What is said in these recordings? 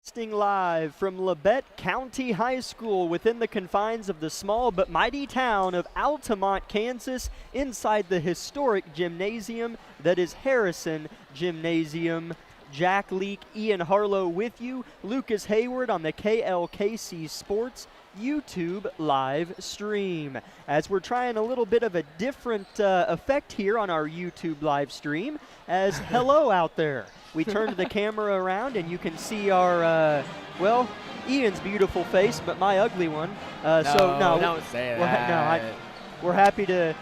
Broadcasting live from Labette County High School within the confines of the small but mighty town of Altamont, Kansas, inside the historic gymnasium that is Harrison Gymnasium. Jack Leake, Ian Harlow with you, Lucas Hayward on the KLKC Sports YouTube live stream. As we're trying a little bit of a different effect here on our YouTube live stream, as hello out there. We turned the camera around and you can see our, Ian's beautiful face, but my ugly one. Don't say that. We're happy to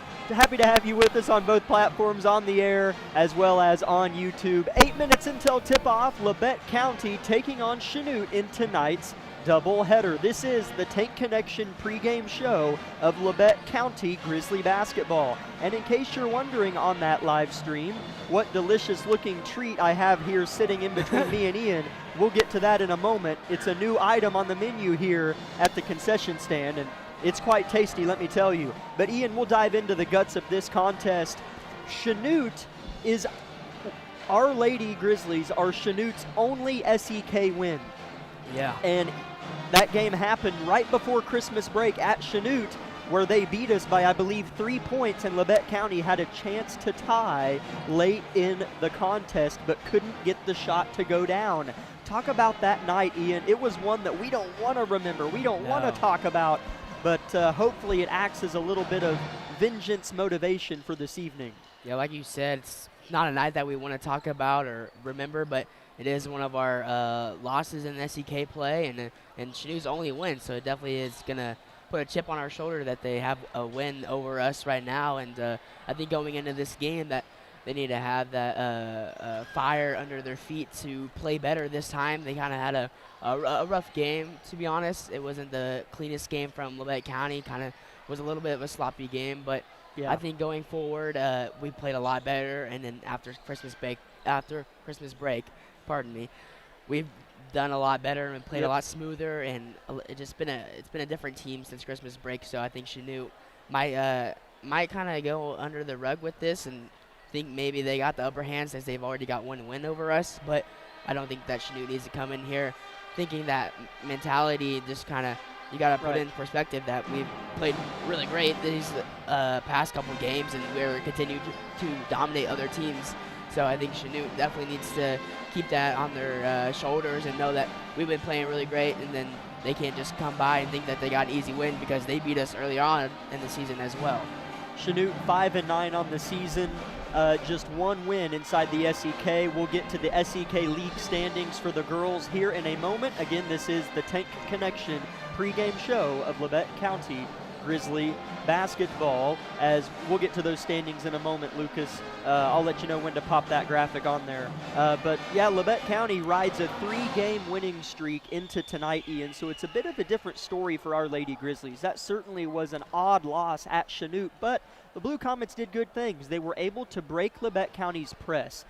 have you with us on both platforms, on the air as well as on YouTube. 8 minutes until tip-off, Labette County taking on Chanute in tonight's doubleheader. This is the Tank Connection pregame show of Labette County Grizzly basketball. And in case you're wondering on that live stream what delicious looking treat I have here sitting in between me and Ian, we'll get to that in a moment. It's a new item on the menu here at the concession stand, and it's quite tasty, let me tell you. But Ian, we'll dive into the guts of this contest. Chanute is Our Lady Grizzlies are Chanute's only SEK win. Yeah. And that game happened right before Christmas break at Chanute, where they beat us by, I believe, 3 points, and Labette County had a chance to tie late in the contest, but couldn't get the shot to go down. Talk about that night, Ian. It was one that we don't want to remember. We don't want to talk about, but hopefully it acts as a little bit of vengeance motivation for this evening. Yeah, like you said, it's not a night that we want to talk about or remember, but it is one of our losses in SEK play, and Chanute's only win, so it definitely is going to put a chip on our shoulder that they have a win over us right now. And I think going into this game that they need to have that fire under their feet to play better this time. They kind of had a rough game, to be honest. It wasn't the cleanest game from Labette County. Kind of was a little bit of a sloppy game, but yeah. I think going forward we played a lot better. And then after Christmas break, we've done a lot better and played a lot smoother, and it's been a different team since Christmas break. So I think Chanute might kind of go under the rug with this and think maybe they got the upper hand since they've already got one win over us. But I don't think that Chanute needs to come in here thinking that mentality. Just kind of you got to put in perspective that we've played really great these past couple games, and we're continuing to dominate other teams. So I think Chanute definitely needs to keep that on their shoulders and know that we've been playing really great, and then they can't just come by and think that they got an easy win because they beat us early on in the season as well. Chanute 5-9 on the season, just one win inside the SEK. We'll get to the SEK League standings for the girls here in a moment. Again, this is the Tank Connection pregame show of Labette County Grizzly basketball. As we'll get to those standings in a moment, Lucas. I'll let you know when to pop that graphic on there. But yeah, Labette County rides a 3-game winning streak into tonight, Ian. So it's a bit of a different story for Our Lady Grizzlies. That certainly was an odd loss at Chanute, but the Blue Comets did good things. They were able to break Labette County's press.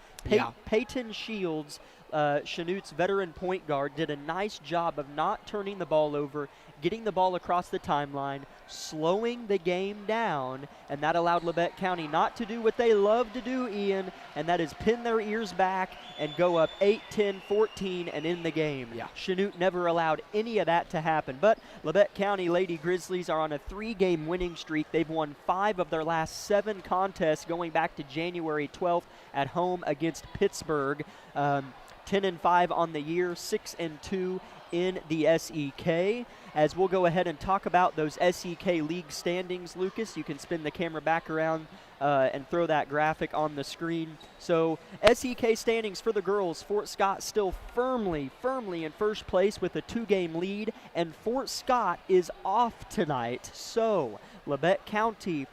Peyton Shields, Chanute's veteran point guard, did a nice job of not turning the ball over, getting the ball across the timeline, slowing the game down, and that allowed Labette County not to do what they love to do, Ian, and that is pin their ears back and go up 8, 10, 14 and in the game. Yeah. Chanute never allowed any of that to happen, but Labette County Lady Grizzlies are on a 3-game winning streak. They've won 5 of their last 7 contests going back to January 12th at home against Pittsburgh. 10-5 on the year, 6-2 in the SEK. As we'll go ahead and talk about those SEK League standings, Lucas, you can spin the camera back around and throw that graphic on the screen. So SEK standings for the girls, Fort Scott still firmly in first place with a 2-game lead, and Fort Scott is off tonight. So Labette County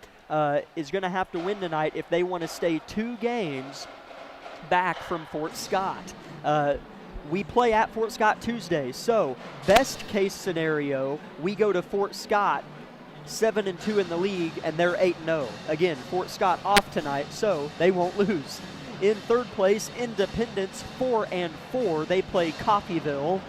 is going to have to win tonight if they want to stay 2 games back from Fort Scott. We play at Fort Scott Tuesday, so best case scenario, we go to Fort Scott 7-2 in the league, and they're 8-0. Again, Fort Scott off tonight, so they won't lose. In third place, Independence 4-4. They play Coffeyville.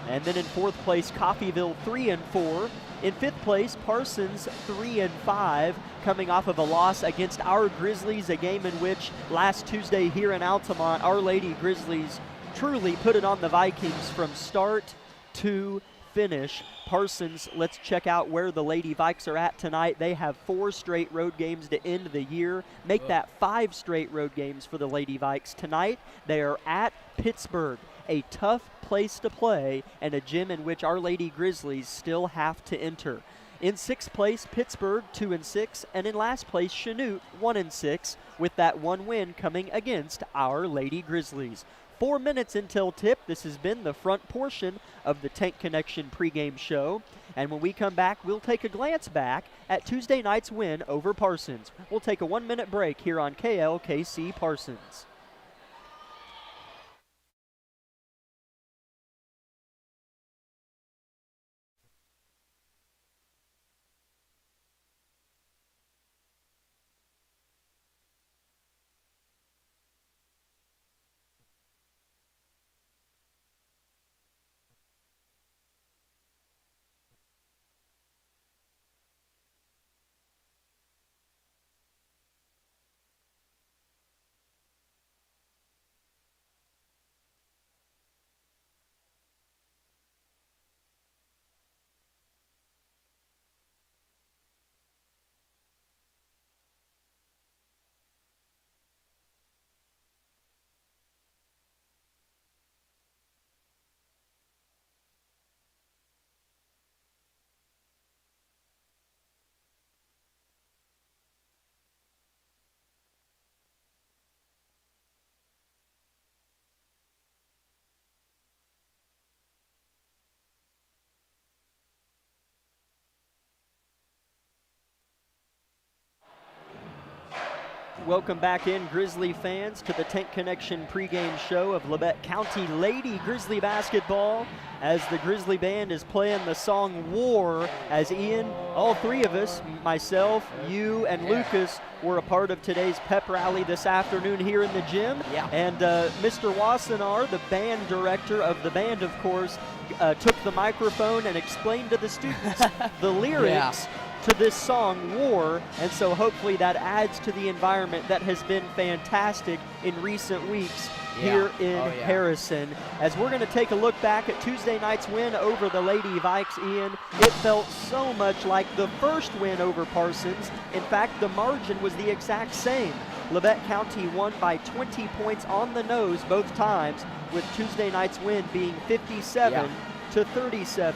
And then in fourth place, Coffeyville 3-4. In fifth place, Parsons 3-5, coming off of a loss against our Grizzlies, a game in which last Tuesday here in Altamont, Our Lady Grizzlies truly put it on the Vikings from start to finish. Parsons, let's check out where the Lady Vikes are at tonight. They have 4 straight road games to end the year. Make that 5 straight road games for the Lady Vikes. Tonight, they are at Pittsburgh, a tough place to play and a gym in which our Lady Grizzlies still have to enter. In 6th place, Pittsburgh, 2-6, and in last place, Chanute, 1-6, with that 1 win coming against our Lady Grizzlies. 4 minutes until tip. This has been the front portion of the Tank Connection pregame show. And when we come back, we'll take a glance back at Tuesday night's win over Parsons. We'll take a 1-minute break here on KLKC Parsons. Welcome back in, Grizzly fans, to the Tank Connection pregame show of Labette County Lady Grizzly basketball, as the Grizzly band is playing the song War, as Ian, all 3 of us, myself, you, and Lucas, were a part of today's pep rally this afternoon here in the gym. And Mr. Wassenaar, the band director of the band, of course, took the microphone and explained to the students the lyrics to this song, War, and so hopefully that adds to the environment that has been fantastic in recent weeks here in Harrison. As we're going to take a look back at Tuesday night's win over the Lady Vikes, Ian, it felt so much like the first win over Parsons. In fact, the margin was the exact same. Labette County won by 20 points on the nose both times, with Tuesday night's win being 57-37.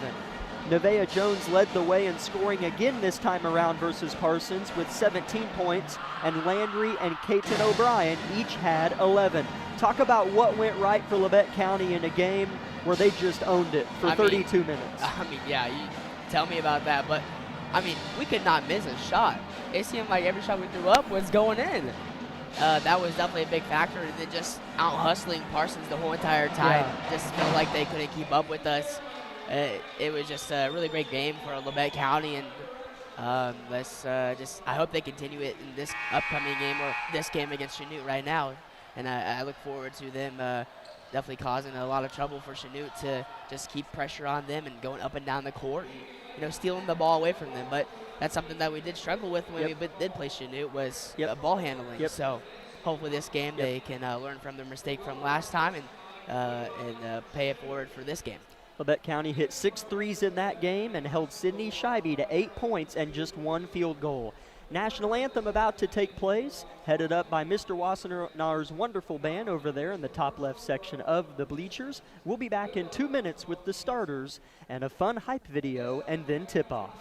Nevaeh Jones led the way in scoring again this time around versus Parsons with 17 points, and Landry and Katen O'Brien each had 11. Talk about what went right for Labette County in a game where they just owned it for 32 minutes. You tell me about that, but we could not miss a shot. It seemed like every shot we threw up was going in. That was definitely a big factor, and then just out-hustling Parsons the whole entire time. Just felt like they couldn't keep up with us. It was just a really great game for Labette County, and I hope they continue it in this upcoming game, or this game against Chanute right now. And I look forward to them definitely causing a lot of trouble for Chanute to just keep pressure on them and going up and down the court and stealing the ball away from them. But that's something that we did struggle with when we did play Chanute, was ball handling. So hopefully this game they can learn from their mistake from last time and pay it forward for this game. Labette County hit 6 threes in that game and held Sydney Scheibe to 8 points and just 1 field goal. National anthem about to take place, headed up by Mr. Wassenaar's wonderful band over there in the top left section of the bleachers. We'll be back in 2 minutes with the starters and a fun hype video and then tip-off.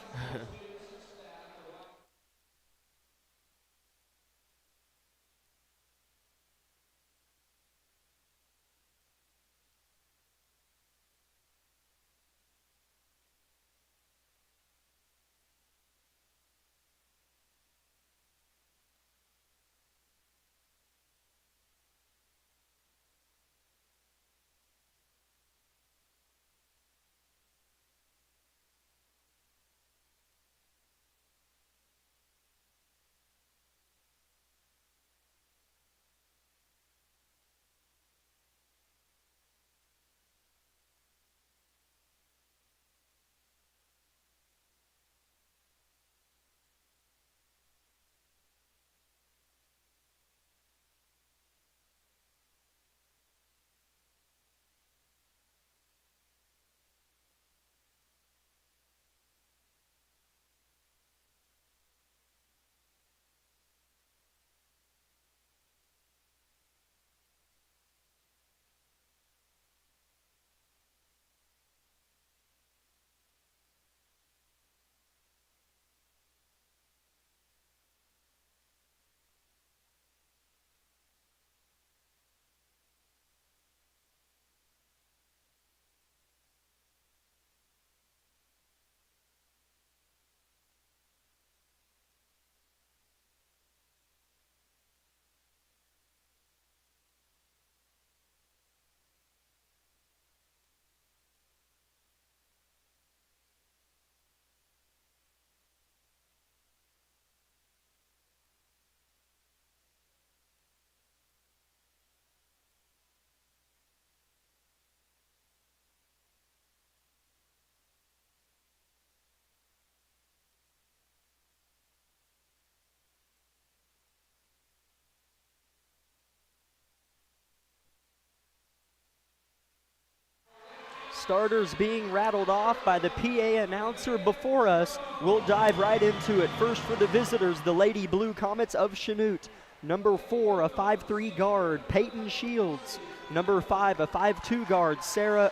starters being rattled off by the PA announcer before us. We'll dive right into it. First for the visitors, the Lady Blue Comets of Chanute. Number 4, a 5'3" guard, Peyton Shields. Number 5, a 5'2" guard, Sarah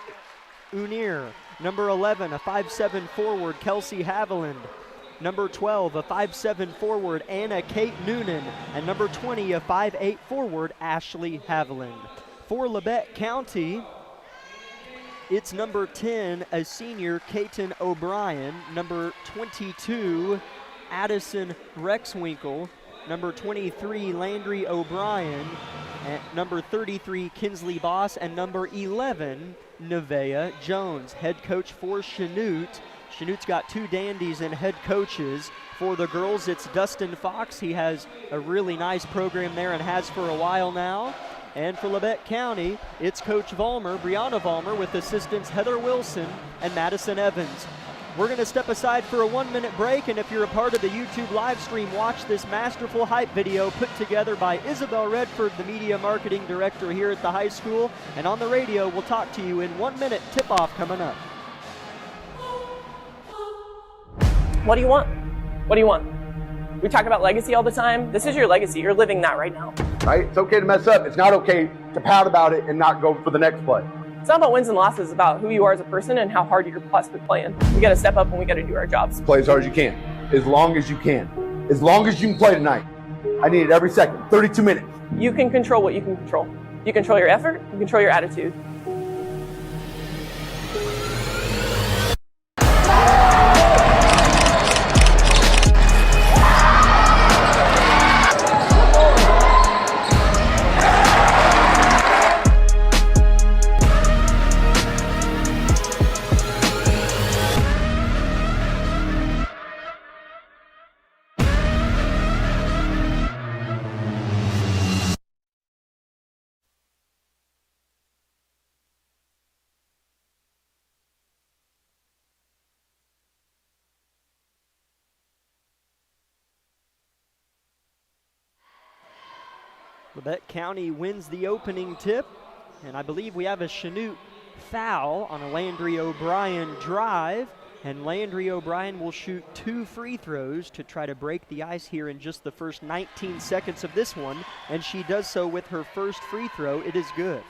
Unier. Number 11, a 5'7" forward, Kelsey Haviland. Number 12, a 5'7" forward, Anna Kate Noonan. And number 20, a 5'8" forward, Ashley Haviland. For Labette County, it's number 10, a senior, Kaiten O'Brien. Number 22, Addison Rexwinkle. Number 23, Landry O'Brien. And number 33, Kinsley Boss. And number 11, Nevaeh Jones. Head coach for Chanute. Chanute's got 2 dandies and head coaches. For the girls, it's Dustin Fox. He has a really nice program there and has for a while now. And for Labette County, it's Coach Vollmer, Brianna Vollmer, with assistants Heather Wilson and Madison Evans. We're going to step aside for a 1-minute break, and if you're a part of the YouTube live stream, watch this masterful hype video put together by Isabel Redford, the media marketing director here at the high school. And on the radio, we'll talk to you in 1 minute. Tip-off coming up. What do you want? What do you want? We talk about legacy all the time. This is your legacy. You're living that right now. Right? It's okay to mess up. It's not okay to pout about it and not go for the next play. It's not about wins and losses. It's about who you are as a person and how hard you're possibly playing. We got to step up and we got to do our jobs. Play as hard as you can. As long as you can. As long as you can play tonight. I need it every second. 32 minutes. You can control what you can control. You control your effort. You control your attitude. Labette County wins the opening tip, and I believe we have a Chanute foul on a Landry O'Brien drive, and Landry O'Brien will shoot 2 free throws to try to break the ice here in just the first 19 seconds of this one, and she does so with her first free throw. It is good.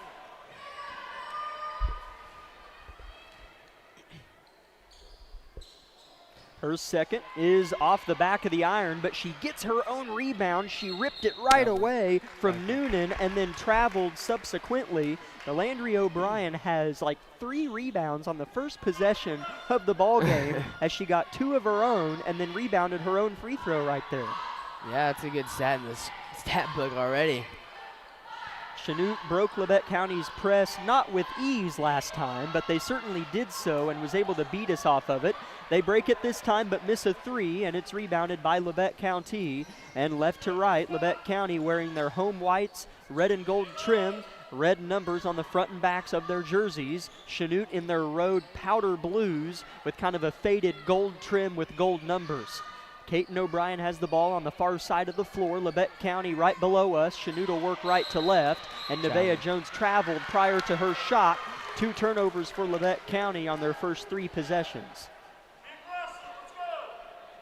Her second is off the back of the iron, but she gets her own rebound. She ripped it right away from Noonan and then traveled subsequently. The Landry O'Brien has like 3 rebounds on the first possession of the ball game as she got 2 of her own and then rebounded her own free throw right there. Yeah, that's a good stat in the stat book already. Chanute broke Labette County's press, not with ease last time, but they certainly did so and was able to beat us off of it. They break it this time but miss a 3, and it's rebounded by Labette County. And left to right, Labette County wearing their home whites, red and gold trim, red numbers on the front and backs of their jerseys. Chanute in their road powder blues with kind of a faded gold trim with gold numbers. Kaiten O'Brien has the ball on the far side of the floor. Labette County right below us. Chanute will work right to left. And Nevaeh Jones traveled prior to her shot. 2 turnovers for Labette County on their first 3 possessions.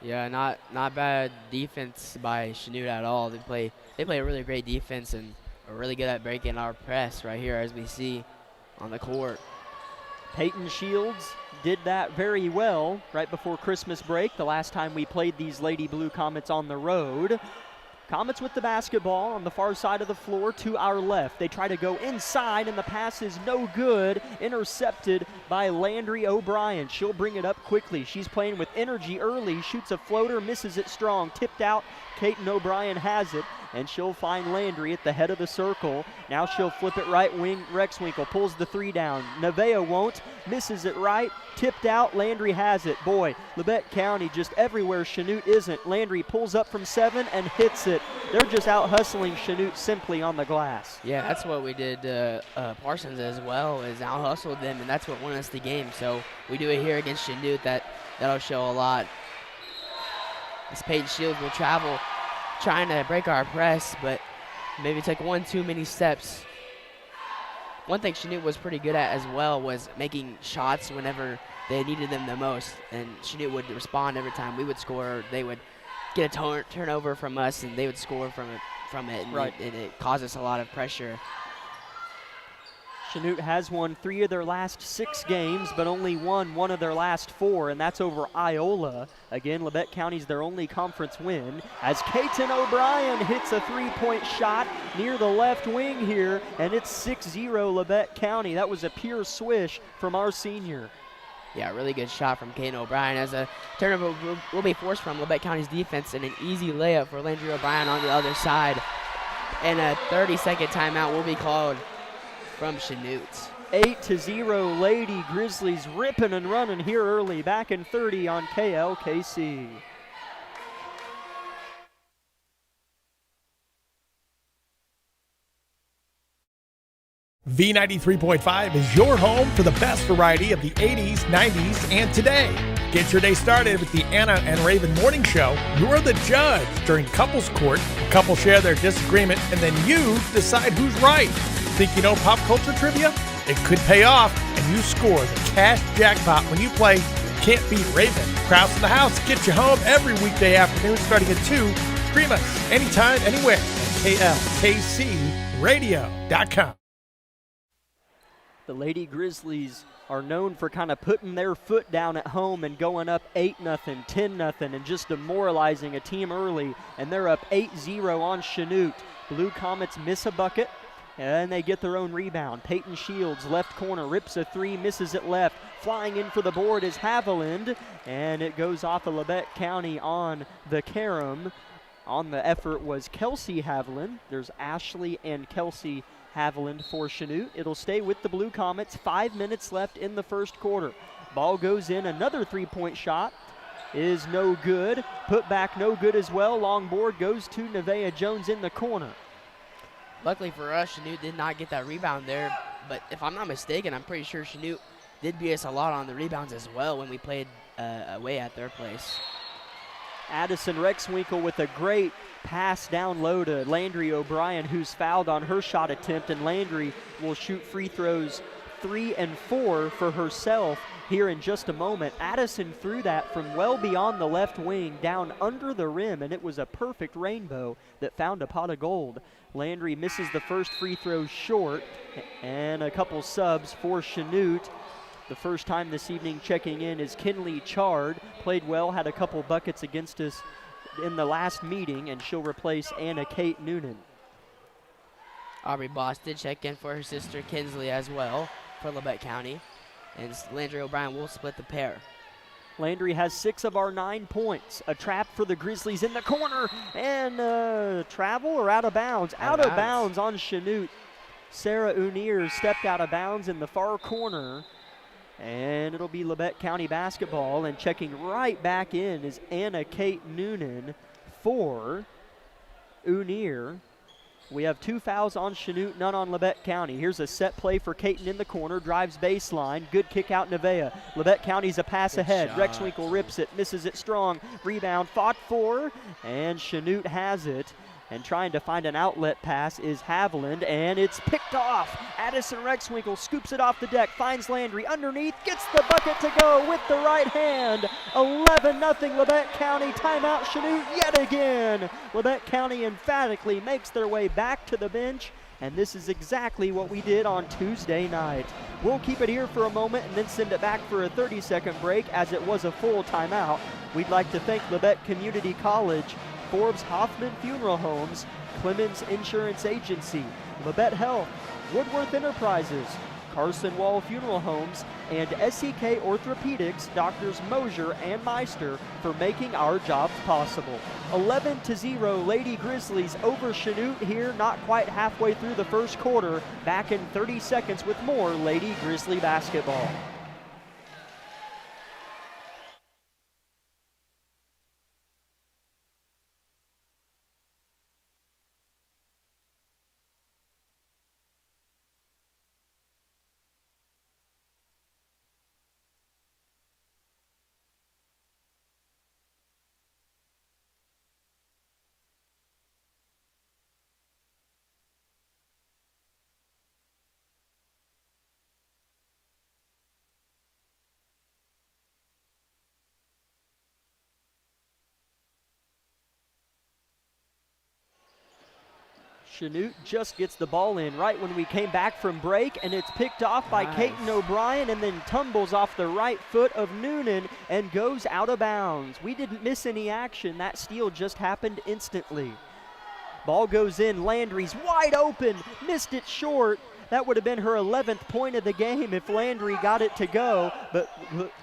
Yeah, not bad defense by Chanute at all. They play a really great defense and are really good at breaking our press right here as we see on the court. Peyton Shields did that very well right before Christmas break, the last time we played these Lady Blue Comets on the road. Comets with the basketball on the far side of the floor to our left. They try to go inside, and the pass is no good. Intercepted by Landry O'Brien. She'll bring it up quickly. She's playing with energy early. Shoots a floater, misses it strong. Tipped out. Kaiten O'Brien has it, and she'll find Landry at the head of the circle. Now she'll flip it right wing. Rexwinkle pulls the 3 down. Nevaeh won't. Misses it right. Tipped out. Landry has it. Boy, Labette County just everywhere Chanute isn't. Landry pulls up from 7 and hits it. They're just out hustling Chanute simply on the glass. Yeah, that's what we did Parsons as well, is out hustled them, and that's what won us the game. So we do it here against Chanute. That'll show a lot. This Peyton Shields will travel, trying to break our press, but maybe take 1 too many steps. one thing Chanute was pretty good at as well was making shots whenever they needed them the most, and Chanute would respond every time we would score. They would get a turnover from us, and they would score from it, and Right. it caused us a lot of pressure. Chanute has won 3 of their last 6 games, but only won 1 of their last 4, and that's over Iola. Again, Labette County's their only conference win, as Katon O'Brien hits a 3-point shot near the left wing here, and it's 6-0 Labette County. That was a pure swish from our senior. Yeah, really good shot from Katon O'Brien, as a turnover will be forced from Labette County's defense, and an easy layup for Landry O'Brien on the other side. And a 30-second timeout will be called from Chanute. 8-0 Lady Grizzlies ripping and running here early, back in 30 on KLKC. V93.5 is your home for the best variety of the 80s, 90s, and today. Get your day started with the Anna and Raven Morning Show. You're the judge during couples court. The couple share their disagreement, and then you decide who's right. Think you know pop culture trivia? It could pay off, and you score the cash jackpot when you play Can't Beat Raven. Krause in the House gets you home every weekday afternoon starting at 2. Stream us anytime, anywhere at KLKCradio.com. The Lady Grizzlies are known for kind of putting their foot down at home and going up 8-0, 10-0, and just demoralizing a team early. And they're up 8-0 on Chanute. Blue Comets miss a bucket, and they get their own rebound. Peyton Shields, left corner, rips a 3, misses it left. Flying in for the board is Haviland, and it goes off of Labette County on the carom. On the effort was Kelsey Haviland. There's Ashley and Kelsey Haviland for Chanute. It'll stay with the Blue Comets. 5 minutes left in the first quarter. Ball goes in. Another 3-point shot is no good. Put back no good as well. Long board goes to Nevaeh Jones in the corner. Luckily for us, Chanute did not get that rebound there, but if I'm not mistaken, I'm pretty sure Chanute did beat us a lot on the rebounds as well when we played away at their place. Addison Rexwinkle with a great pass down low to Landry O'Brien, who's fouled on her shot attempt, and Landry will shoot free throws 3 and 4 for herself here in just a moment. Addison threw that from well beyond the left wing down under the rim, and it was a perfect rainbow that found a pot of gold. Landry misses the first free throw short, and a couple subs for Chanute. The first time this evening checking in is Kinley Chard. Played well, had a couple buckets against us in the last meeting, and she'll replace Anna Kate Noonan. Aubrey Boss did check in for her sister Kinsley as well for Labette County, and Landry O'Brien will split the pair. Landry has 6 of our 9 points. A trap for the Grizzlies in the corner, and travel or out of bounds? Out of bounds on Chanute. Sarah Unier stepped out of bounds in the far corner, and it'll be Labette County basketball, and checking right back in is Anna Kate Noonan for Unier. We have 2 fouls on Chanute, none on Labette County. Here's a set play for Caton in the corner, drives baseline, good kick out Nevaeh. Labette County's a pass good ahead. Shot. Rexwinkle rips it, misses it strong. Rebound fought for, and Chanute has it. And trying to find an outlet pass is Haviland, and it's picked off. Addison Rexwinkle scoops it off the deck, finds Landry underneath, gets the bucket to go with the right hand. 11-0 Labette County, timeout Chanute yet again. Labette County emphatically makes their way back to the bench, and this is exactly what we did on Tuesday night. We'll keep it here for a moment and then send it back for a 30-second break, as it was a full timeout. We'd like to thank Labette Community College, Forbes Hoffman Funeral Homes, Clemens Insurance Agency, Labette Health, Woodworth Enterprises, Carson Wall Funeral Homes, and SEK Orthopedics, Doctors Mosier and Meister, for making our jobs possible. 11-0 Lady Grizzlies over Chanute here, not quite halfway through the first quarter. Back in 30 seconds with more Lady Grizzly basketball. Chanute just gets the ball in right when we came back from break, and it's picked off by Caton O'Brien and then tumbles off the right foot of Noonan and goes out of bounds. We didn't miss any action. That steal just happened instantly. Ball goes in. Landry's wide open. Missed it short. That would have been her 11th point of the game if Landry got it to go. But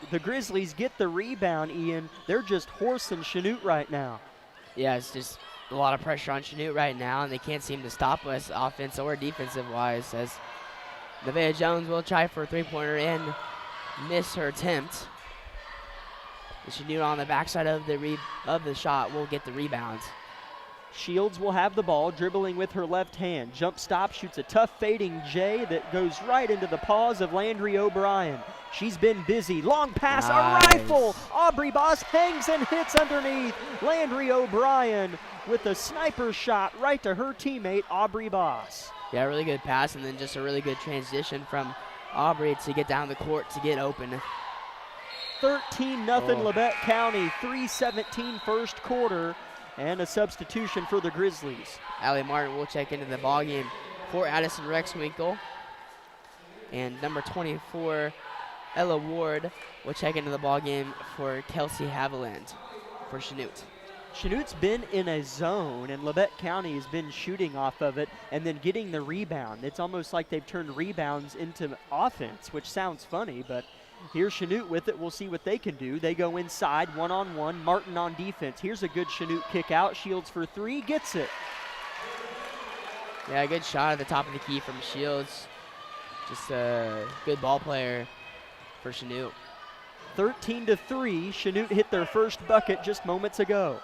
the Grizzlies get the rebound, Ian. They're just horsing Chanute right now. Yeah, it's just a lot of pressure on Chanute right now, and they can't seem to stop us offense or defensive-wise, as Nevaeh Jones will try for a three-pointer and miss her attempt. Chanute on the backside of the shot will get the rebound. Shields will have the ball, dribbling with her left hand. Jump stop, shoots a tough fading J that goes right into the paws of Landry O'Brien. She's been busy. Long pass, a rifle. Aubrey Boss hangs and hits underneath. Landry O'Brien with a sniper shot right to her teammate, Aubrey Boss. Yeah, really good pass, and then just a really good transition from Aubrey to get down the court to get open. 13-0 Labette County, 3:17 first quarter. And a substitution for the Grizzlies. Allie Martin will check into the ballgame for Addison Rexwinkle. And number 24, Ella Ward, will check into the ballgame for Kelsey Haviland for Chanute. Chanute's been in a zone, and Labette County has been shooting off of it and then getting the rebound. It's almost like they've turned rebounds into offense, which sounds funny, but here's Chanute with it. We'll see what they can do. They go inside, one-on-one. Martin on defense. Here's a good Chanute kick out. Shields for three, gets it. Yeah, a good shot at the top of the key from Shields. Just a good ball player for Chanute. 13-3. Chanute hit their first bucket just moments ago.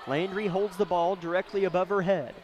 Landry holds the ball directly above her head.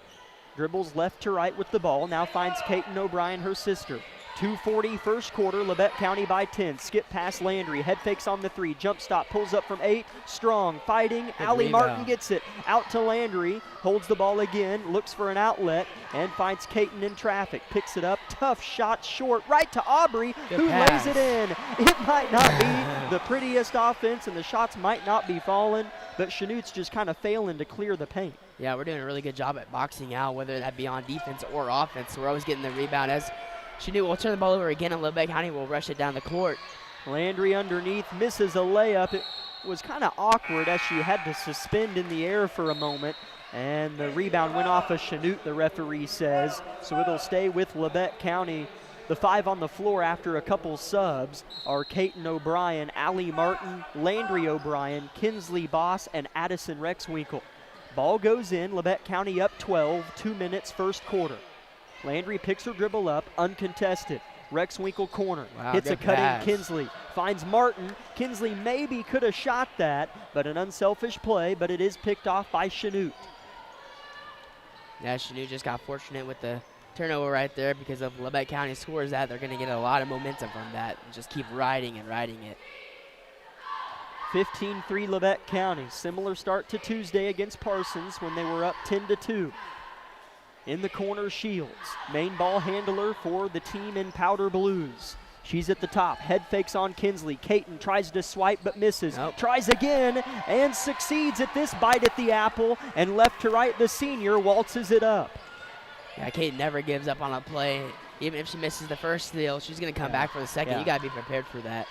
Dribbles left to right with the ball. Now finds Caton O'Brien, her sister. 2:40 first quarter, Labette County by 10. Skip past Landry, head fakes on the three, jump stop, pulls up from 8, strong, fighting. Allie Martin gets it, out to Landry, holds the ball again, looks for an outlet, and finds Caton in traffic, picks it up, tough shot short, right to Aubrey, who lays it in. It might not be the prettiest offense, and the shots might not be falling, but Chanute's just kind of failing to clear the paint. Yeah, we're doing a really good job at boxing out, whether that be on defense or offense. We're always getting the rebound as Chanute will turn the ball over again, and Labette County will rush it down the court. Landry underneath, misses a layup. It was kind of awkward as she had to suspend in the air for a moment, and the rebound went off of Chanute, the referee says, so it'll stay with Labette County. The 5 on the floor after a couple subs are Caton O'Brien, Allie Martin, Landry O'Brien, Kinsley Boss, and Addison Rexwinkle. Ball goes in, Labette County up 12, 2 minutes first quarter. Landry picks her dribble up, uncontested. Rexwinkle corner, hits a cutting Kinsley, finds Martin. Kinsley maybe could have shot that, but an unselfish play, but it is picked off by Chanute. Yeah, Chanute just got fortunate with the turnover right there, because if Labette County scores that, they're going to get a lot of momentum from that and just keep riding and riding it. 15-3 Labette County. Similar start to Tuesday against Parsons when they were up 10-2. In the corner, Shields, main ball handler for the team in powder blues. She's at the top, head fakes on Kinsley. Caton tries to swipe but misses. Tries again and succeeds at this bite at the apple, and left to right, the senior waltzes it up. Yeah, Caton never gives up on a play. Even if she misses the first steal, she's going to come back for the second. You got to be prepared for that.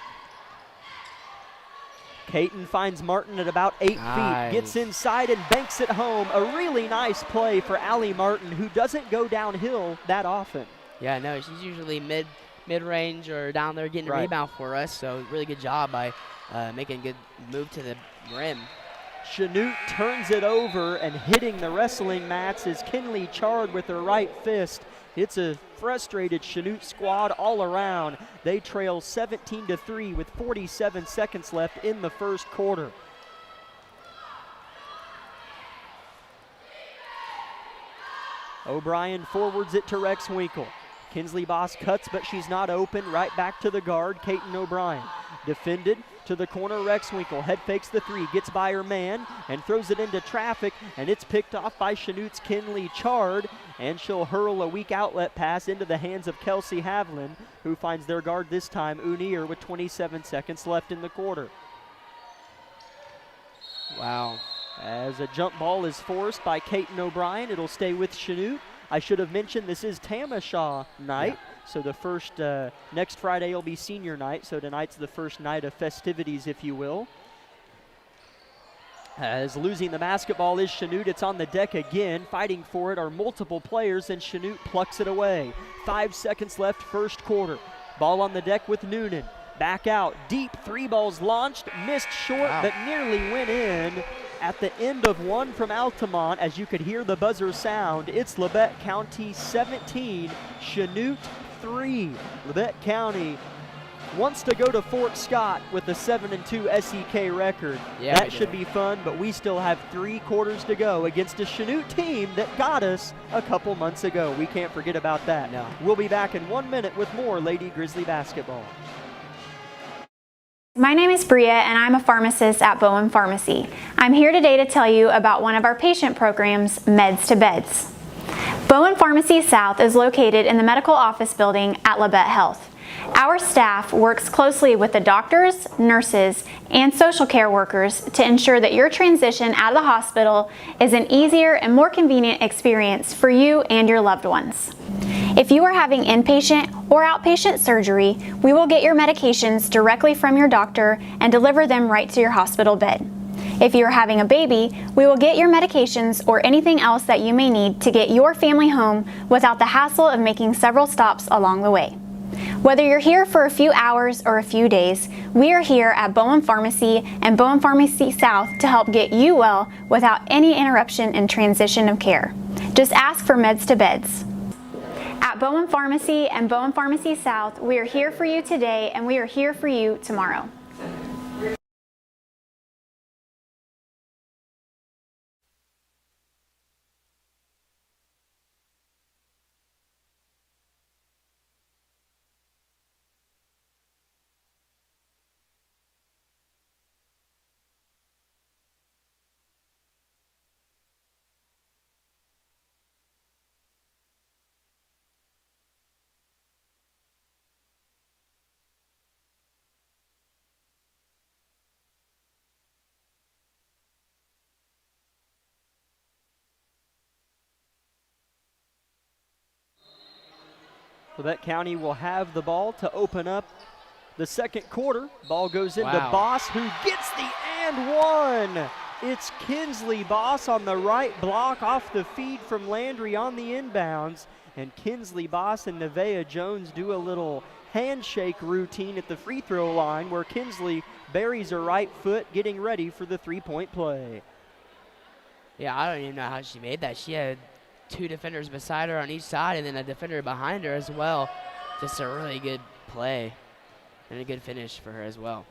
Caton finds Martin at about 8 feet, gets inside and banks it home. A really nice play for Allie Martin, who doesn't go downhill that often. Yeah, no, she's usually mid-range or down there getting a rebound for us, so really good job by making a good move to the rim. Chanute turns it over, and hitting the wrestling mats is Kinley Chard with her right fist. It's a frustrated Chanute squad all around. They trail 17-3 with 47 seconds left in the first quarter. O'Brien forwards it to Rexwinkle. Kinsley Boss cuts, but she's not open. Right back to the guard, Caton O'Brien. Defended to the corner, Rexwinkle. Head fakes the three, gets by her man, and throws it into traffic, and it's picked off by Chanute's Kinley Chard, and she'll hurl a weak outlet pass into the hands of Kelsey Haviland, who finds their guard this time, Unier, with 27 seconds left in the quarter. Wow. As a jump ball is forced by Caton O'Brien, it'll stay with Chanute. I should have mentioned this is Tamashaw night. So the first, next Friday will be senior night. So tonight's the first night of festivities, if you will. As losing the basketball is Chanute. It's on the deck again. Fighting for it are multiple players, and Chanute plucks it away. 5 seconds left, first quarter. Ball on the deck with Noonan. Back out, deep, 3 balls launched, missed short, but nearly went in. At the end of one from Altamont, as you could hear the buzzer sound, it's Labette County 17, Chanute 3. Labette County wants to go to Fort Scott with a 7-2 SEK record. That should be fun, but we still have 3 quarters to go against a Chanute team that got us a couple months ago. We can't forget about that. No. We'll be back in 1 minute with more Lady Grizzly basketball. My name is Bria, and I'm a pharmacist at Bowen Pharmacy. I'm here today to tell you about one of our patient programs, Meds to Beds. Bowen Pharmacy South is located in the medical office building at Labette Health. Our staff works closely with the doctors, nurses, and social care workers to ensure that your transition out of the hospital is an easier and more convenient experience for you and your loved ones. If you are having inpatient or outpatient surgery, we will get your medications directly from your doctor and deliver them right to your hospital bed. If you are having a baby, we will get your medications or anything else that you may need to get your family home without the hassle of making several stops along the way. Whether you're here for a few hours or a few days, we are here at Bowen Pharmacy and Bowen Pharmacy South to help get you well without any interruption in transition of care. Just ask for Meds to Beds. At Bowen Pharmacy and Bowen Pharmacy South, we are here for you today and we are here for you tomorrow. Labette County will have the ball to open up the second quarter. Ball goes into Boss, who gets the and one. It's Kinsley Boss on the right block off the feed from Landry on the inbounds. And Kinsley Boss and Nevaeh Jones do a little handshake routine at the free throw line where Kinsley buries her right foot getting ready for the three-point play. Yeah, I don't even know how she made that. She had 2 defenders beside her on each side and then a defender behind her as well. Just a really good play and a good finish for her as well.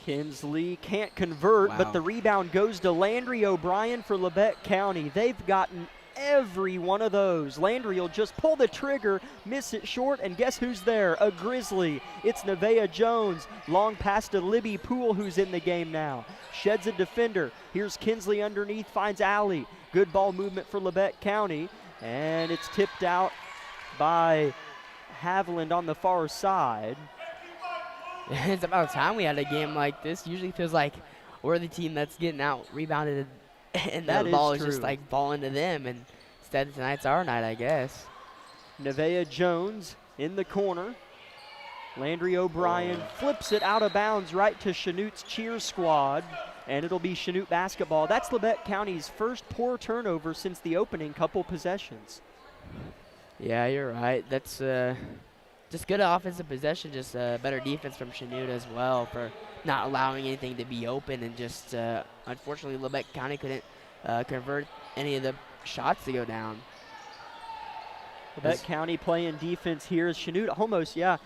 Kinsley can't convert, but the rebound goes to Landry O'Brien for Labette County. They've gotten every one of those. Landry will just pull the trigger, miss it short, and guess who's there? A Grizzly. It's Nevaeh Jones. Long pass to Libby Poole, who's in the game now. Sheds a defender. Here's Kinsley underneath, finds Alley. Good ball movement for Labette County, and it's tipped out by Haviland on the far side. It's about time we had a game like this. Usually feels like we're the team that's getting out rebounded and the ball is just like falling to them, and instead tonight's our night, I guess. Nevaeh Jones in the corner. Landry O'Brien flips it out of bounds right to Chanute's cheer squad, and it'll be Chanute basketball. That's Labette County's first poor turnover since the opening couple possessions. Yeah, you're right. That's just good offensive possession, just better defense from Chanute as well for not allowing anything to be open, and just unfortunately Labette County couldn't convert any of the shots to go down. Labette County playing defense here as Chanute almost, got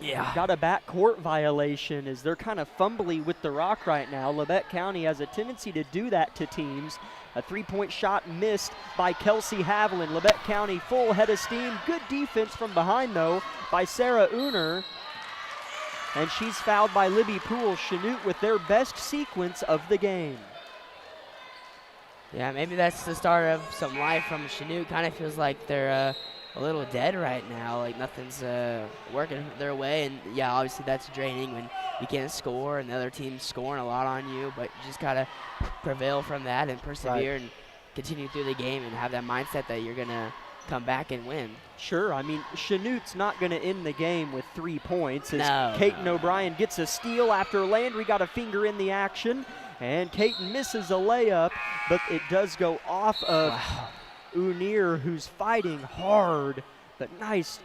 a backcourt violation as they're kind of fumbly with the rock right now. Labette County has a tendency to do that to teams. A three-point shot missed by Kelsey Haviland. Labette County full head of steam. Good defense from behind, though, by Sarah Uner. And she's fouled by Libby Poole. Chanute with their best sequence of the game. Yeah, maybe that's the start of some life from Chanute. Kind of feels like they're a little dead right now, like nothing's working their way, and yeah, obviously that's draining when you can't score and the other team's scoring a lot on you, but you just gotta prevail from that and persevere and continue through the game and have that mindset that you're gonna come back and win. Sure, I mean, Chanute's not going to end the game with 3 points as No, Caton no. O'Brien gets a steal after Landry got a finger in the action, and Caton misses a layup, but it does go off of Unir, who's fighting hard, but nice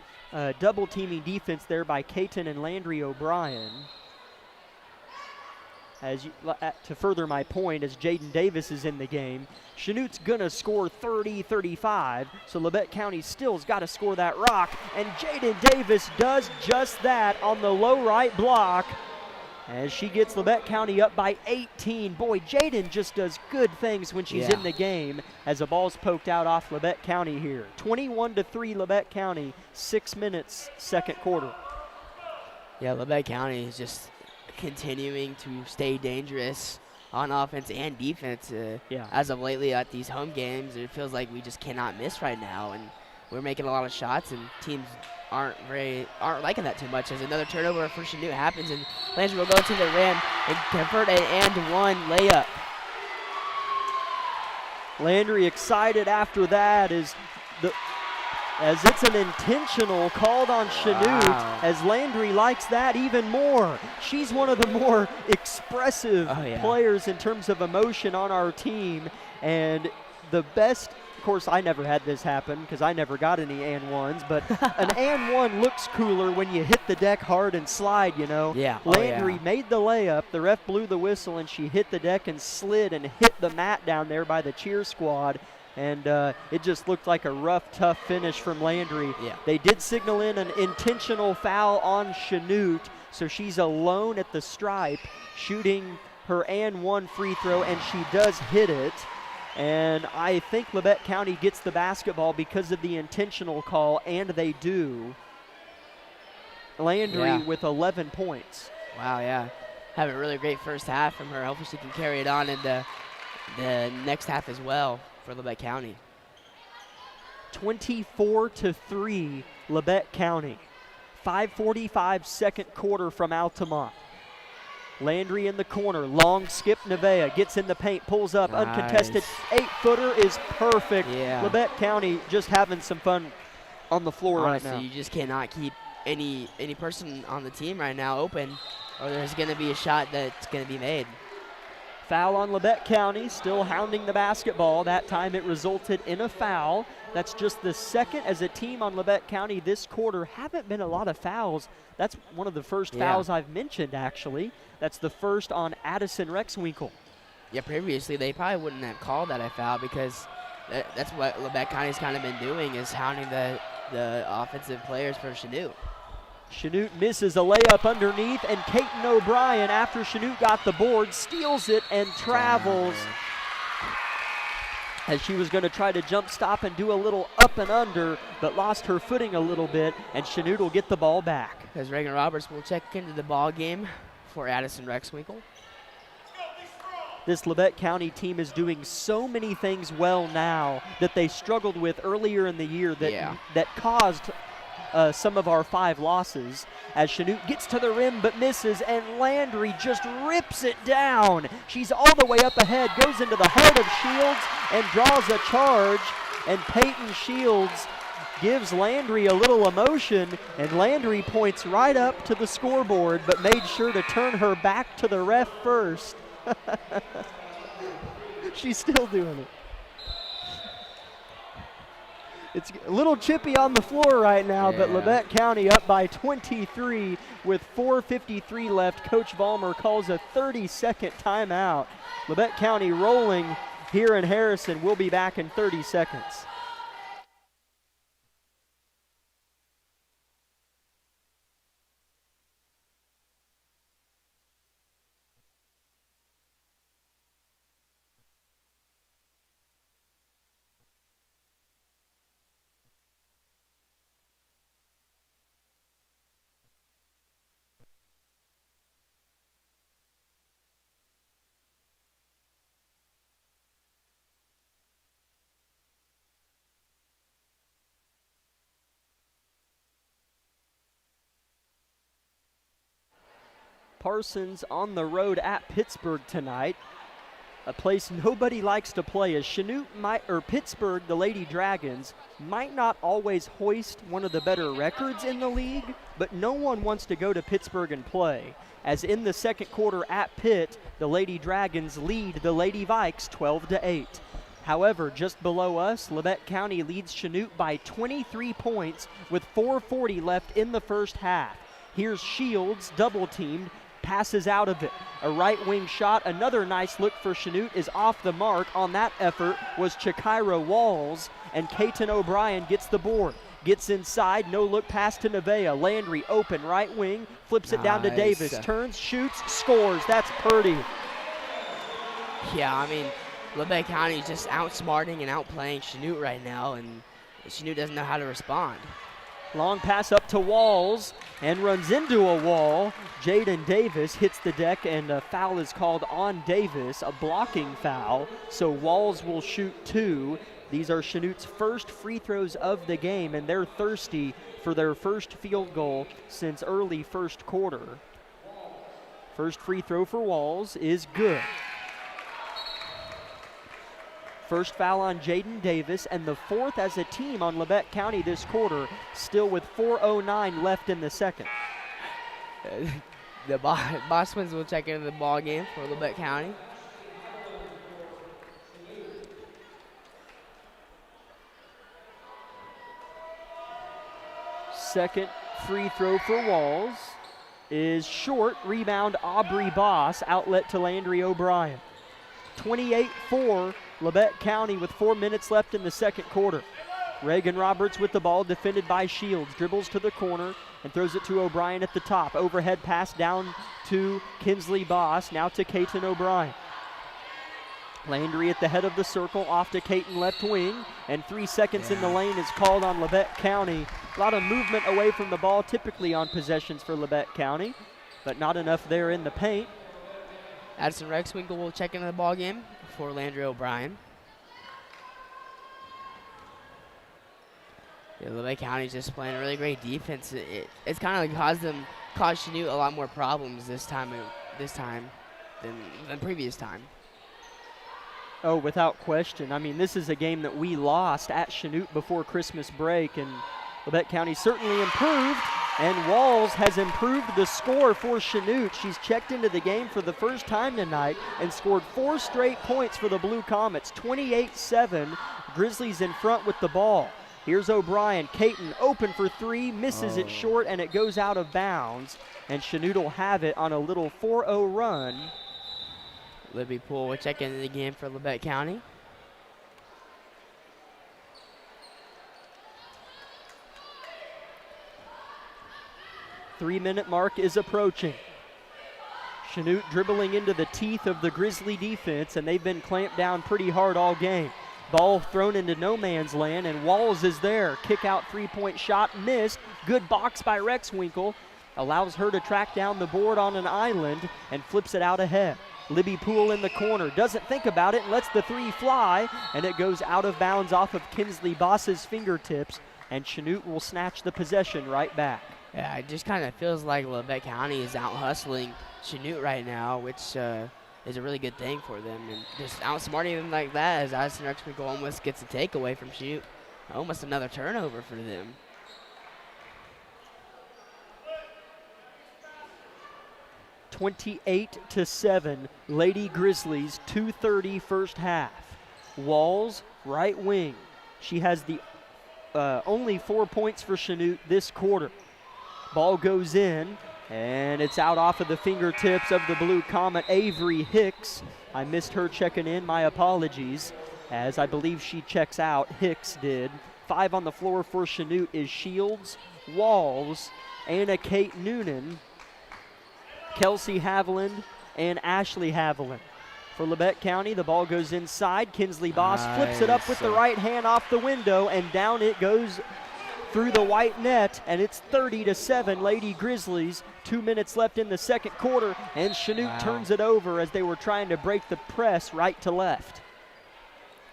double-teaming defense there by Caton and Landry O'Brien. To further my point, as Jaden Davis is in the game, Chanute's gonna score 30-35, so Labette County still's got to score that rock, and Jaden Davis does just that on the low right block as she gets Labette County up by 18. Boy, Jaden just does good things when she's in the game as the ball's poked out off Labette County here. 21-3 Labette County, 6 minutes, second quarter. Yeah, Labette County is just continuing to stay dangerous on offense and defense. As of lately at these home games, it feels like we just cannot miss right now, and we're making a lot of shots, and teams aren't liking that too much. As another turnover for Chanute happens, and Landry will go to the rim and convert an and-one layup. Landry excited after that as it's an intentional called on Chanute, as Landry likes that even more. She's one of the more expressive players in terms of emotion on our team, and the best. Of course, I never had this happen because I never got any and ones, but an and one looks cooler when you hit the deck hard and slide, you know. Yeah. Landry made the layup, the ref blew the whistle, and she hit the deck and slid and hit the mat down there by the cheer squad. And it just looked like a rough, tough finish from Landry. Yeah. They did signal in an intentional foul on Chanute, so she's alone at the stripe shooting her and one free throw, and she does hit it. And I think Labette County gets the basketball because of the intentional call, and they do. Landry with 11 points. Wow, yeah. Having a really great first half from her. Hopefully she can carry it on into the next half as well for Labette County. 24-3, Labette County. 5:45 second quarter from Altamont. Landry in the corner, long skip, Nevea gets in the paint, pulls up, uncontested, 8-footer is perfect. Yeah. Labette County just having some fun on the floor Honestly, right now. You just cannot keep any person on the team right now open, or there's going to be a shot that's going to be made. Foul on Labette County, still hounding the basketball. That time it resulted in a foul. That's just the second as a team on Labette County this quarter. Haven't been a lot of fouls. That's one of the first fouls I've mentioned, actually. That's the first on Addison Rexwinkle. Yeah, previously they probably wouldn't have called that a foul because that's what Labette County's kind of been doing, is hounding the offensive players for Chanute. Chanute misses a layup underneath, and Caton O'Brien, after Chanute got the board, steals it and travels. As she was going to try to jump stop and do a little up and under, but lost her footing a little bit, and Chanute will get the ball back. As Reagan Roberts will check into the ball game for Addison Rexwinkle. This Labette County team is doing so many things well now that they struggled with earlier in the year that caused some of our 5 losses, as Chanute gets to the rim but misses, and Landry just rips it down. She's all the way up ahead, goes into the heart of Shields and draws a charge, and Peyton Shields gives Landry a little emotion, and Landry points right up to the scoreboard but made sure to turn her back to the ref first. She's still doing it. It's a little chippy on the floor right now, but Labette County up by 23 with 4:53 left. Coach Vollmer calls a 30-second timeout. Labette County rolling here in Harrison. We'll be back in 30 seconds. Parsons on the road at Pittsburgh tonight. a place nobody likes to play, as Pittsburgh, the Lady Dragons, might not always hoist one of the better records in the league, but no one wants to go to Pittsburgh and play. As in the second quarter at Pitt, the Lady Dragons lead the Lady Vikes 12-8. However, just below us, Labette County leads Chanute by 23 points with 4:40 left in the first half. Here's Shields, double-teamed, passes out of it. A right wing shot, another nice look for Chanute is off the mark. On that effort was Chikira Walls, and Katon O'Brien gets the board. Gets inside, no look pass to Nevaeh. Landry open right wing, flips it down to Davis, turns, shoots, scores. That's Purdy. Yeah, I mean, Labette County is just outsmarting and outplaying Chanute right now, and Chanute doesn't know how to respond. Long pass up to Walls and runs into a wall. Jaden Davis hits the deck, and a foul is called on Davis, a blocking foul. So Walls will shoot 2. These are Chanute's first free throws of the game, and they're thirsty for their first field goal since early first quarter. First free throw for Walls is good. First foul on Jaden Davis, and the 4th as a team on Labette County this quarter, still with 4:09 left in the second. The Boswins will check into the ball game for Labette County. Second free throw for Walls is short. Rebound Aubrey Boss, outlet to Landry O'Brien. 28-4, Labette County with 4 minutes left in the second quarter. Reagan Roberts with the ball, defended by Shields. Dribbles to the corner and throws it to O'Brien at the top. Overhead pass down to Kinsley Boss, now to Katon O'Brien. Landry at the head of the circle, off to Katon left wing, and 3 seconds in the lane is called on Labette County. A lot of movement away from the ball, typically on possessions for Labette County, but not enough there in the paint. Addison Rexwinkle will check into the ball game for Landry O'Brien. Yeah, Labette County's just playing a really great defense. It's kind of caused Chanute a lot more problems this time than previous time. Oh, without question. I mean, this is a game that we lost at Chanute before Christmas break, and Labette County certainly improved, and Walls has improved the score for Chanute. She's checked into the game for the first time tonight and scored 4 straight points for the Blue Comets. 28-7, Grizzlies in front with the ball. Here's O'Brien. Katon open for 3, misses it short, and it goes out of bounds, and Chanute will have it on a little 4-0 run. Libby Poole will check into the game for Labette County. Three-minute mark is approaching. Chanute dribbling into the teeth of the Grizzly defense, and they've been clamped down pretty hard all game. Ball thrown into no man's land, and Walls is there. Kick out three-point shot, missed. Good box by Rexwinkle. Allows her to track down the board on an island and flips it out ahead. Libby Poole in the corner, doesn't think about it and lets the 3 fly, and it goes out of bounds off of Kinsley Boss's fingertips, and Chanute will snatch the possession right back. Yeah, it just kind of feels like Labette County is out hustling Chanute right now, which is a really good thing for them. And just outsmarting them like that, as Addison Rexwinkle almost gets a takeaway from Chanute. Almost another turnover for them. (28-7), Lady Grizzlies, 2:30 first half. Walls, right wing. She has the only 4 points for Chanute this quarter. Ball goes in, and it's out off of the fingertips of the Blue Comet, Avery Hicks. I missed her checking in, my apologies, as I believe she checks out. Hicks did. 5 on the floor for Chanute is Shields, Walls, Anna Kate Noonan, Kelsey Haviland, and Ashley Haviland. For Labette County, the ball goes inside. Kinsley Boss flips it up with the right hand off the window, and down it goes through the white net, and it's 30-7, Lady Grizzlies. 2 minutes left in the second quarter, and Chanute turns it over as they were trying to break the press right to left.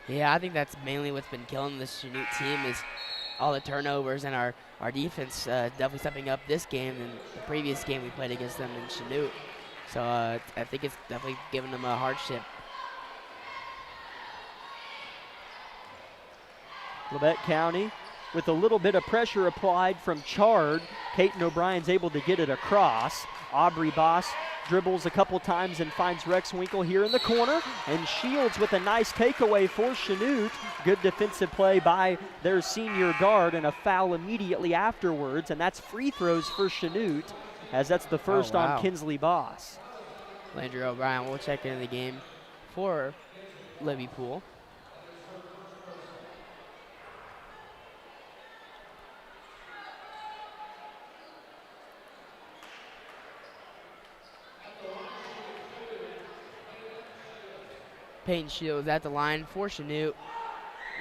Yeah, I think that's mainly what's been killing this Chanute team is all the turnovers, and our defense definitely stepping up this game and the previous game we played against them in Chanute. So I think it's definitely giving them a hardship. Labette County with a little bit of pressure applied from Chard. Caton O'Brien's able to get it across. Aubrey Boss dribbles a couple times and finds Rex Winkle here in the corner, and Shields with a nice takeaway for Chanute. Good defensive play by their senior guard, and a foul immediately afterwards, and that's free throws for Chanute, as that's the first on Kinsley Boss. Landry O'Brien will check into the game for Liverpool. Peyton Shields at the line for Chanute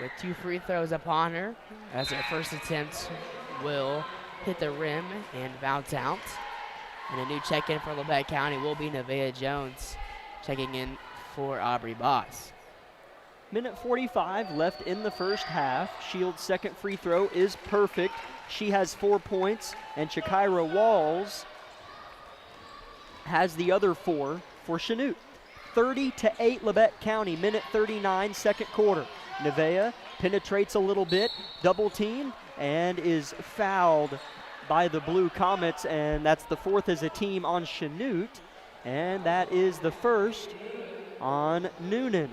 with 2 free throws upon her, as her first attempt will hit the rim and bounce out. And a new check-in for Labette County will be Nevaeh Jones checking in for Aubrey Boss. Minute 45 left in the first half. Shields' second free throw is perfect. She has 4 points, and Shakira Walls has the other 4 for Chanute. 30-8 Labette County, minute 39, second quarter. Nevaeh penetrates a little bit, double team, and is fouled by the Blue Comets, and that's the 4th as a team on Chanute, and that is the first on Noonan.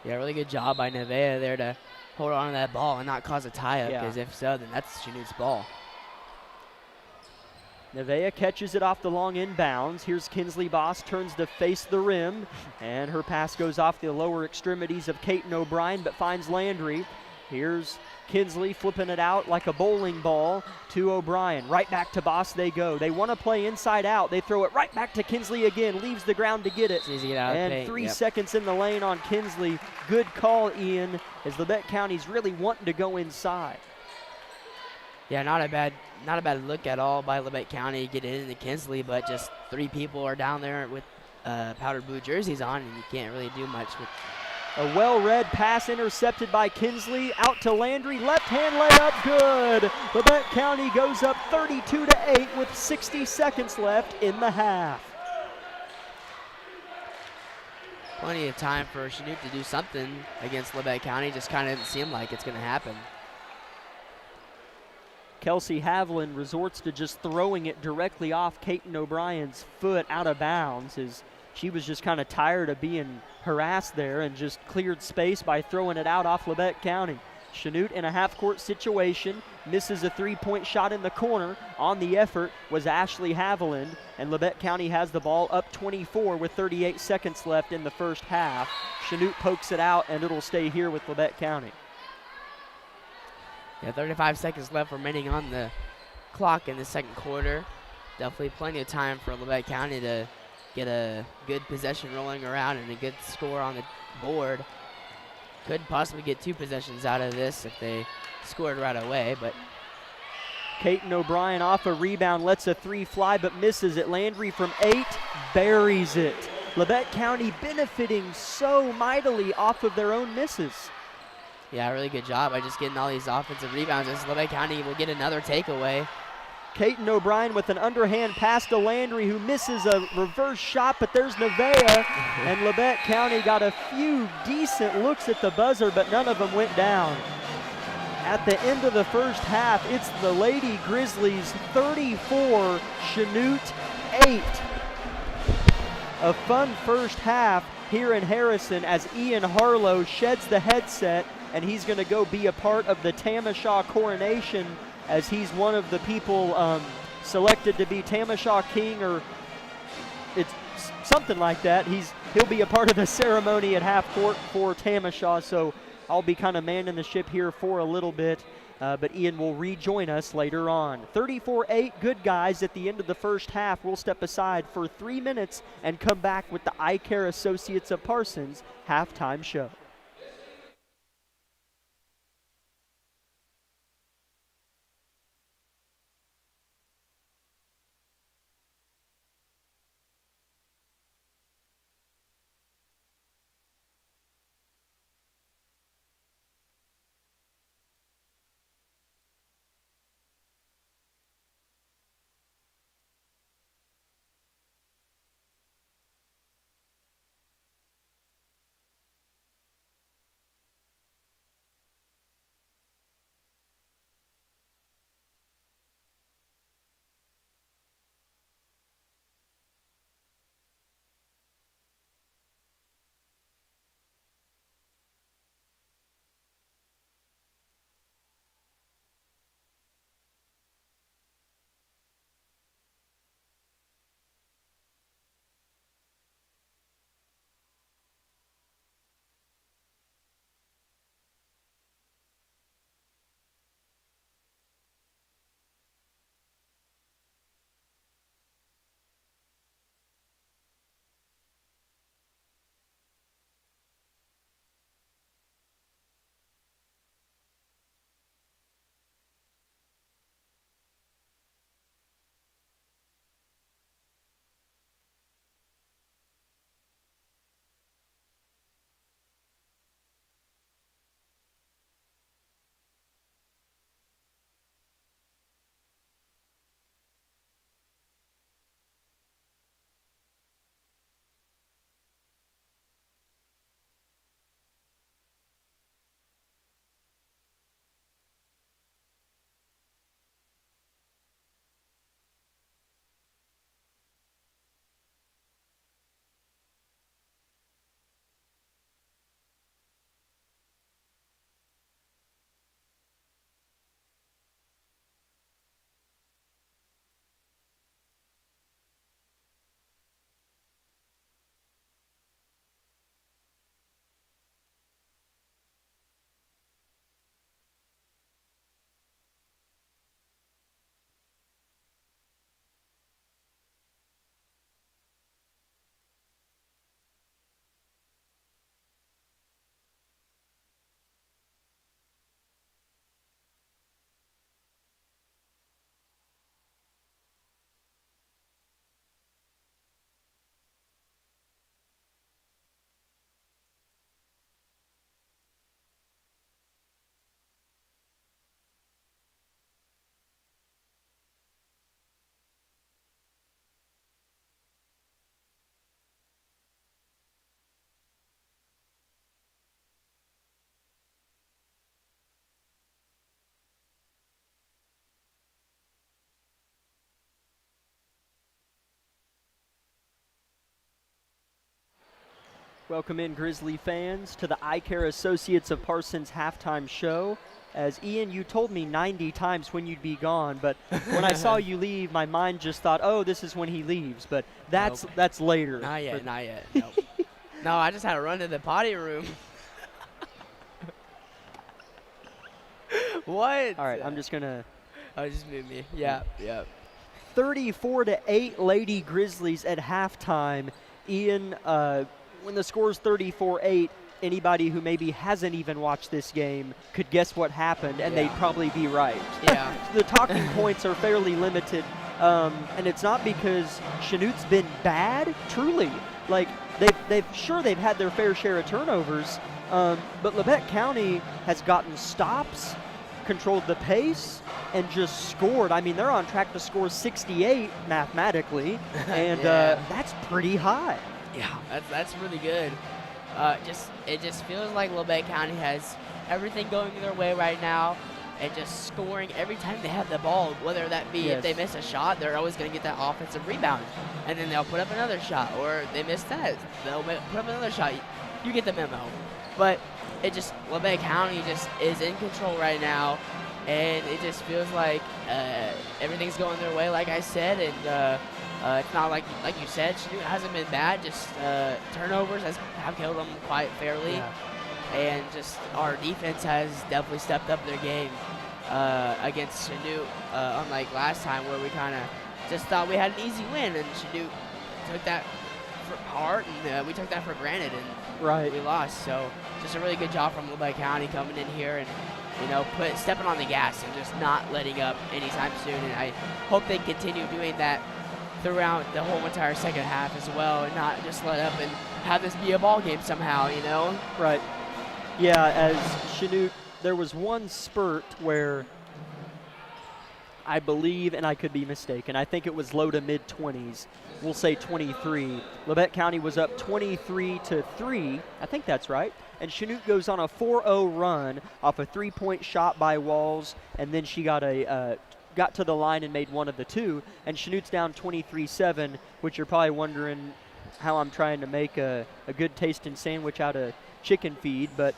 Yeah, really good job by Nevaeh there to hold on to that ball and not cause a tie-up, because if so, then that's Chanute's ball. Nevaeh catches it off the long inbounds. Here's Kinsley Boss, turns to face the rim, and her pass goes off the lower extremities of Caton O'Brien, but finds Landry. Here's Kinsley flipping it out like a bowling ball to O'Brien. Right back to Boss they go. They want to play inside out. They throw it right back to Kinsley again. Leaves the ground to get it. And 3 seconds in the lane on Kinsley. Good call, Ian, as Labette County's really wanting to go inside. Yeah, not a bad look at all by Labette County to get it into Kinsley, but just 3 people are down there with powder blue jerseys on, and you can't really do much with. A well-read pass intercepted by Kinsley, out to Landry, left-hand layup, good. Labette County goes up 32-8 with 60 seconds left in the half. Plenty of time for Chanute to do something against Labette County, just kind of doesn't seem like it's going to happen. Kelsey Haviland resorts to just throwing it directly off Caton O'Brien's foot out of bounds, as she was just kind of tired of being harassed there and just cleared space by throwing it out off Labette County. Chanute in a half-court situation, misses a 3-point shot in the corner. On the effort was Ashley Haviland, and Labette County has the ball up 24 with 38 seconds left in the first half. Chanute pokes it out, and it'll stay here with Labette County. Yeah, 35 seconds left remaining on the clock in the second quarter. Definitely plenty of time for Labette County to get a good possession rolling around and a good score on the board. Could possibly get 2 possessions out of this if they scored right away, but Caton O'Brien off a rebound, lets a 3 fly but misses it. Landry from 8 buries it. Labette County benefiting so mightily off of their own misses. Yeah, really good job by just getting all these offensive rebounds. As Labette County will get another takeaway. Caton O'Brien with an underhand pass to Landry, who misses a reverse shot, but there's Nevaeh, and Labette County got a few decent looks at the buzzer, but none of them went down. At the end of the first half, it's the Lady Grizzlies 34, Chanute 8. A fun first half here in Harrison as Ian Harlow sheds the headset, and he's going to go be a part of the Tamashaw coronation, as he's one of the people selected to be Tamashaw King, or it's something like that. He'll be a part of the ceremony at half court for Tamashaw, so I'll be kind of manning the ship here for a little bit, but Ian will rejoin us later on. 34-8, good guys at the end of the first half. We'll step aside for 3 minutes and come back with the Eye Care Associates of Parsons halftime show. Welcome in, Grizzly fans, to the Eye Care Associates of Parsons halftime show. As Ian, you told me 90 times when you'd be gone, but when I saw you leave, my mind just thought, oh, this is when he leaves. But that's Nope. that's later. Not yet, not yet. Nope. No, I just had to run to the potty room. What? All right, I'm just gonna. Oh, just move me. Yeah, yeah. 34-8 Lady Grizzlies at halftime. Ian, when the score's 34-8, anybody who maybe hasn't even watched this game could guess what happened, and they'd probably be right. Yeah. The talking points are fairly limited, and it's not because Chanute's been bad, truly. Like, they've had their fair share of turnovers, but Labette County has gotten stops, controlled the pace, and just scored. I mean, they're on track to score 68 mathematically, and that's pretty high. Yeah, that's really good. It just feels like Labette County has everything going their way right now, and just scoring every time they have the ball. Whether that be if they miss a shot, they're always going to get that offensive rebound, and then they'll put up another shot, or they miss that, they'll put up another shot. You get the memo. But Labette County just is in control right now, and it just feels like everything's going their way, like I said, and it's not like you said, Chanute hasn't been bad, just turnovers have killed them quite fairly, and just our defense has definitely stepped up their game against Chanute, unlike last time where we kind of just thought we had an easy win, and Chanute took that for heart, and we took that for granted, and we lost. So just a really good job from Labette County coming in here and stepping on the gas and just not letting up anytime soon, and I hope they continue doing that throughout the whole entire second half as well, and not just let up and have this be a ball game somehow, Right. Yeah, as Chanute, there was one spurt where I believe, and I could be mistaken, I think it was low to mid-20s. We'll say 23. Labette County was up 23-3. I think that's right. And Chanute goes on a 4-0 run off a three-point shot by Walls, and then she got to the line and made one of the two, and Chanute's down 23-7, which you're probably wondering how I'm trying to make a good tasting sandwich out of chicken feed, but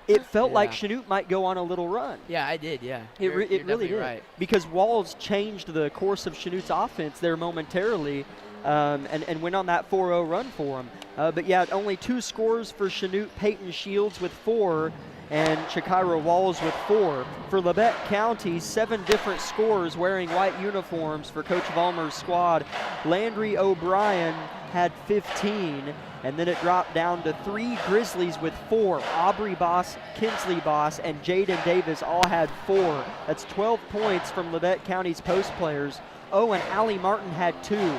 it felt like Chanute might go on a little run. Yeah, I did, yeah. It really did. Right. Because Walls changed the course of Chanute's offense there momentarily, and went on that 4-0 run for him. But yeah, only two scores for Chanute, Peyton Shields with 4, and Shakira Walls with 4. For Labette County, 7 different scorers wearing white uniforms for Coach Vollmer's squad. Landry O'Brien had 15, and then it dropped down to 3 Grizzlies with 4. Aubrey Boss, Kinsley Boss, and Jaden Davis all had 4. That's 12 points from Labette County's post players. Oh, and Allie Martin had 2.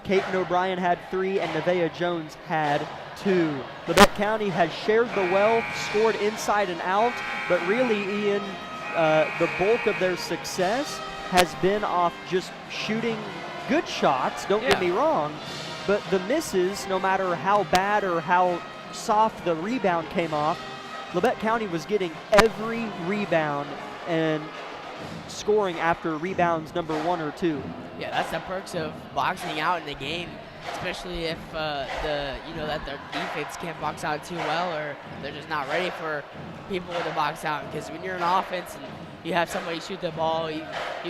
Caton O'Brien had 3, and Nevaeh Jones had 2. Labette County has shared the wealth, scored inside and out, but really, Ian, the bulk of their success has been off just shooting good shots, don't get me wrong, but the misses, no matter how bad or how soft the rebound came off, Labette County was getting every rebound and scoring after rebounds number 1 or 2. Yeah, that's the perks of boxing out in the game, especially if that their defense can't box out too well, or they're just not ready for people to box out. Because when you're an offense and you have somebody shoot the ball, you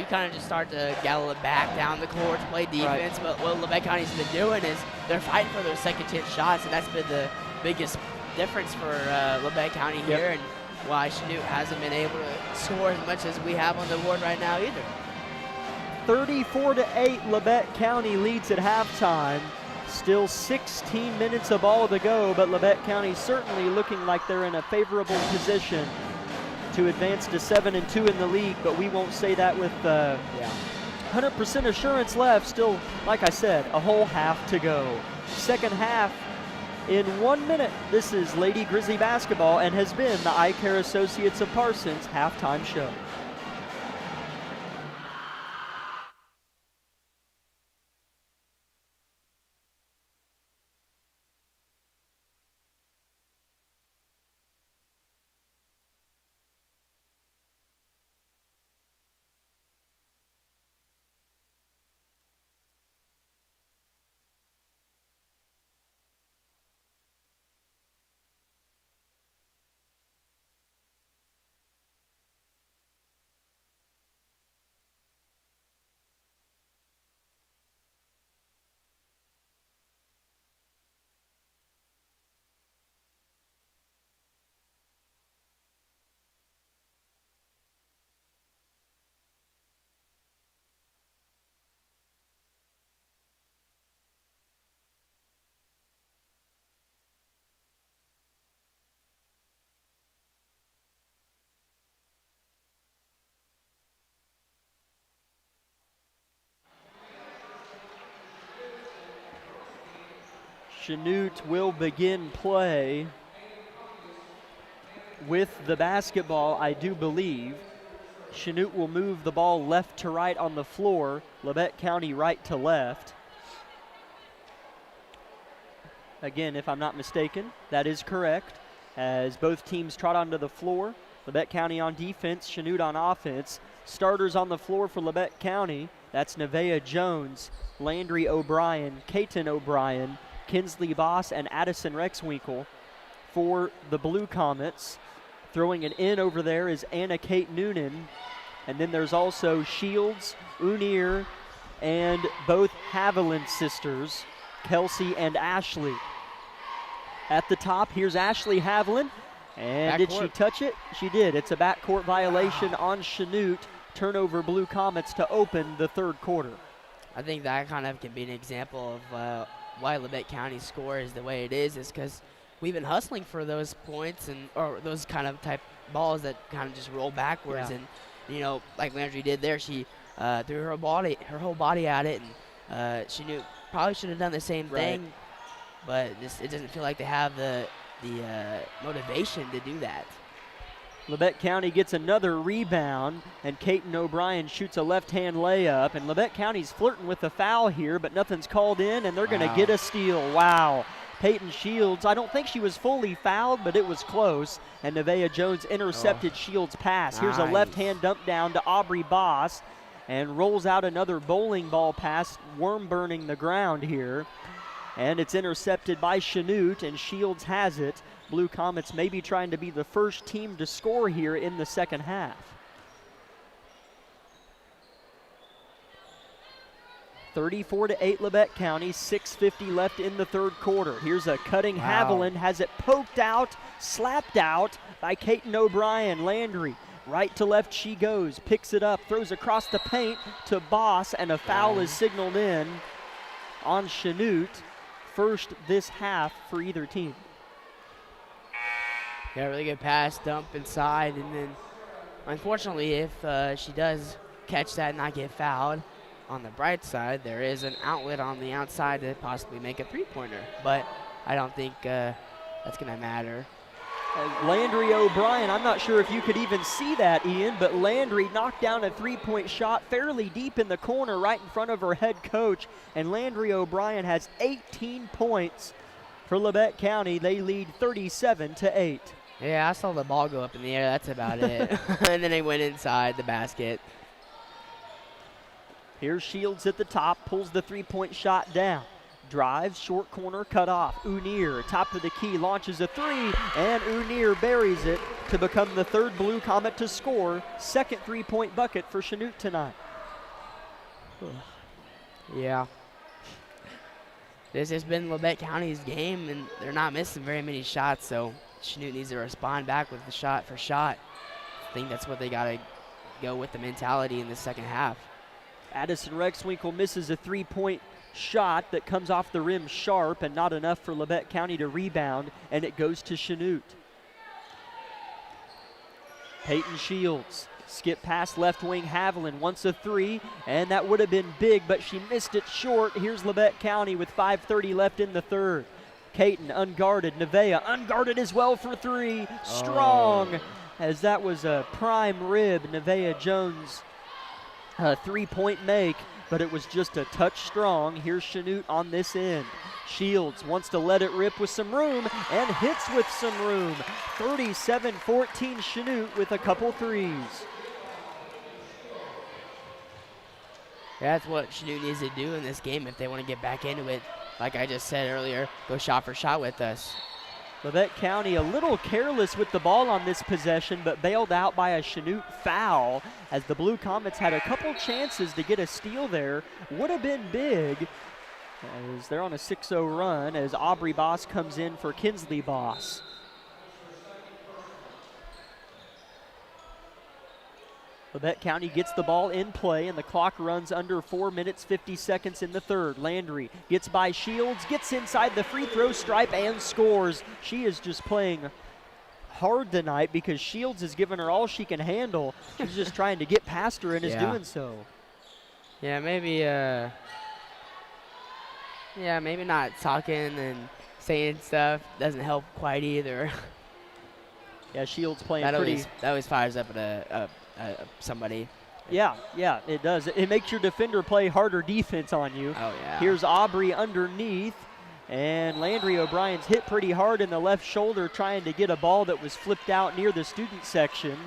kind of just start to gallop it back down the court to play defense. But what Labette County's been doing is they're fighting for those second chance shots, and that's been the biggest difference for Labette County here, and why Chanute hasn't been able to score as much as we have on the board right now either. 34-8, Labette County leads at halftime. Still 16 minutes of ball to go, but Labette County certainly looking like they're in a favorable position to advance to 7-2 in the league, but we won't say that with 100% assurance left. Still, like I said, a whole half to go. Second half in 1 minute. This is Lady Grizzly basketball and has been the Eye Care Associates of Parsons halftime show. Chanute will begin play with the basketball, I do believe. Chanute will move the ball left to right on the floor, Labette County right to left. Again, if I'm not mistaken, that is correct. As both teams trot onto the floor, Labette County on defense, Chanute on offense. Starters on the floor for Labette County, that's Nevaeh Jones, Landry O'Brien, Katon O'Brien, Kinsley Boss, and Addison Rexwinkle. For the Blue Comets, throwing it in over there is Anna Kate Noonan. And then there's also Shields, Unier, and both Haviland sisters, Kelsey and Ashley. At the top, here's Ashley Haviland. And did she touch it? She did. It's a backcourt violation on Chanute. Turnover Blue Comets to open the third quarter. I think that kind of can be an example of why Labette County's score is the way it is because we've been hustling for those points or those kind of type balls that kind of just roll backwards. And, you know, like Landry did there, she threw her whole body at it, and she knew probably should have done the same thing, but it doesn't feel like they have the motivation to do that. Labette County gets another rebound, and Katon O'Brien shoots a left-hand layup, and Labette County's flirting with a foul here, but nothing's called in, and they're going to get a steal. Wow. Peyton Shields, I don't think she was fully fouled, but it was close, and Nevaeh Jones intercepted Shields' pass. Here's a left-hand dump down to Aubrey Boss, and rolls out another bowling ball pass, worm-burning the ground here, and it's intercepted by Chanute, and Shields has it. Blue Comets may be trying to be the first team to score here in the second half. 34-8 Labette County, 6:50 left in the third quarter. Here's a cutting Haviland, has it poked out, slapped out by Katon O'Brien. Landry, right to left she goes, picks it up, throws across the paint to Boss, and a foul is signaled in on Chanute. First this half for either team. Yeah, really good pass, dump inside, and then unfortunately if she does catch that and not get fouled, on the bright side, there is an outlet on the outside to possibly make a three-pointer, but I don't think that's going to matter. Landry O'Brien, I'm not sure if you could even see that, Ian, but Landry knocked down a three-point shot fairly deep in the corner right in front of her head coach, and Landry O'Brien has 18 points for Labette County. They lead 37-8. Yeah, I saw the ball go up in the air. That's about it. And then it went inside the basket. Here's Shields at the top, pulls the three-point shot down. Drives, short corner, cut off. Unier, top of the key, launches a three, and Unier buries it to become the third Blue Comet to score. Second three-point bucket for Chanute tonight. Yeah. This has been Labette County's game, and they're not missing very many shots, so Chanute needs to respond back with the shot for shot. I think that's what they got to go with the mentality in the second half. Addison Rexwinkle misses a three-point shot that comes off the rim sharp and not enough for Labette County to rebound, and it goes to Chanute. Peyton Shields, skip past left wing Haviland, wants a three, and that would have been big, but she missed it short. Here's Labette County with 5:30 left in the third. Katon unguarded, Nevaeh unguarded as well for three. Strong, as that was a prime rib. Nevaeh Jones, a three-point make, but it was just a touch strong. Here's Chanute on this end. Shields wants to let it rip with some room and hits with some room. 37-14 Chanute with a couple threes. That's what Chanute needs to do in this game if they want to get back into it. Like I just said earlier, go shot for shot with us. Labette County a little careless with the ball on this possession, but bailed out by a Chanute foul as the Blue Comets had a couple chances to get a steal there. Would have been big as they're on a 6-0 run as Aubrey Boss comes in for Kinsley Boss. Labette County gets the ball in play, and the clock runs under 4 minutes, 50 seconds in the third. Landry gets by Shields, gets inside the free throw stripe, and scores. She is just playing hard tonight because Shields has given her all she can handle. She's just trying to get past her and is doing so. Yeah, maybe Yeah, maybe not talking and saying stuff doesn't help quite either. Yeah, Shields playing that pretty. always fires up at somebody. Yeah, it does. It makes your defender play harder defense on you. Oh, yeah. Here's Aubrey underneath, and Landry O'Brien's hit pretty hard in the left shoulder trying to get a ball that was flipped out near the student section.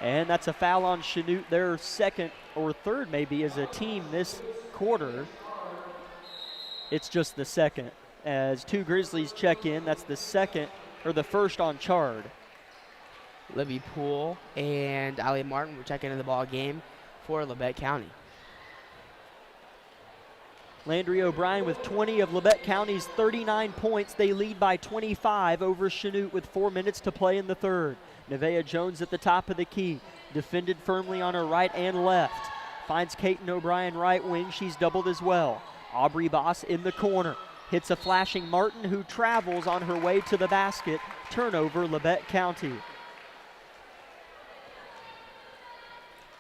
And that's a foul on Chanute, their second or third maybe as a team this quarter. It's just the second. As 2 Grizzlies check in, that's the second, or the first on Chard. Libby Poole and Allie Martin will check into the ball game for Labette County. Landry O'Brien with 20 of Labette County's 39 points. They lead by 25 over Chanute with 4 minutes to play in the third. Nevaeh Jones at the top of the key. Defended firmly on her right and left. Finds Kaiten O'Brien right wing. She's doubled as well. Aubrey Boss in the corner. Hits a flashing Martin who travels on her way to the basket. Turnover, Labette County.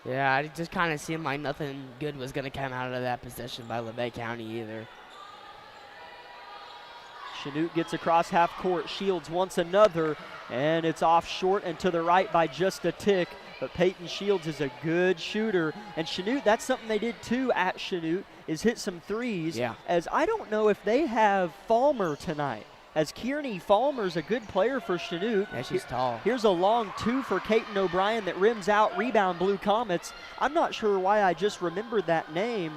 Yeah, it just kind of seemed like nothing good was going to come out of that possession by Labette County either. Chanute gets across half court. Shields wants another, and it's off short and to the right by just a tick. But Peyton Shields is a good shooter. And Chanute, that's something they did too at Chanute, is hit some threes. Yeah. As I don't know if they have Falmer tonight. As Kearney Falmer's a good player for Chanute. Yeah, she's tall. Here's a long 2 for Kaiten O'Brien that rims out, rebound Blue Comets. I'm not sure why I just remembered that name,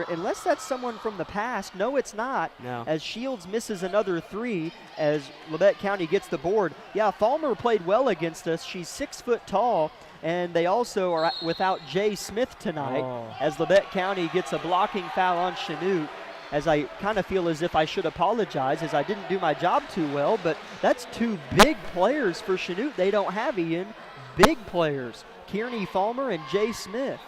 unless that's someone from the past. No, it's not. No. As Shields misses another 3 as Labette County gets the board. Yeah, Falmer played well against us. She's 6 foot tall, and they also are without Jay Smith tonight as Labette County gets a blocking foul on Chanute. As I kind of feel as if I should apologize as I didn't do my job too well, but that's 2 big players for Chanute. They don't have, Ian, big players. Kearney Falmer and Jay Smith.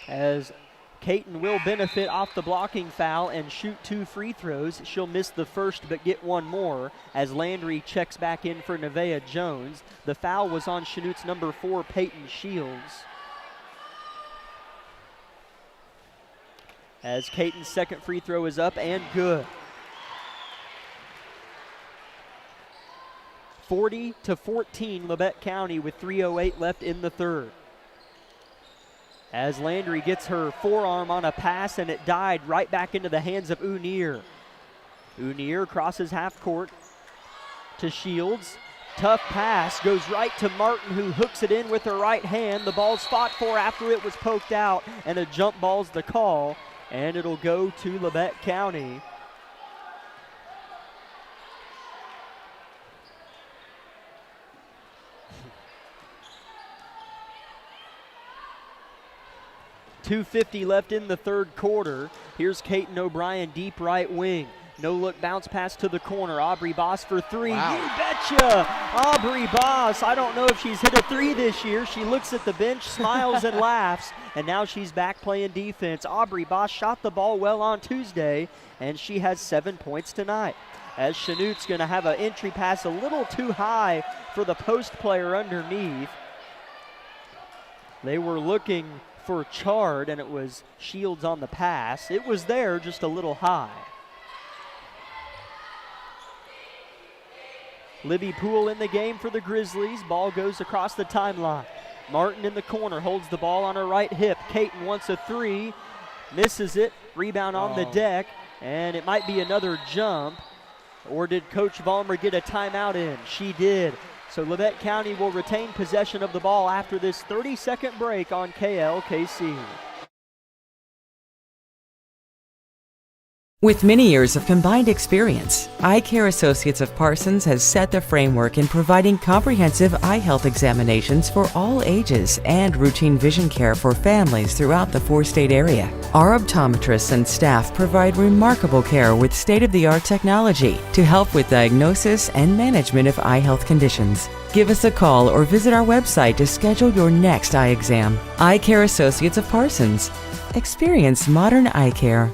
As Kaiten will benefit off the blocking foul and shoot 2 free throws. She'll miss the first but get 1 more as Landry checks back in for Nevaeh Jones. The foul was on Chanute's number 4, Peyton Shields. As Kaiten's second free throw is up and good. 40-14, Labette County with 3:08 left in the third. As Landry gets her forearm on a pass and it died right back into the hands of Unier. Unier crosses half court to Shields. Tough pass, goes right to Martin who hooks it in with her right hand. The ball's fought for after it was poked out and a jump ball's the call. And it'll go to Labette County. .250 left in the third quarter. Here's Kaiten O'Brien, deep right wing. No look bounce pass to the corner. Aubrey Boss for 3. Wow. You betcha! Aubrey Boss. I don't know if she's hit a 3 this year. She looks at the bench, smiles and laughs, and now she's back playing defense. Aubrey Boss shot the ball well on Tuesday, and she has 7 points tonight. As Chanute's going to have an entry pass a little too high for the post player underneath. They were looking for Chard, and it was Shields on the pass. It was there, just a little high. Libby Poole in the game for the Grizzlies. Ball goes across the timeline. Martin in the corner holds the ball on her right hip. Kaiten wants a 3, misses it. Rebound on the deck, and it might be another jump. Or did Coach Vollmer get a timeout in? She did. So Labette County will retain possession of the ball after this 30-second break on KLKC. With many years of combined experience, Eye Care Associates of Parsons has set the framework in providing comprehensive eye health examinations for all ages and routine vision care for families throughout the 4-state area. Our optometrists and staff provide remarkable care with state-of-the-art technology to help with diagnosis and management of eye health conditions. Give us a call or visit our website to schedule your next eye exam. Eye Care Associates of Parsons. Experience modern eye care.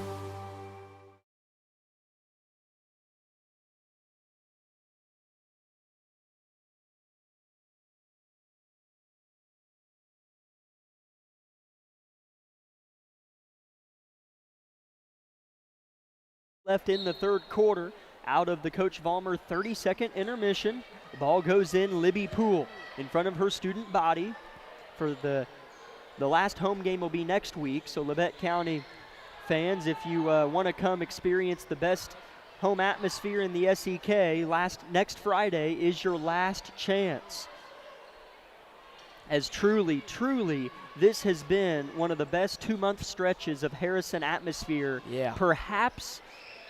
Left in the third quarter, out of the Coach Vollmer 30-second intermission. The ball goes in. Libby Poole in front of her student body. For the last home game will be next week, so Labette County fans, if you want to come experience the best home atmosphere in the SEK, next Friday is your last chance. As truly, this has been one of the best 2-month stretches of Harrison atmosphere, perhaps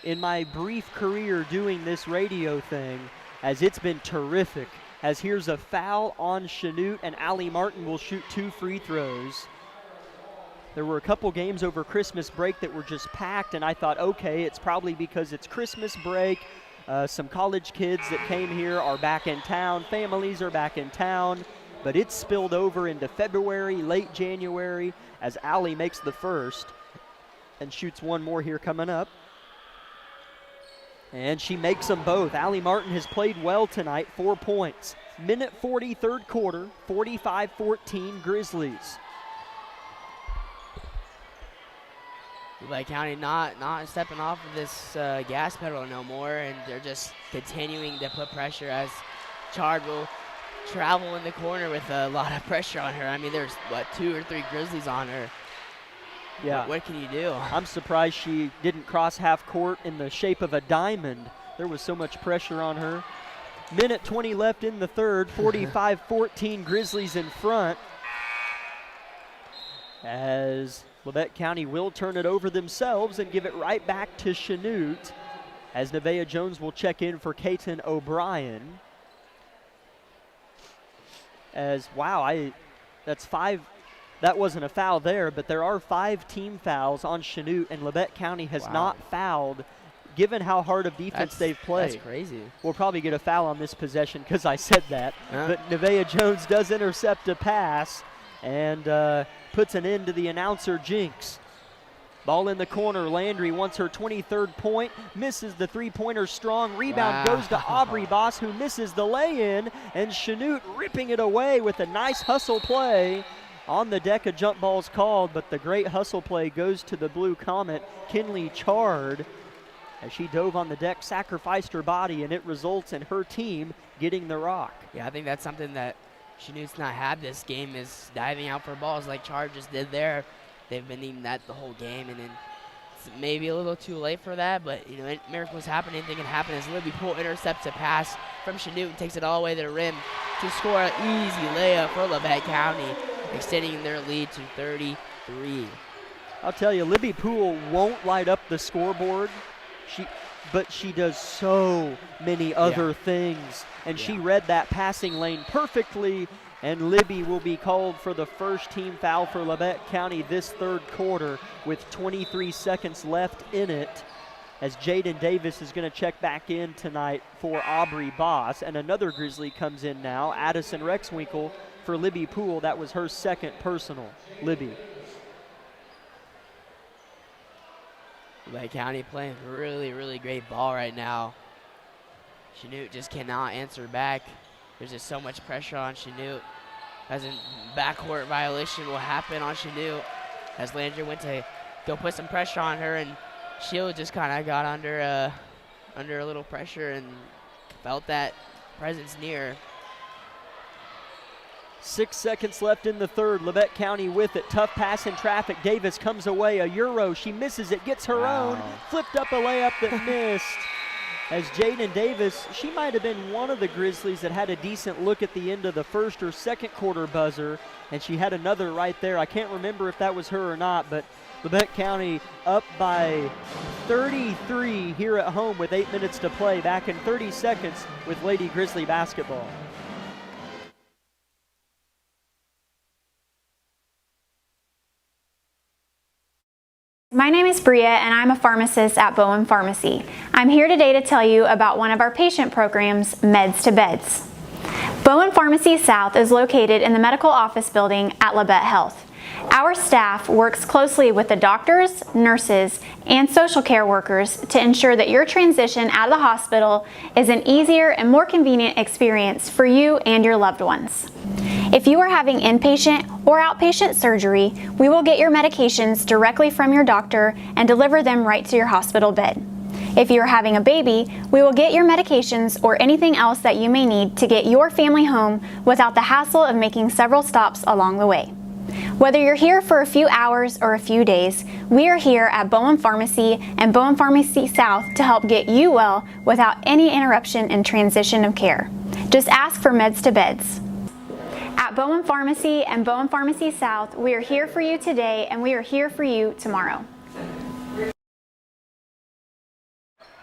in my brief career doing this radio thing, as it's been terrific. As here's a foul on Chanute, and Allie Martin will shoot 2 free throws. There were a couple games over Christmas break that were just packed, and I thought, okay, it's probably because it's Christmas break. Some college kids that came here are back in town. Families are back in town. But it's spilled over into February, late January, as Allie makes the first and shoots one more here coming up. And she makes them both. Allie Martin has played well tonight, 4 points. Minute 40, third quarter, 45-14 Grizzlies. Labette County not stepping off of this gas pedal no more, and they're just continuing to put pressure as Chard will travel in the corner with a lot of pressure on her. I mean, there's, 2 or 3 Grizzlies on her. Yeah. What can you do? I'm surprised she didn't cross half court in the shape of a diamond. There was so much pressure on her. Minute 20 left in the third, 45-14 Grizzlies in front. As Labette County will turn it over themselves and give it right back to Chanute, as Nevaeh Jones will check in for Kaiten O'Brien. As, wow, that's 5. That wasn't a foul there, but there are 5 team fouls on Chanute, and Labette County has not fouled, given how hard of defense they've played. That's crazy. We'll probably get a foul on this possession because I said that. But Nevaeh Jones does intercept a pass and puts an end to the announcer jinx. Ball in the corner. Landry wants her 23rd point, misses the three-pointer strong. Rebound goes to Aubrey Boss, who misses the lay-in, and Chanute ripping it away with a nice hustle play. On the deck, a jump ball's called, but the great hustle play goes to the Blue Comet, Kinley Chard. As she dove on the deck, sacrificed her body, and it results in her team getting the rock. Yeah, I think that's something that Chanute's not had this game, is diving out for balls like Chard just did there. They've been needing that the whole game, and then it's maybe a little too late for that, but you know, miracles happen. Anything can happen as Libby Poole intercepts a pass from Chanute and takes it all the way to the rim to score an easy layup for Labette County, extending their lead to 33. I'll tell you, Libby Poole won't light up the scoreboard, but she does so many other things, and she read that passing lane perfectly. And Libby will be called for the first team foul for Labette County this third quarter with 23 seconds left in it, as Jaden Davis is going to check back in tonight for Aubrey Boss. And another Grizzly comes in now, Addison Rexwinkle for Libby Poole. That was her second personal. Libby. Labette County playing really, really great ball right now. Chanute just cannot answer back. There's just so much pressure on Chanute. As in backcourt violation will happen on Chanute, as Landry went to go put some pressure on her, and Sheila just kind of got under a little pressure and felt that presence near. 6 seconds left in the third. Labette County with it. Tough pass in traffic. Davis comes away. A Euro. She misses it. Gets her own. Flipped up a layup that missed. As Jaden Davis, she might have been one of the Grizzlies that had a decent look at the end of the first or second quarter buzzer, and she had another right there. I can't remember if that was her or not, but Labette County up by 33 here at home with 8 minutes to play, back in 30 seconds with Lady Grizzly basketball. My name is Bria, and I'm a pharmacist at Bowen Pharmacy. I'm here today to tell you about one of our patient programs, Meds to Beds. Bowen Pharmacy South is located in the medical office building at Labette Health. Our staff works closely with the doctors, nurses, and social care workers to ensure that your transition out of the hospital is an easier and more convenient experience for you and your loved ones. If you are having inpatient or outpatient surgery, we will get your medications directly from your doctor and deliver them right to your hospital bed. If you are having a baby, we will get your medications or anything else that you may need to get your family home without the hassle of making several stops along the way. Whether you're here for a few hours or a few days, we are here at Bowen Pharmacy and Bowen Pharmacy South to help get you well without any interruption in transition of care. Just ask for Meds to Beds. At Bowen Pharmacy and Bowen Pharmacy South, we are here for you today and we are here for you tomorrow.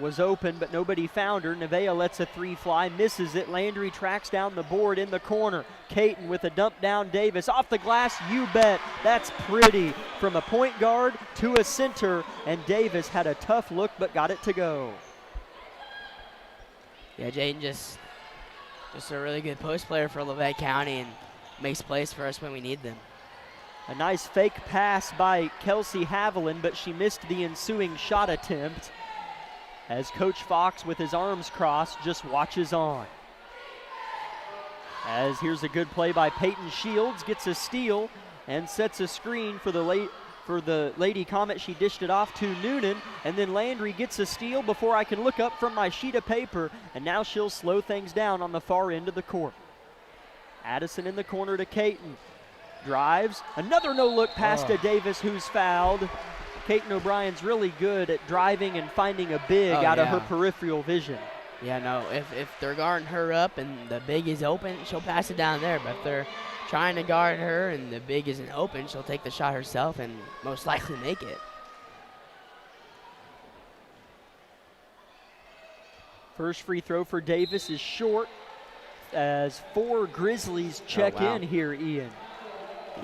Was open, but nobody found her. Nevaeh lets a three fly, misses it. Landry tracks down the board in the corner. Caton with a dump down. Davis off the glass. You bet. That's pretty. From a point guard to a center, and Davis had a tough look, but got it to go. Yeah, Jaden just a really good post player for Levette County and makes plays for us when we need them. A nice fake pass by Kelsey Haviland, but she missed the ensuing shot attempt, as Coach Fox with his arms crossed just watches on. As here's a good play by Peyton Shields, gets a steal and sets a screen for the Lady Comet. She dished it off to Noonan, and then Landry gets a steal before I can look up from my sheet of paper, and now she'll slow things down on the far end of the court. Addison in the corner to Caton. Drives, another no-look pass to Davis, who's fouled. Caton O'Brien's really good at driving and finding a big out of her peripheral vision. Yeah, no, if they're guarding her up and the big is open, she'll pass it down there. But if they're trying to guard her and the big isn't open, she'll take the shot herself and most likely make it. First free throw for Davis is short, as 4 Grizzlies check in here, Ian.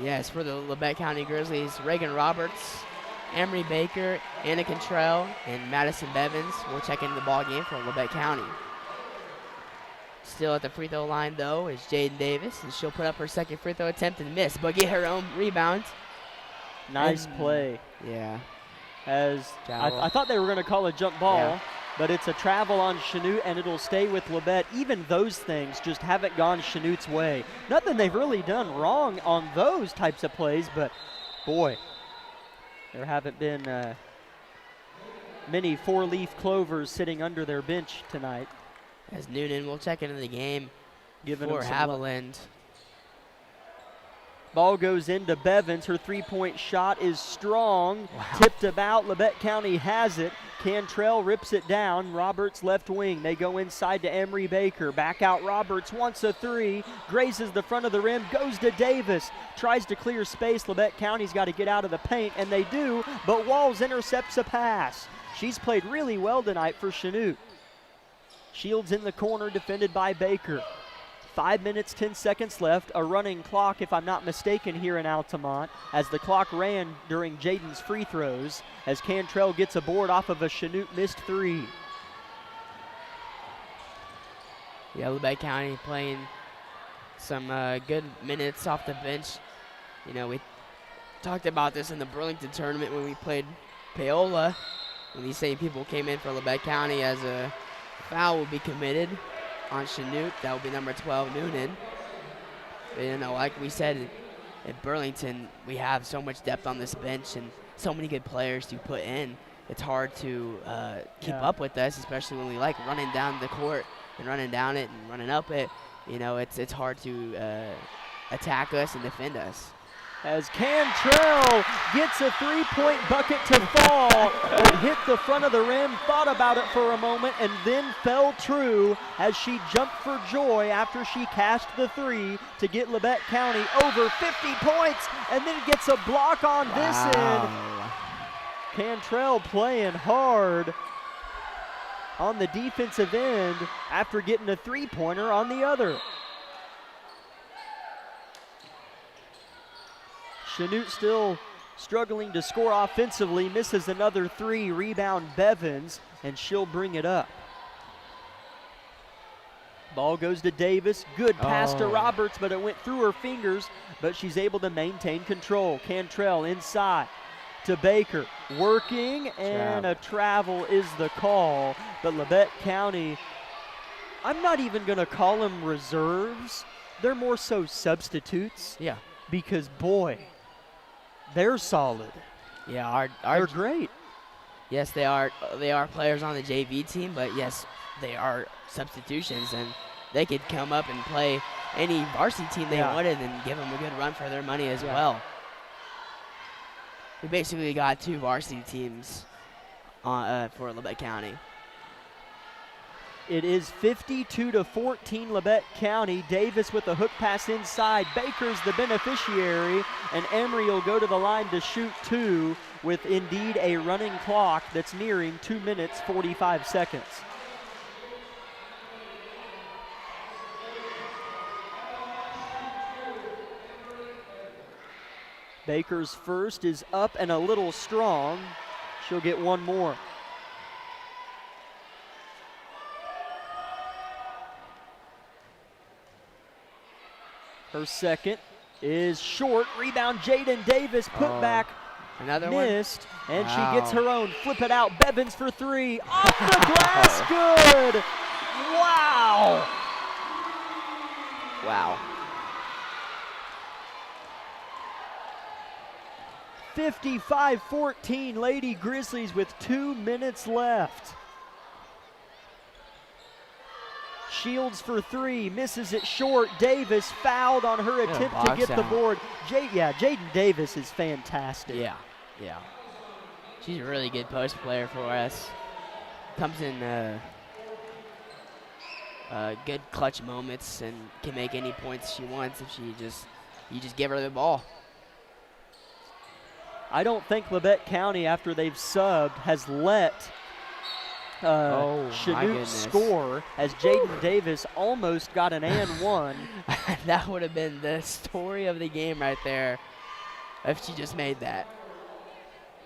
Yes, for the Levette County Grizzlies, Reagan Roberts, Emery Baker, Anna Cantrell, and Madison Bevins will check into the ball game for Levette County. Still at the free throw line, though, is Jaden Davis, and she'll put up her second free throw attempt and miss, but get her own rebound. Nice play. Yeah. As I thought they were going to call a jump ball, but it's a travel on Chanute, and it'll stay with Levette. Even those things just haven't gone Chanute's way. Nothing they've really done wrong on those types of plays, but boy, there haven't been many four-leaf clovers sitting under their bench tonight. As Noonan will check into the game for Haviland. Ball goes into Bevins. Her three-point shot is strong. Tipped about. Levette County has it. Cantrell rips it down. Roberts left wing. They go inside to Emery Baker. Back out Roberts. Wants a three. Grazes the front of the rim. Goes to Davis. Tries to clear space. Levette County's got to get out of the paint, and they do. But Walls intercepts a pass. She's played really well tonight for Chanute. Shields in the corner, defended by Baker. 5 minutes, 10 seconds left, a running clock if I'm not mistaken here in Altamont, as the clock ran during Jaden's free throws, as Cantrell gets a board off of a Chanute missed three. Yeah, Levette County playing some good minutes off the bench. You know, we talked about this in the Burlington tournament when we played Paola, when these same people came in for Levette County, as a foul will be committed on Chanute. That will be number 12, Noonan. But, you know, like we said, at Burlington, we have so much depth on this bench and so many good players to put in. It's hard to keep up with us, especially when we like running down the court and running down it and running up it. You know, it's hard to attack us and defend us. As Cantrell gets a three-point bucket to fall and hit the front of the rim, thought about it for a moment, and then fell true as she jumped for joy after she cashed the three to get Levette County over 50 points, and then gets a block on this end. Cantrell playing hard on the defensive end after getting a three-pointer on the other. Chanute still struggling to score offensively, misses another three, rebound Bevins, and she'll bring it up. Ball goes to Davis, good pass to Roberts, but it went through her fingers, but she's able to maintain control. Cantrell inside to Baker, working, and a travel is the call, but Levette County, I'm not even gonna call them reserves, they're more so substitutes. Yeah. Because boy, they're solid. Yeah, they're great. Yes, they are players on the JV team, but yes, they are substitutions, and they could come up and play any varsity team they wanted and give them a good run for their money as well. We basically got 2 varsity teams for Labette County. It is 52-14 Labette County. Davis with a hook pass inside. Baker's the beneficiary, and Emery will go to the line to shoot 2 with indeed a running clock that's nearing 2 minutes 45 seconds. Baker's first is up and a little strong. She'll get one more. Her second is short. Rebound, Jaden Davis, put back, another missed, one? And Wow. she gets her own. Flip it out, Bevins for 3. Off the glass, good! Wow! Wow. 55-14 Lady Grizzlies with 2 minutes left. Shields for 3, misses it short. Davis fouled on her attempt to get the board. Jaden Davis is fantastic. Yeah. She's a really good post player for us. Comes in good clutch moments and can make any points she wants if you just give her the ball. I don't think Labette County, after they've subbed, has let Chanute score, as Jaden Davis almost got an and one. That would have been the story of the game right there if she just made that.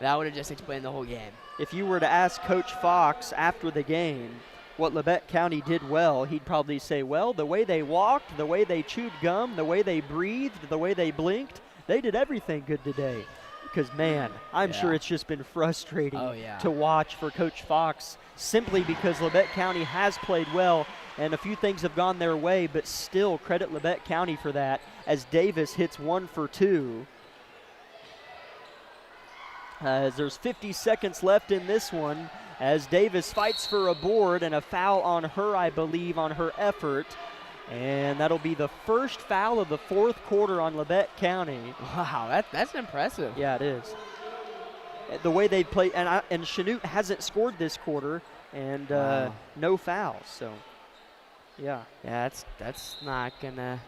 That would have just explained the whole game. If you were to ask Coach Fox after the game what Labette County did well, he'd probably say, well, the way they walked, the way they chewed gum, the way they breathed, the way they blinked, they did everything good today. Because, man, I'm sure it's just been frustrating to watch for Coach Fox, simply because Labette County has played well and a few things have gone their way, but still credit Labette County for that, as Davis hits 1 for 2. As there's 50 seconds left in this one, as Davis fights for a board and a foul on her, I believe, on her effort. And that'll be the first foul of the 4th quarter on Labette County. Wow, that's impressive. Yeah, it is. The way they play, and Chanute hasn't scored this quarter, and no fouls. So, yeah. Yeah, that's not gonna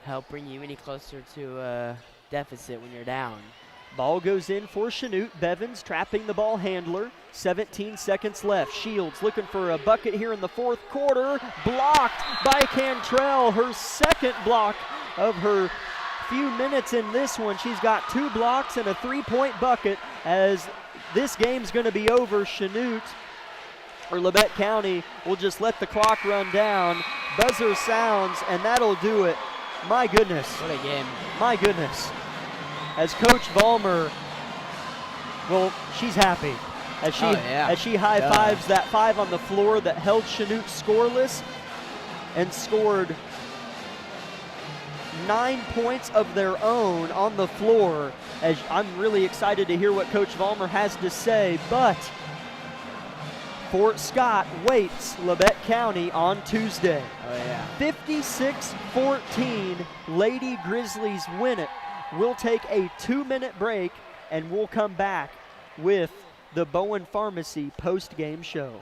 help bring you any closer to a deficit when you're down. Ball goes in for Chanute. Bevins trapping the ball handler. 17 seconds left. Shields looking for a bucket here in the 4th quarter. Blocked by Cantrell. Her second block of her few minutes in this one. She's got 2 blocks and a 3-point bucket, as this game's going to be over. Chanute, or Labette County, will just let the clock run down. Buzzer sounds, and that'll do it. My goodness. What a game. My goodness. As Coach Vollmer, well, she's happy. As she high-fives that 5 on the floor that held Chanute scoreless and scored 9 points of their own on the floor. As I'm really excited to hear what Coach Vollmer has to say, but Fort Scott waits Labette County on Tuesday. 56-14, Lady Grizzlies win it. We'll take a 2-minute break, and we'll come back with the Bowen Pharmacy post-game show.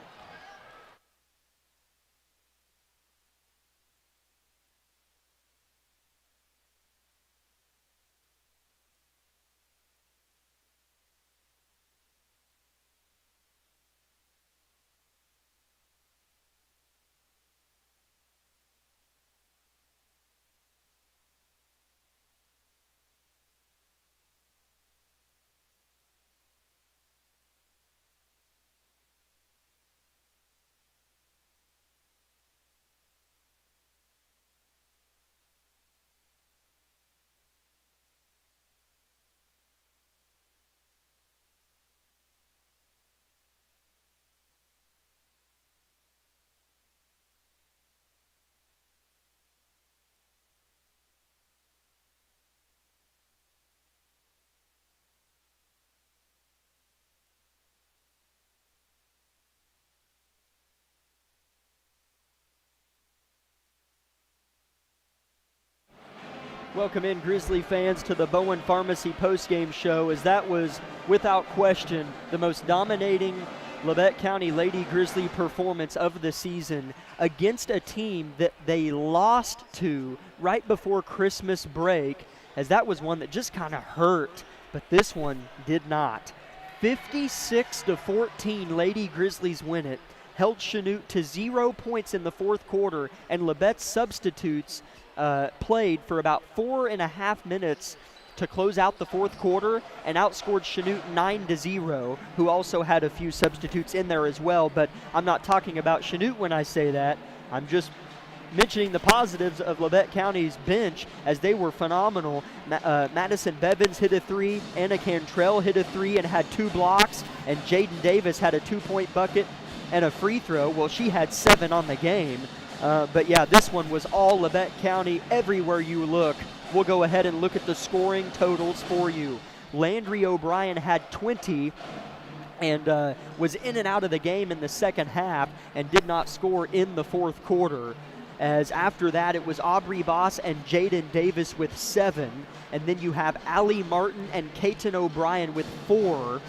Welcome in, Grizzly fans, to the Bowen Pharmacy postgame show, as that was, without question, the most dominating Labette County Lady Grizzly performance of the season against a team that they lost to right before Christmas break, as that was one that just kind of hurt, but this one did not. 56-14, Lady Grizzlies win it, held Chanute to 0 points in the fourth quarter, and Labette's substitutes played for about 4.5 minutes to close out the fourth quarter and outscored Chanute 9-0, who also had a few substitutes in there as well. But I'm not talking about Chanute when I say that. I'm just mentioning the positives of Labette County's bench, as they were phenomenal. Madison Bevins hit a 3, Anna Cantrell hit a 3 and had 2 blocks, and Jaden Davis had a 2-point bucket and a free throw. Well, she had 7 on the game. But yeah, this one was all Labette County everywhere you look. We'll go ahead and look at the scoring totals for you. Landry O'Brien had 20 and was in and out of the game in the second half and did not score in the fourth quarter. As after that, it was Aubrey Boss and Jaden Davis with 7. And then you have Allie Martin and Kaiten O'Brien with 4,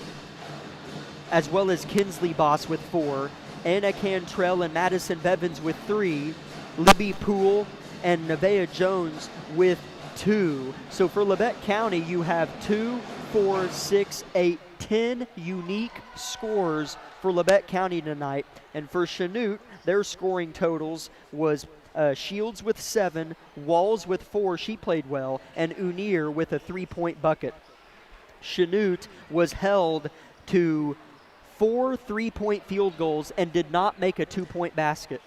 as well as Kinsley Boss with 4. Anna Cantrell and Madison Bevins with 3, Libby Poole and Nevaeh Jones with 2. So for Labette County, you have 2, 4, 6, 8, 10 unique scores for Labette County tonight. And for Chanute, their scoring totals was Shields with 7, Walls with 4, she played well, and Unier with a 3-point bucket. Chanute was held to 4 3-point field goals and did not make a 2-point basket.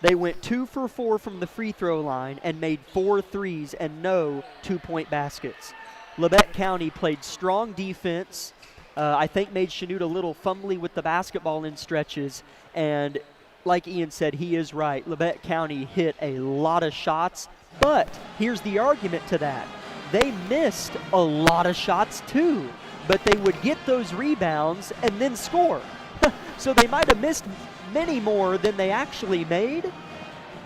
They went 2 for 4 from the free throw line and made 4 threes and no 2-point baskets. Labette County played strong defense. I think made Chanute a little fumbly with the basketball in stretches. And like Ian said, he is right. Labette County hit a lot of shots, but here's the argument to that. They missed a lot of shots too, but they would get those rebounds and then score. So they might have missed many more than they actually made,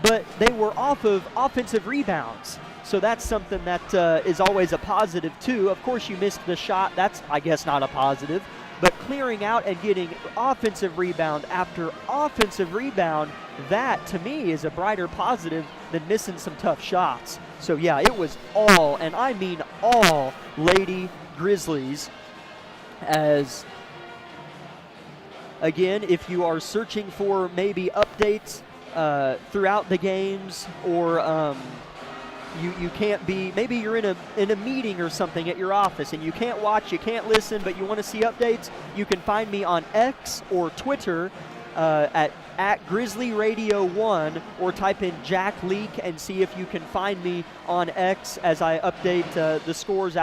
but they were off of offensive rebounds. So that's something that is always a positive too. Of course, you missed the shot. That's, I guess, not a positive. But clearing out and getting offensive rebound after offensive rebound, that to me is a brighter positive than missing some tough shots. So yeah, it was all, and I mean all, Lady Grizzlies. As again, if you are searching for maybe updates throughout the games, or you can't be, maybe you're in a meeting or something at your office and you can't watch, you can't listen, but you want to see updates, you can find me on X or Twitter at Grizzly Radio 1, or type in Jack Leak and see if you can find me on X as I update the scores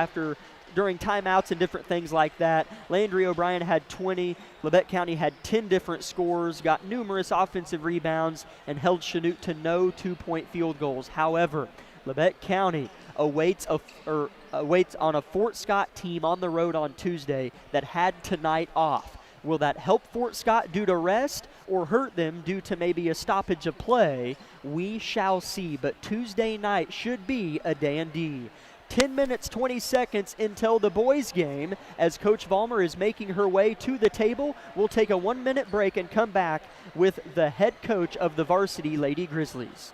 during timeouts and different things like that. Landry O'Brien had 20. Labette County had 10 different scores, got numerous offensive rebounds, and held Chanute to no 2-point field goals. However, Labette County awaits on a Fort Scott team on the road on Tuesday that had tonight off. Will that help Fort Scott due to rest or hurt them due to maybe a stoppage of play? We shall see, but Tuesday night should be a dandy. 10 minutes, 20 seconds until the boys' game, as Coach Vollmer is making her way to the table. We'll take a 1-minute break and come back with the head coach of the Varsity Lady Grizzlies.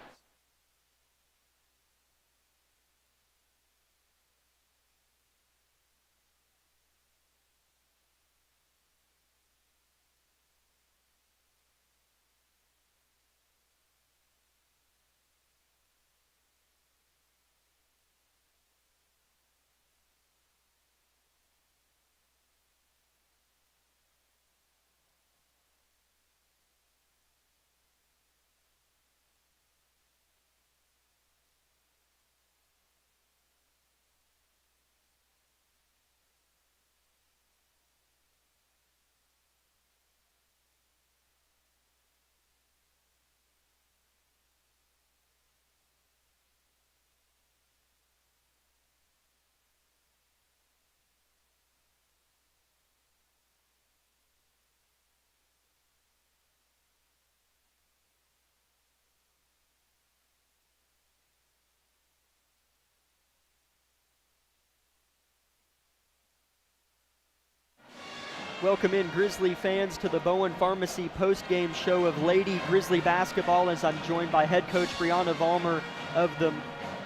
Welcome in Grizzly fans to the Bowen Pharmacy post-game show of Lady Grizzly basketball, as I'm joined by head coach Brianna Vollmer of the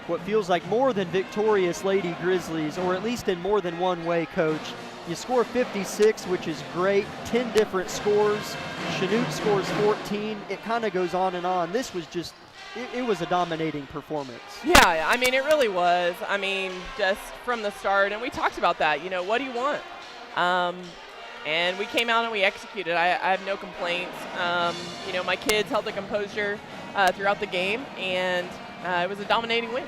what feels like more than victorious Lady Grizzlies, or at least in more than one way, Coach. You score 56, which is great, 10 different scores. Chanute scores 14. It kind of goes on and on. This was just, it was a dominating performance. Yeah, I mean, it really was. I mean, just from the start, and we talked about that, you know, what do you want? And we came out and we executed. I have no complaints. You know, my kids held the composure throughout the game, and it was a dominating win.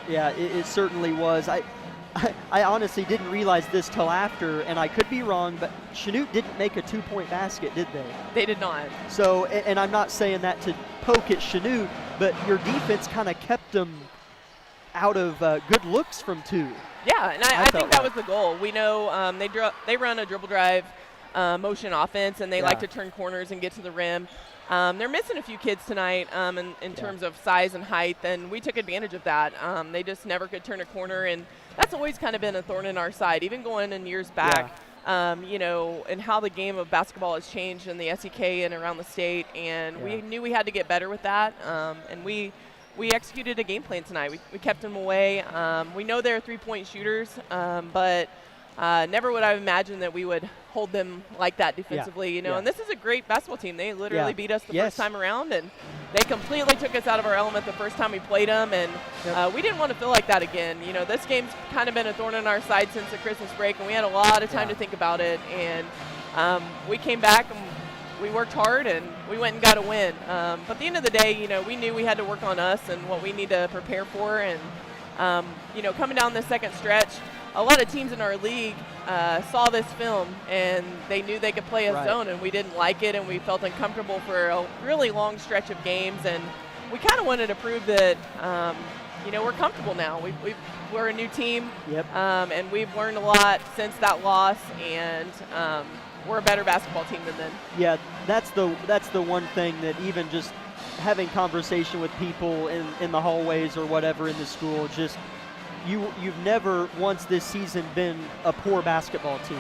Yeah, it certainly was. I honestly didn't realize this till after, and I could be wrong, but Chanute didn't make a two-point basket, did they? They did not. So, and I'm not saying that to poke at Chanute, but your defense kind of kept them out of good looks from two. Yeah, and I think that was the goal. We know they run a dribble drive motion offense, and they like to turn corners and get to the rim. They're missing a few kids tonight in terms of size and height, and we took advantage of that. They just never could turn a corner, and that's always kind of been a thorn in our side, even going in years back. You know, and how the game of basketball has changed in the SEK and around the state, and we knew we had to get better with that, and we executed a game plan tonight. We kept them away. We know they're three-point shooters, but never would I have imagined that we would hold them like that defensively, you know. And this is a great basketball team. They literally beat us the first time around, and they completely took us out of our element the first time we played them, and we didn't want to feel like that again. You know, this game's kind of been a thorn in our side since the Christmas break, and we had a lot of time to think about it, and we came back and we worked hard and we went and got a win. But at the end of the day, you know, we knew we had to work on us and what we need to prepare for, and you know, coming down the second stretch, a lot of teams in our league saw this film and they knew they could play a zone, and we didn't like it, and we felt uncomfortable for a really long stretch of games, and we kind of wanted to prove that you know, we're comfortable now. We're a new team, and we've learned a lot since that loss, and we're a better basketball team than then. Yeah, that's the one thing that even just having conversation with people in the hallways or whatever in the school, just you've never once this season been a poor basketball team,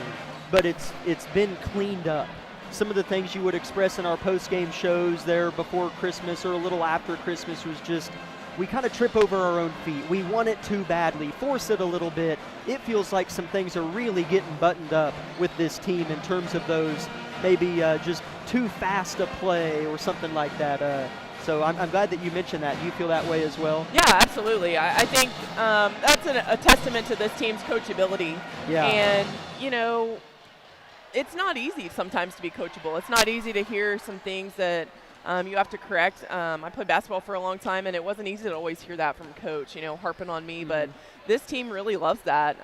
but it's been cleaned up. Some of the things you would express in our post-game shows there before Christmas or a little after Christmas was just, we kind of trip over our own feet. We want it too badly, force it a little bit. It feels like some things are really getting buttoned up with this team in terms of those maybe just too fast a play or something like that. So I'm glad that you mentioned that. Do you feel that way as well? Yeah, absolutely. I think that's a testament to this team's coachability. Yeah. And, you know, it's not easy sometimes to be coachable. It's not easy to hear some things that you have to correct. I played basketball for a long time, and it wasn't easy to always hear that from coach, you know, harping on me. But this team really loves that.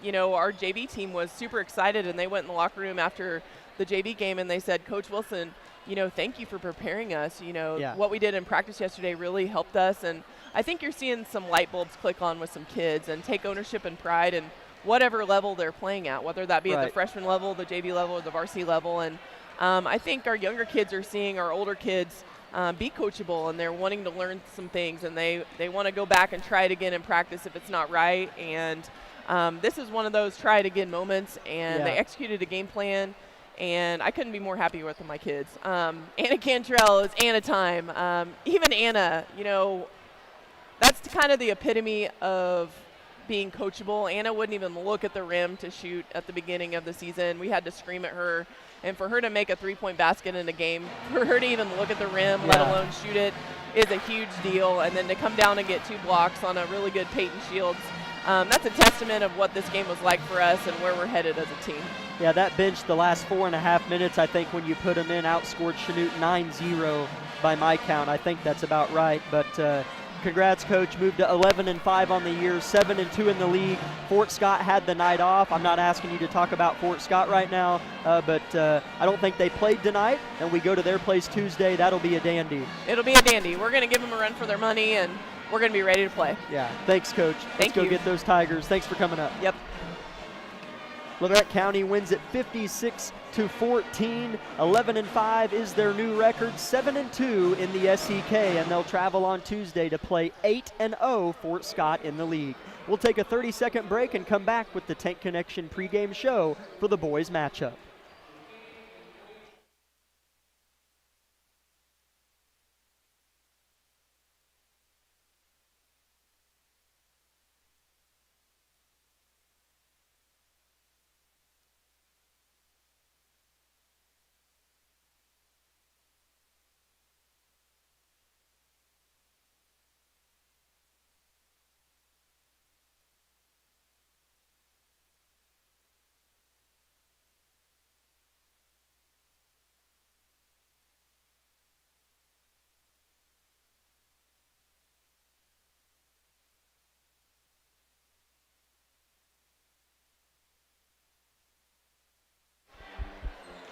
You know, our JV team was super excited, and they went in the locker room after the JV game, and they said, Coach Wilson, you know, thank you for preparing us. You know, what we did in practice yesterday really helped us. And I think you're seeing some light bulbs click on with some kids and take ownership and pride in whatever level they're playing at, whether that be at the freshman level, the JV level, or the varsity level. And I think our younger kids are seeing our older kids be coachable, and they're wanting to learn some things, and they want to go back and try it again in practice if it's not right. And this is one of those try it again moments, and they executed a game plan. And I couldn't be more happy with my kids. Anna Cantrell is Anna time. Even Anna, you know, that's kind of the epitome of being coachable. Anna wouldn't even look at the rim to shoot at the beginning of the season. We had to scream at her. And for her to make a three-point basket in a game, for her to even look at the rim, let alone shoot it, is a huge deal. And then to come down and get 2 blocks on a really good Peyton Shields, that's a testament of what this game was like for us and where we're headed as a team. Yeah, that bench the last 4.5 minutes, I think when you put them in, outscored Chanute 9-0 by my count. I think that's about right. But congrats, Coach. Moved to 11-5 on the year, 7-2 in the league. Fort Scott had the night off. I'm not asking you to talk about Fort Scott right now, but I don't think they played tonight, and we go to their place Tuesday. That'll be a dandy. It'll be a dandy. We're going to give them a run for their money, and we're going to be ready to play. Yeah. Thanks, Coach. Let's go get those Tigers. Thanks for coming up. Yep. Lorette County wins it 56-14. 11-5 is their new record. 7-2 in the SEK, and they'll travel on Tuesday to play 8-0 Fort Scott in the league. We'll take a 30-second break and come back with the Tank Connection pregame show for the boys matchup.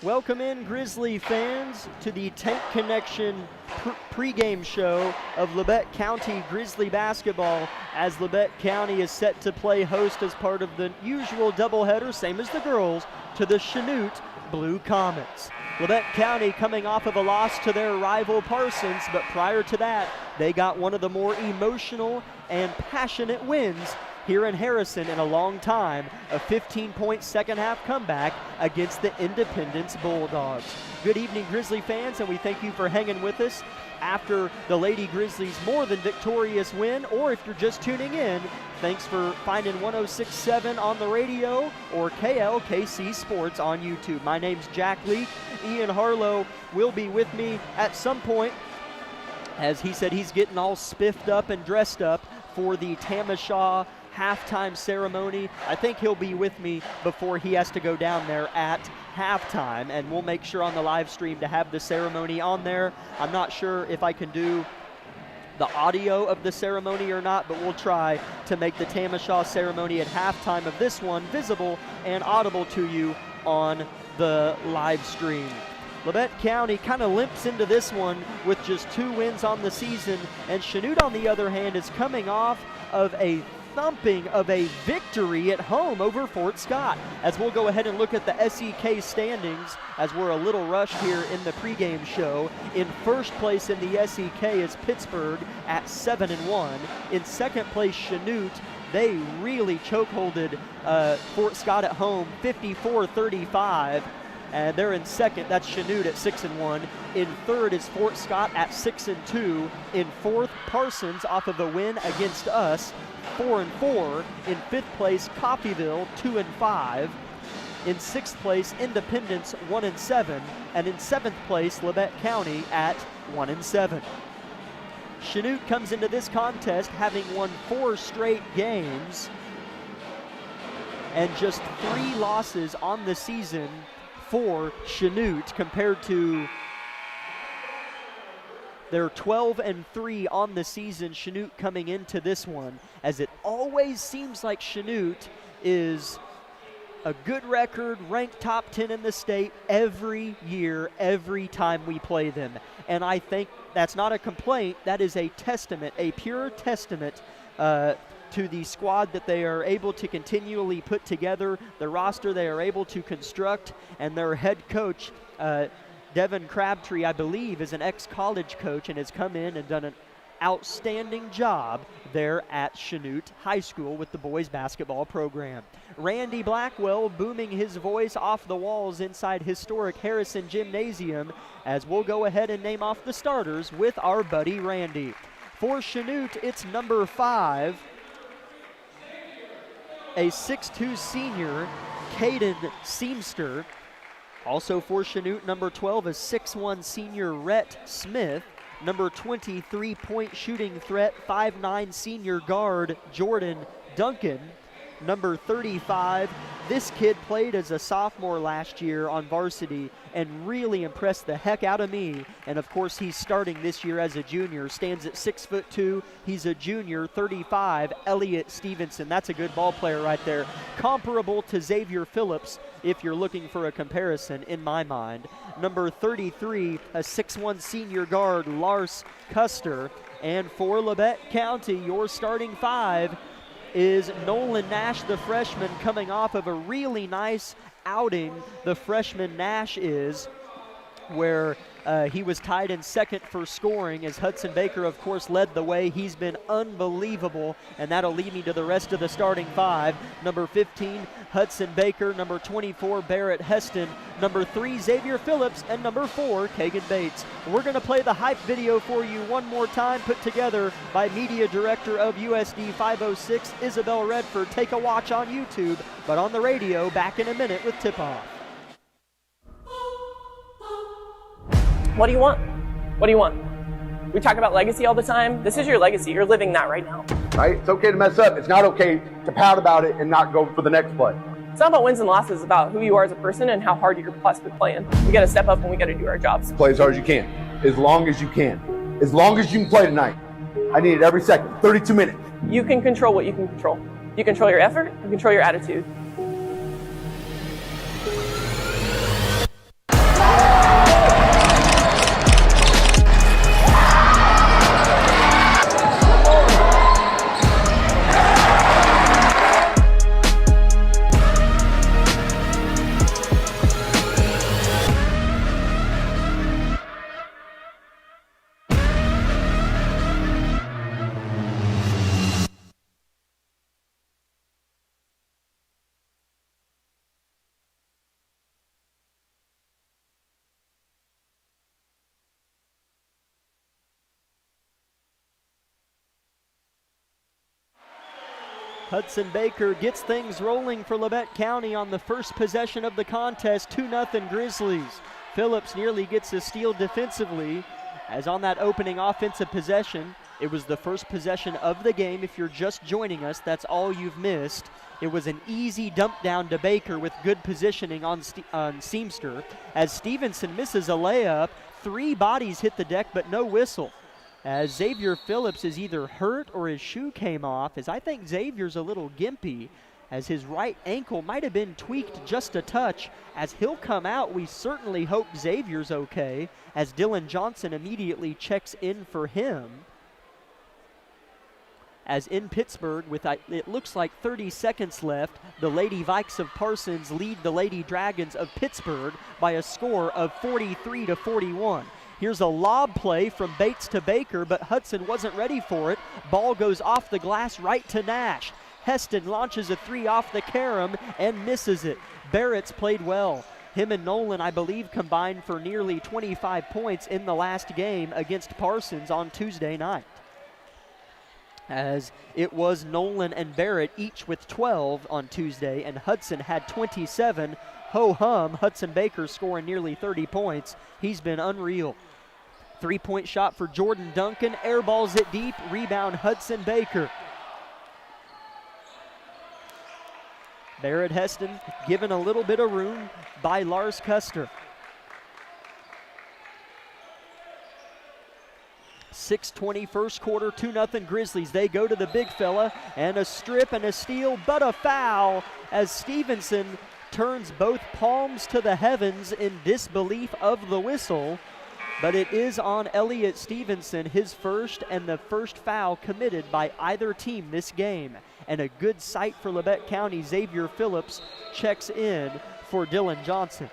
Welcome in, Grizzly fans, to the Tank Connection pregame show of Labette County Grizzly basketball, as Labette County is set to play host as part of the usual doubleheader, same as the girls, to the Chanute Blue Comets. Labette County coming off of a loss to their rival Parsons, but prior to that, they got one of the more emotional and passionate wins here in Harrison in a long time, a 15-point second-half comeback against the Independence Bulldogs. Good evening, Grizzly fans, and we thank you for hanging with us after the Lady Grizzlies' more than victorious win, or if you're just tuning in, thanks for finding 106.7 on the radio or KLKC Sports on YouTube. My name's Jack Leake. Ian Harlow will be with me at some point, as he said he's getting all spiffed up and dressed up for the Tamashaw halftime ceremony. I think he'll be with me before he has to go down there at halftime, and we'll make sure on the live stream to have the ceremony on there. I'm not sure if I can do the audio of the ceremony or not, but we'll try to make the Tamashaw ceremony at halftime of this one visible and audible to you on the live stream. Labette County kind of limps into this one with just 2 wins on the season, and Chanute, on the other hand, is coming off of a thumping of a victory at home over Fort Scott. As we'll go ahead and look at the SEK standings, as we're a little rushed here in the pregame show. In first place in the SEK is Pittsburgh at 7-1. In second place, Chanute. They really chokeholded Fort Scott at home, 54-35. And they're in second. That's Chanute at 6-1. In third is Fort Scott at 6-2. In fourth, Parsons off of a win against us, 4-4. In fifth place, Coffeyville, 2-5. In sixth place, Independence, 1-7. And in seventh place, Labette County at 1-7. Chanute comes into this contest having won 4 straight games and just 3 losses on the season for Chanute, compared to their 12-3 on the season. Chanute coming into this one, as it always seems like Chanute is a good record, ranked top 10 in the state every year, every time we play them. And I think that's not a complaint, that is a testament, a pure testament to the squad that they are able to continually put together, the roster they are able to construct, and their head coach, Devin Crabtree, I believe, is an ex-college coach and has come in and done an outstanding job there at Chanute High School with the boys basketball program. Randy Blackwell booming his voice off the walls inside historic Harrison Gymnasium, as we'll go ahead and name off the starters with our buddy Randy. For Chanute, it's number 5, a 6'2 senior, Caden Seamster. Also for Chanute, number 12 is 6'1 senior, Rhett Smith. Number 20, three-point shooting threat, 5'9 senior guard, Jordan Duncan. Number 35, this kid played as a sophomore last year on varsity and really impressed the heck out of me. And of course, he's starting this year as a junior. Stands at 6'2". He's a junior, 35, Elliott Stevenson. That's a good ball player right there. Comparable to Xavier Phillips, if you're looking for a comparison, in my mind. Number 33, a 6'1 senior guard, Lars Custer. And for Labette County, your starting 5 is Nolan Nash, the freshman, coming off of a really nice outing. The freshman Nash is, where he was tied in second for scoring, as Hudson Baker, of course, led the way. He's been unbelievable, and that'll lead me to the rest of the starting 5. Number 15, Hudson Baker. Number 24, Barrett Heston. Number 3, Xavier Phillips. And number 4, Kagan Bates. We're going to play the hype video for you one more time, put together by Media Director of USD 506, Isabel Redford. Take a watch on YouTube, but on the radio, back in a minute with tip-off. What do you want? What do you want? We talk about legacy all the time. This is your legacy. You're living that right now. Right? It's okay to mess up. It's not okay to pout about it and not go for the next play. It's not about wins and losses. It's about who you are as a person and how hard you're possibly playing. We got to step up and we got to do our jobs. Play as hard as you can, as long as you can. As long as you can play tonight. I need it every second, 32 minutes. You can control what you can control. You control your effort, you control your attitude. Hudson Baker gets things rolling for Labette County on the first possession of the contest, 2-0 Grizzlies. Phillips nearly gets a steal defensively, as on that opening offensive possession, it was the first possession of the game. If you're just joining us, that's all you've missed. It was an easy dump down to Baker with good positioning on Seamster. As Stevenson misses a layup, 3 bodies hit the deck but no whistle. As Xavier Phillips is either hurt or his shoe came off, as I think Xavier's a little gimpy, as his right ankle might have been tweaked just a touch. As he'll come out, we certainly hope Xavier's okay, as Dylan Johnson immediately checks in for him. As in Pittsburgh, with it looks like 30 seconds left, the Lady Vikes of Parsons lead the Lady Dragons of Pittsburgh by a score of 43-41. Here's a lob play from Bates to Baker, but Hudson wasn't ready for it. Ball goes off the glass right to Nash. Heston launches a 3 off the carom and misses it. Barrett's played well. Him and Nolan, I believe, combined for nearly 25 points in the last game against Parsons on Tuesday night. As it was Nolan and Barrett each with 12 on Tuesday, and Hudson had 27. Ho-hum, Hudson Baker scoring nearly 30 points. He's been unreal. 3-point shot for Jordan Duncan, airballs it deep, rebound Hudson Baker. Barrett Heston given a little bit of room by Lars Custer. 6:20 first quarter, 2-0 Grizzlies. They go to the big fella, and a strip and a steal, but a foul as Stevenson turns both palms to the heavens in disbelief of the whistle. But it is on Elliott Stevenson, his first and the first foul committed by either team this game. And a good sight for Labette County. Xavier Phillips checks in for Dylan Johnson.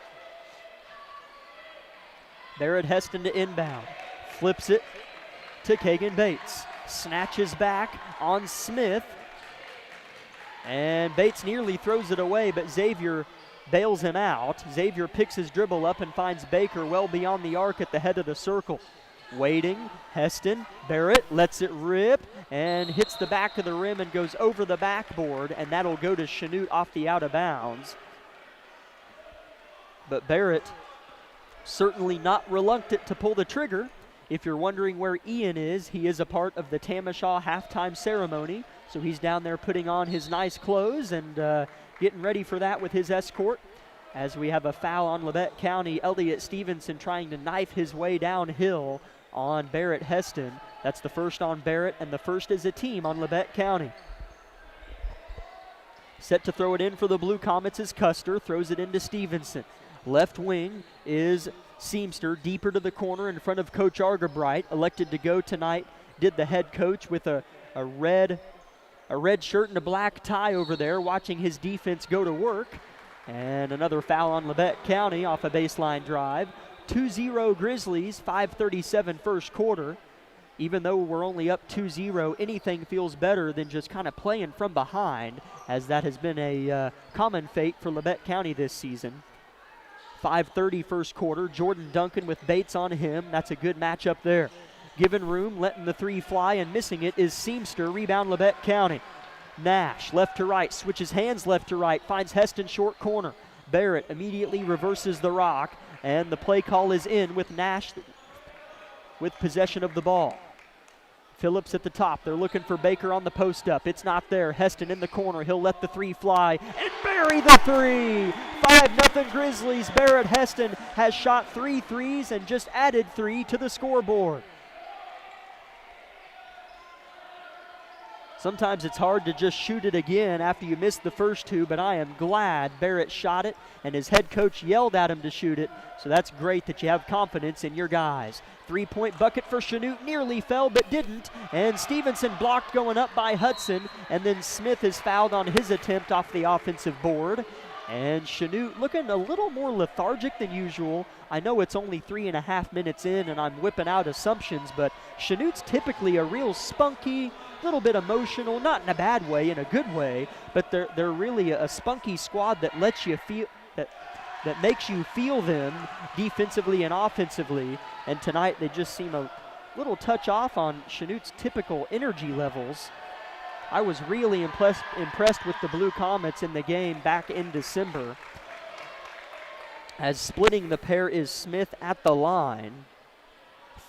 Barrett Heston to inbound. Flips it to Kagan Bates. Snatches back on Smith. And Bates nearly throws it away, but Xavier bails him out. Xavier picks his dribble up and finds Baker well beyond the arc at the head of the circle. Waiting, Heston, Barrett lets it rip and hits the back of the rim and goes over the backboard, and that'll go to Chanute off the out of bounds. But Barrett certainly not reluctant to pull the trigger. If you're wondering where Ian is, he is a part of the Tamashaw halftime ceremony, so he's down there putting on his nice clothes and getting ready for that with his escort. As we have a foul on Labette County, Elliott Stevenson trying to knife his way downhill on Barrett Heston. That's the first on Barrett, and the first as a team on Labette County. Set to throw it in for the Blue Comets is Custer, throws it into Stevenson. Left wing is Seamster, deeper to the corner in front of Coach Argabright. Elected to go tonight, did the head coach with a red shirt and a black tie over there, watching his defense go to work. And another foul on Labette County off a baseline drive. 2-0 Grizzlies, 5:37 first quarter. Even though we're only up 2-0, anything feels better than just kind of playing from behind, as that has been a common fate for Labette County this season. 5:30 first quarter, Jordan Duncan with Bates on him. That's a good matchup there. Given room, letting the 3 fly and missing it is Seamster, rebound Labette County. Nash, left to right, switches hands left to right, finds Heston short corner. Barrett immediately reverses the rock, and the play call is in with Nash with possession of the ball. Phillips at the top. They're looking for Baker on the post up. It's not there. Heston in the corner. He'll let the 3 fly and bury the 3. 5-0 Grizzlies. Barrett Heston has shot 3 threes and just added 3 to the scoreboard. Sometimes it's hard to just shoot it again after you miss the first 2, but I am glad Barrett shot it, and his head coach yelled at him to shoot it, so that's great that you have confidence in your guys. 3-point bucket for Chanute, nearly fell but didn't, and Stevenson blocked going up by Hudson, and then Smith is fouled on his attempt off the offensive board. And Chanute looking a little more lethargic than usual. I know it's only 3.5 minutes in and I'm whipping out assumptions, but Chanute's typically a real spunky, little bit emotional, not in a bad way, in a good way, but they're really a spunky squad that lets you feel, that makes you feel them defensively and offensively. And tonight they just seem a little touch off on Chanute's typical energy levels. I was really impressed with the Blue Comets in the game back in December, as splitting the pair is Smith at the line.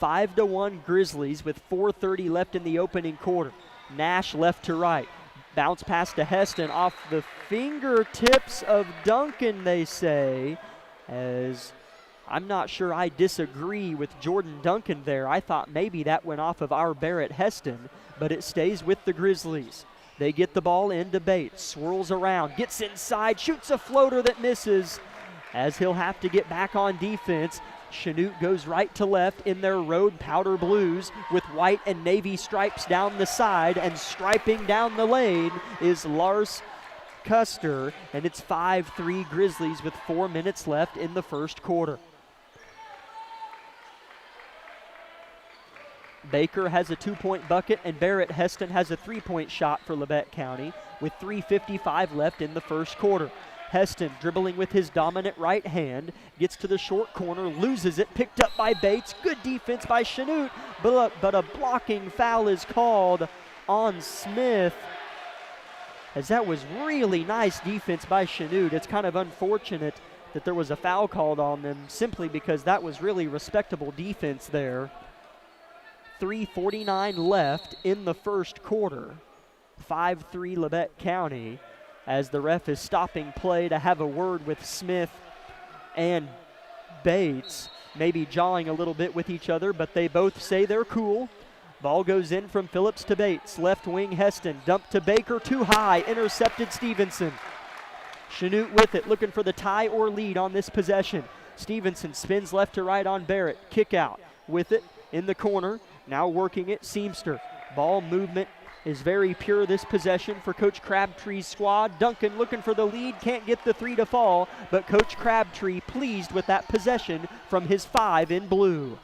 5-1 Grizzlies with 4:30 left in the opening quarter. Nash left to right. Bounce pass to Heston off the fingertips of Duncan, they say, as I'm not sure I disagree with Jordan Duncan there. I thought maybe that went off of our Barrett Heston, but it stays with the Grizzlies. They get the ball into Bates, swirls around, gets inside, shoots a floater that misses, as he'll have to get back on defense. Chanute goes right to left in their road powder blues with white and navy stripes down the side, and striping down the lane is Lars Custer, and it's 5-3 Grizzlies with 4 minutes left in the first quarter. Baker has a 2-point bucket, and Barrett Heston has a 3-point shot for Labette County with 3:55 left in the first quarter. Heston dribbling with his dominant right hand, gets to the short corner, loses it, picked up by Bates. Good defense by Chanute, but a blocking foul is called on Smith, as that was really nice defense by Chanute. It's kind of unfortunate that there was a foul called on them, simply because that was really respectable defense there. 3:49 left in the first quarter. 5-3 Labette County, as the ref is stopping play to have a word with Smith and Bates, maybe jawing a little bit with each other, but they both say they're cool. Ball goes in from Phillips to Bates. Left wing Heston, dumped to Baker, too high, intercepted Stevenson. Chanute with it, looking for the tie or lead on this possession. Stevenson spins left to right on Barrett. Kick out with it in the corner. Now working it, Seamster. Ball movement is very pure this possession for Coach Crabtree's squad. Duncan looking for the lead, can't get the 3 to fall, but Coach Crabtree pleased with that possession from his 5 in blue.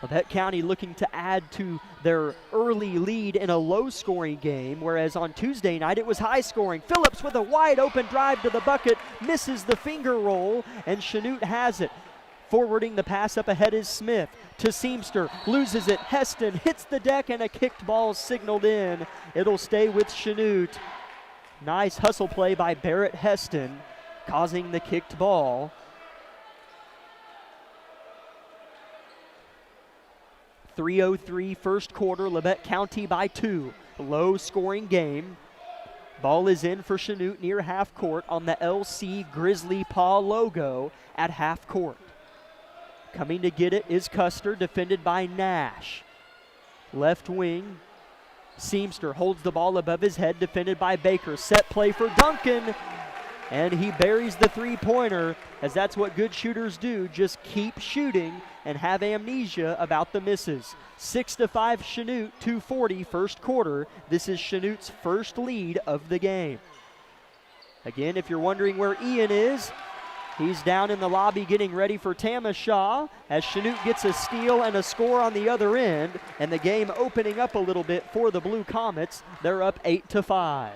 Labette County looking to add to their early lead in a low-scoring game, whereas on Tuesday night it was high-scoring. Phillips with a wide-open drive to the bucket, misses the finger roll, and Chanute has it. Forwarding the pass up ahead is Smith to Seamster, loses it. Heston hits the deck, and a kicked ball signaled in. It'll stay with Chanute. Nice hustle play by Barrett Heston, causing the kicked ball. 3:03 first quarter, Labette County by 2. Low scoring game. Ball is in for Chanute near half court on the LC Grizzly Paw logo at half court. Coming to get it is Custer, defended by Nash. Left wing, Seamster holds the ball above his head, defended by Baker. Set play for Duncan, and he buries the three-pointer, as that's what good shooters do, just keep shooting and have amnesia about the misses. 6-5 Chanute, 2:40 first quarter. This is Chanute's first lead of the game. Again, if you're wondering where Ian is, he's down in the lobby getting ready for Tamashaw, as Chanute gets a steal and a score on the other end, and the game opening up a little bit for the Blue Comets. They're up 8-5.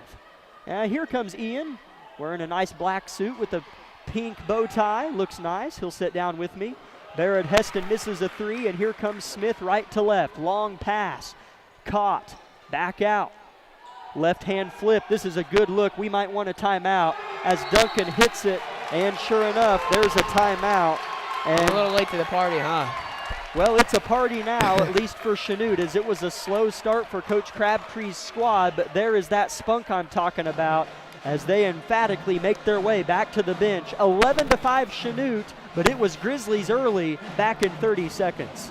Here comes Ian, wearing a nice black suit with a pink bow tie. Looks nice. He'll sit down with me. Barrett Heston misses a 3, and here comes Smith right to left. Long pass. Caught. Back out. Left hand flip. This is a good look. We might want a timeout as Duncan hits it, and sure enough, there's a timeout. And a little late to the party, huh? Well, it's a party now, at least for Chanute, as it was a slow start for Coach Crabtree's squad, but there is that spunk I'm talking about, as they emphatically make their way back to the bench. 11-5 Chanute, but it was Grizzlies early, back in 30 seconds.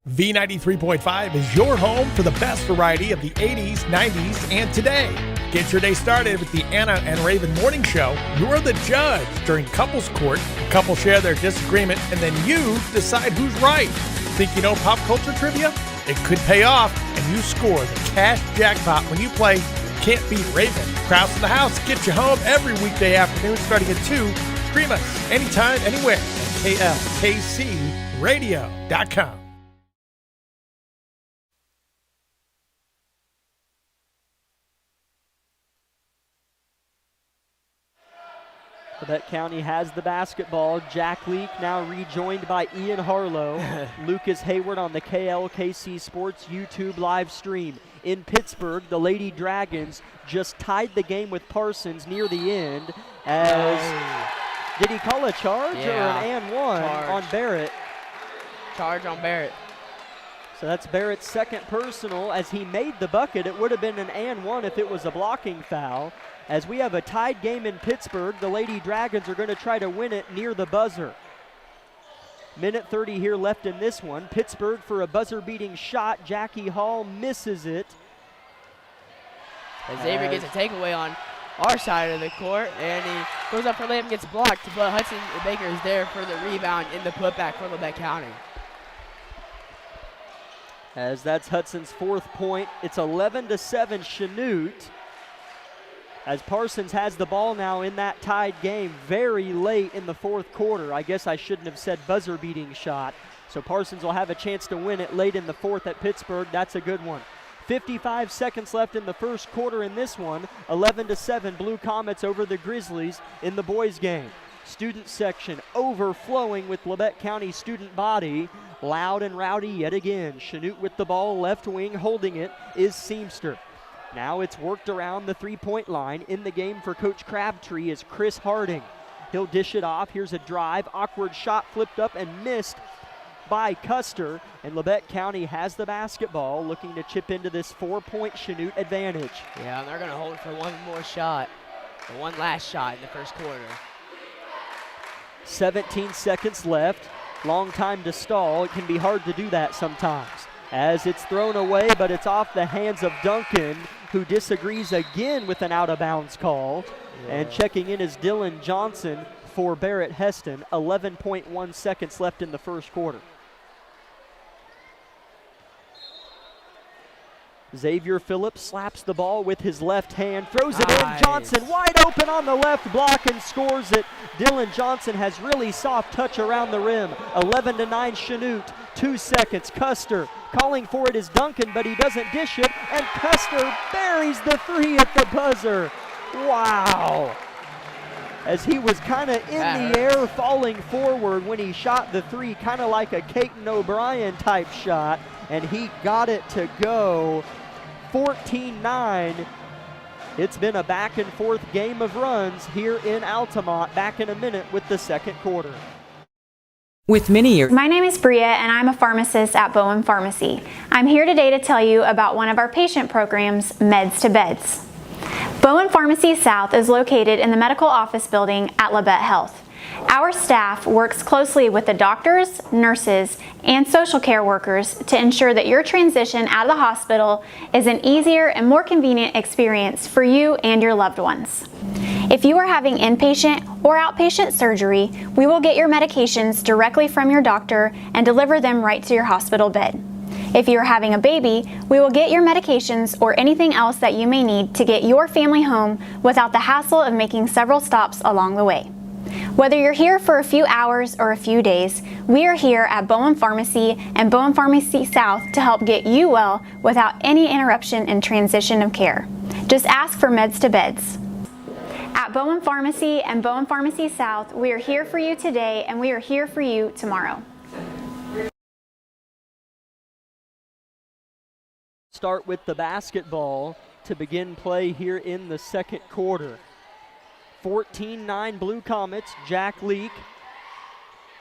V93.5 is your home for the best variety of the 80s, 90s, and today. Get your day started with the Anna and Raven Morning Show. You're the judge during couples court. Couples share their disagreement, and then you decide who's right. Think you know pop culture trivia? It could pay off, and you score the cash jackpot when you play Can't Beat Raven. Kraus in the house gets you home every weekday afternoon starting at 2. Stream us anytime, anywhere at KLKCradio.com. Labette County has the basketball. Jack Leak now rejoined by Ian Harlow. Lucas Hayward on the KLKC Sports YouTube live stream. In Pittsburgh, the Lady Dragons just tied the game with Parsons near the end as, did he call a charge or an and one on Barrett? Charge on Barrett. So that's Barrett's second personal. As he made the bucket, it would have been an and one if it was a blocking foul. As we have a tied game in Pittsburgh, the Lady Dragons are going to try to win it near the buzzer. Minute 30 here left in this one. Pittsburgh for a buzzer-beating shot. Jackie Hall misses it. As Xavier gets a takeaway on our side of the court, and he goes up for layup and gets blocked, but Hudson Baker is there for the rebound in the putback for Labette County. As that's Hudson's fourth point. It's 11-7 Chanute. As Parsons has the ball now in that tied game very late in the fourth quarter. I guess I shouldn't have said buzzer-beating shot. So Parsons will have a chance to win it late in the fourth at Pittsburgh. That's a good one. 55 seconds left in the first quarter in this one. 11-7 Blue Comets over the Grizzlies in the boys game. Student section overflowing with Labette County student body. Loud and rowdy yet again. Chanute with the ball, left wing, holding it is Seamster. Now it's worked around the three-point line. In the game for Coach Crabtree is Chris Harding. He'll dish it off. Here's a drive. Awkward shot flipped up and missed by Custer. And Labette County has the basketball, looking to chip into this 4-point Chanute advantage. Yeah, and they're going to hold for one more shot. Or one last shot in the first quarter. 17 seconds left. Long time to stall. It can be hard to do that sometimes. As it's thrown away, but it's off the hands of Duncan, who disagrees again with an out-of-bounds call. And checking in is Dylan Johnson for Barrett Heston. 11.1 seconds left in the first quarter. Xavier Phillips slaps the ball with his left hand, throws it in. Johnson wide open on the left block and scores it. Dylan Johnson has really soft touch around the rim. 11-9 Chanute. 2 seconds. Custer calling for it is Duncan, but he doesn't dish it, and Custer buries the three at the buzzer. Wow. As he was kind of in the air falling forward when he shot the three, kind of like a Caton O'Brien type shot, and he got it to go. 14-9. It's been a back and forth game of runs here in Altamont. Back in a minute with the second quarter. With many years. My name is Bria and I'm a pharmacist at Bowen Pharmacy. I'm here today to tell you about one of our patient programs, Meds to Beds. Bowen Pharmacy South is located in the medical office building at Labette Health. Our staff works closely with the doctors, nurses, and social care workers to ensure that your transition out of the hospital is an easier and more convenient experience for you and your loved ones. If you are having inpatient or outpatient surgery, we will get your medications directly from your doctor and deliver them right to your hospital bed. If you are having a baby, we will get your medications or anything else that you may need to get your family home without the hassle of making several stops along the way. Whether you're here for a few hours or a few days, we are here at Bowen Pharmacy and Bowen Pharmacy South to help get you well without any interruption in transition of care. Just ask for Meds to Beds. At Bowen Pharmacy and Bowen Pharmacy South, we are here for you today and we are here for you tomorrow. Start with the basketball to begin play here in the second quarter. 14-9 Blue Comets. Jack Leak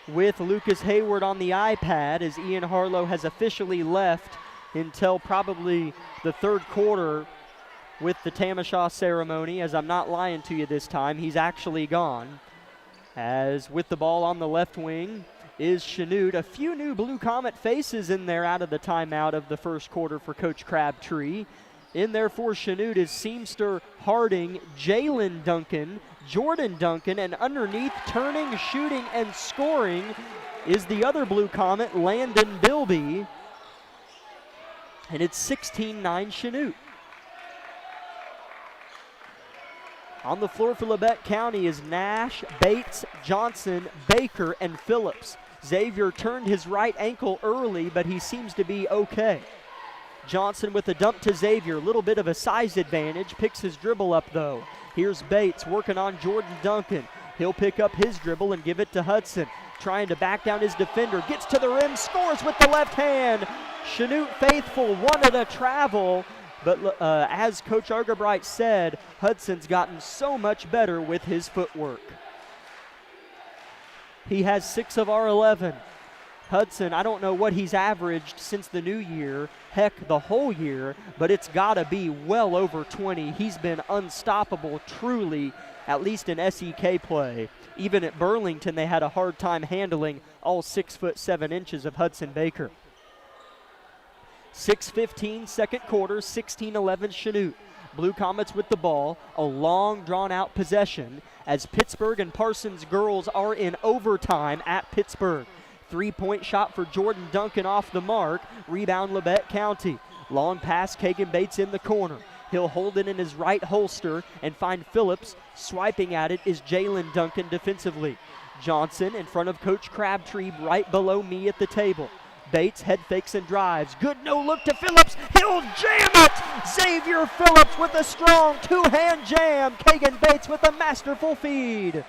with Lucas Hayward on the iPad as Ian Harlow has officially left until probably the third quarter with the Tamashaw ceremony, as I'm not lying to you this time. He's actually gone. As with the ball on the left wing is Chanute. A few new Blue Comet faces in there out of the timeout of the first quarter for Coach Crabtree. In there for Chanute is Seamster, Harding, Jalen Duncan, Jordan Duncan, and underneath turning, shooting, and scoring is the other Blue Comet, Landon Bilby. And it's 16-9 Chanute. On the floor for Labette County is Nash, Bates, Johnson, Baker, and Phillips. Xavier turned his right ankle early, but he seems to be okay. Johnson with a dump to Xavier. A little bit of a size advantage. Picks his dribble up, though. Here's Bates working on Jordan Duncan. He'll pick up his dribble and give it to Hudson. Trying to back down his defender. Gets to the rim, scores with the left hand. Chanute faithful wanted a travel, but as Coach Argerbright said, Hudson's gotten so much better with his footwork. He has 6 of our 11. Hudson, I don't know what he's averaged since the new year, heck, the whole year, but it's got to be well over 20. He's been unstoppable, truly, at least in SEK play. Even at Burlington, they had a hard time handling all 6'7" of Hudson Baker. 6:15, second quarter, 16-11 Chanute. Blue Comets with the ball, a long drawn-out possession as Pittsburgh and Parsons girls are in overtime at Pittsburgh. 3-point shot for Jordan Duncan off the mark. Rebound Labette County. Long pass, Kagan Bates in the corner. He'll hold it in his right holster and find Phillips. Swiping at it is Jalen Duncan defensively. Johnson in front of Coach Crabtree right below me at the table. Bates head fakes and drives. Good no look to Phillips. He'll jam it! Xavier Phillips with a strong two-hand jam. Kagan Bates with a masterful feed.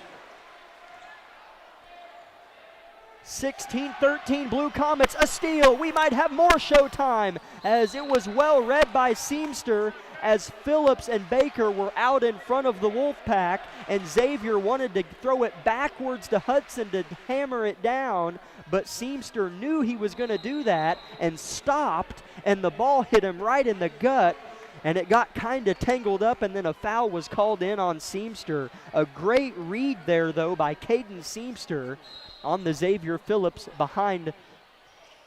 16-13 Blue Comets, a steal. We might have more showtime as it was well read by Seamster as Phillips and Baker were out in front of the Wolfpack and Xavier wanted to throw it backwards to Hudson to hammer it down, but Seamster knew he was going to do that and stopped, and the ball hit him right in the gut and it got kind of tangled up, and then a foul was called in on Seamster. A great read there though by Caden Seamster on the Xavier Phillips behind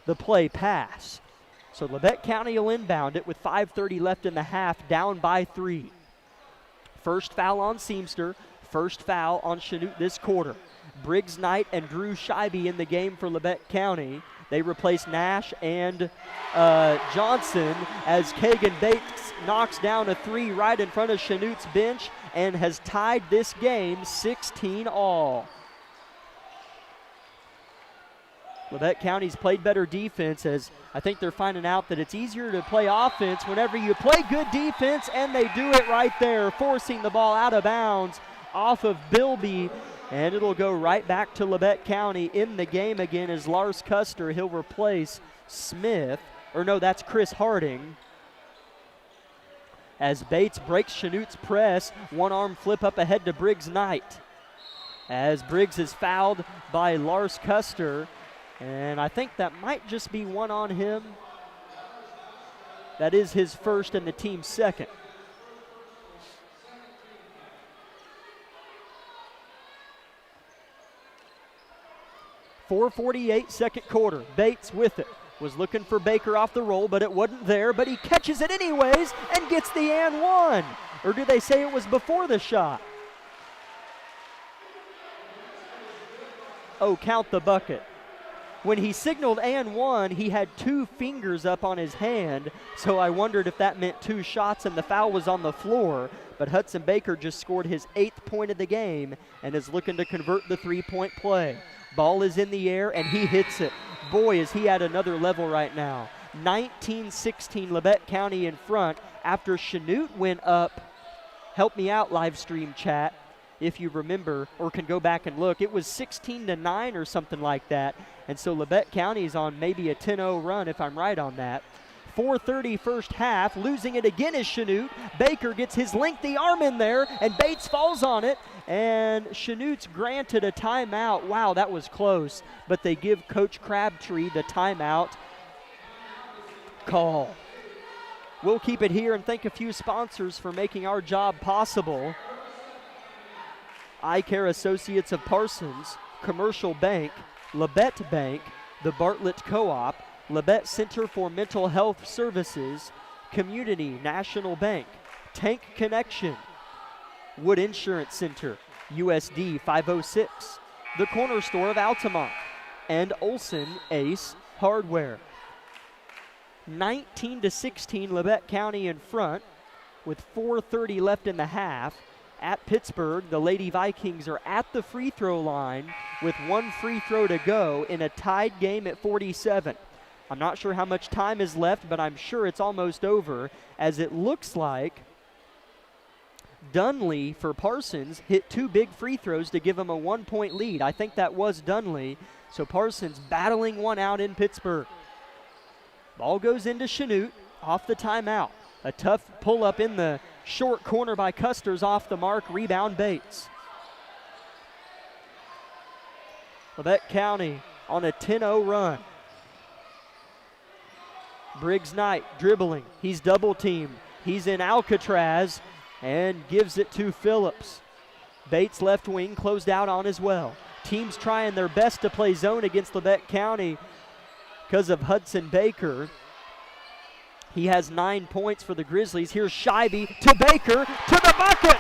the play pass. So Labette County will inbound it with 5:30 left in the half, down by 3. First foul on Seamster, first foul on Chanute this quarter. Briggs Knight and Drew Scheibe in the game for Labette County. They replace Nash and Johnson as Kagan Bates knocks down a 3 right in front of Chanute's bench and has tied this game 16 all. Labette County's played better defense as I think they're finding out that it's easier to play offense whenever you play good defense, and they do it right there, forcing the ball out of bounds off of Bilby, and it'll go right back to Labette County in the game again as Lars Custer. He'll replace Smith, or no, that's Chris Harding. As Bates breaks Chanute's press, one arm flip up ahead to Briggs Knight. As Briggs is fouled by Lars Custer, and I think that might just be one on him. That is his first and the team's second. .448 second quarter. Bates with it. Was looking for Baker off the roll, but it wasn't there. But he catches it anyways and gets the and one. Or do they say it was before the shot? Oh, count the bucket. When he signaled and one, he had 2 fingers up on his hand, so I wondered if that meant 2 shots and the foul was on the floor. But Hudson Baker just scored his 8th point of the game and is looking to convert the 3-point play. Ball is in the air and he hits it. Boy, is he at another level right now. 19-16 Labette County in front after Chanute went up. Help me out, live stream chat, if you remember or can go back and look. It was 16-9 or something like that. And so Labette County is on maybe a 10-0 run if I'm right on that. 4:30 first half, losing it again is Chanute. Baker gets his lengthy arm in there and Bates falls on it. And Chanute's granted a timeout. Wow, that was close. But they give Coach Crabtree the timeout call. We'll keep it here and thank a few sponsors for making our job possible. Eye Care Associates of Parsons, Commercial Bank, Labette Bank, the Bartlett Co-op, Labette Center for Mental Health Services, Community National Bank, Tank Connection, Wood Insurance Center, USD 506, the Corner Store of Altamont, and Olson Ace Hardware. 19-16 Labette County in front with 4:30 left in the half. At Pittsburgh, the Lady Vikings are at the free throw line with 1 free throw to go in a tied game at 47. I'm not sure how much time is left, but I'm sure it's almost over as it looks like Dunley for Parsons hit 2 big free throws to give him a 1-point lead. I think that was Dunley. So Parsons battling one out in Pittsburgh. Ball goes into Chanute off the timeout. A tough pull-up in the short corner by Custer's off the mark. Rebound Bates. Labette County on a 10-0 run. Briggs Knight dribbling. He's double-teamed. He's in Alcatraz and gives it to Phillips. Bates left wing closed out on as well. Teams trying their best to play zone against Labette County because of Hudson Baker. He has 9 points for the Grizzlies. Here's Scheibe to Baker to the bucket.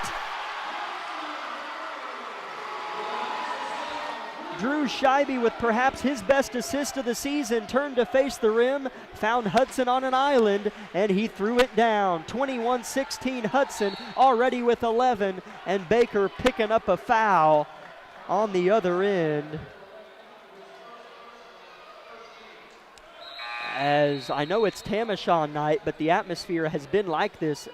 Drew Scheibe with perhaps his best assist of the season turned to face the rim, found Hudson on an island, and he threw it down. 21-16 Hudson already with 11, and Baker picking up a foul on the other end. As I know it's Tamashon night, but the atmosphere has been like this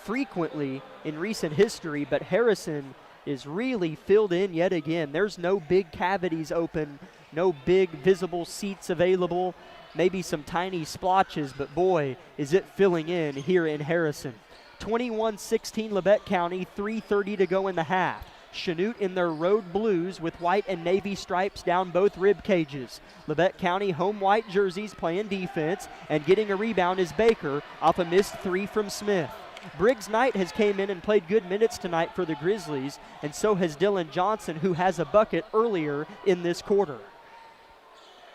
frequently in recent history, but Harrison is really filled in yet again. There's no big cavities open, no big visible seats available, maybe some tiny splotches, but boy, is it filling in here in Harrison. 21-16 Labette County, 3:30 to go in the half. Chanute in their road blues with white and navy stripes down both rib cages. Labette County home white jerseys playing defense, and getting a rebound is Baker off a missed 3 from Smith. Briggs Knight has came in and played good minutes tonight for the Grizzlies, and so has Dylan Johnson, who has a bucket earlier in this quarter.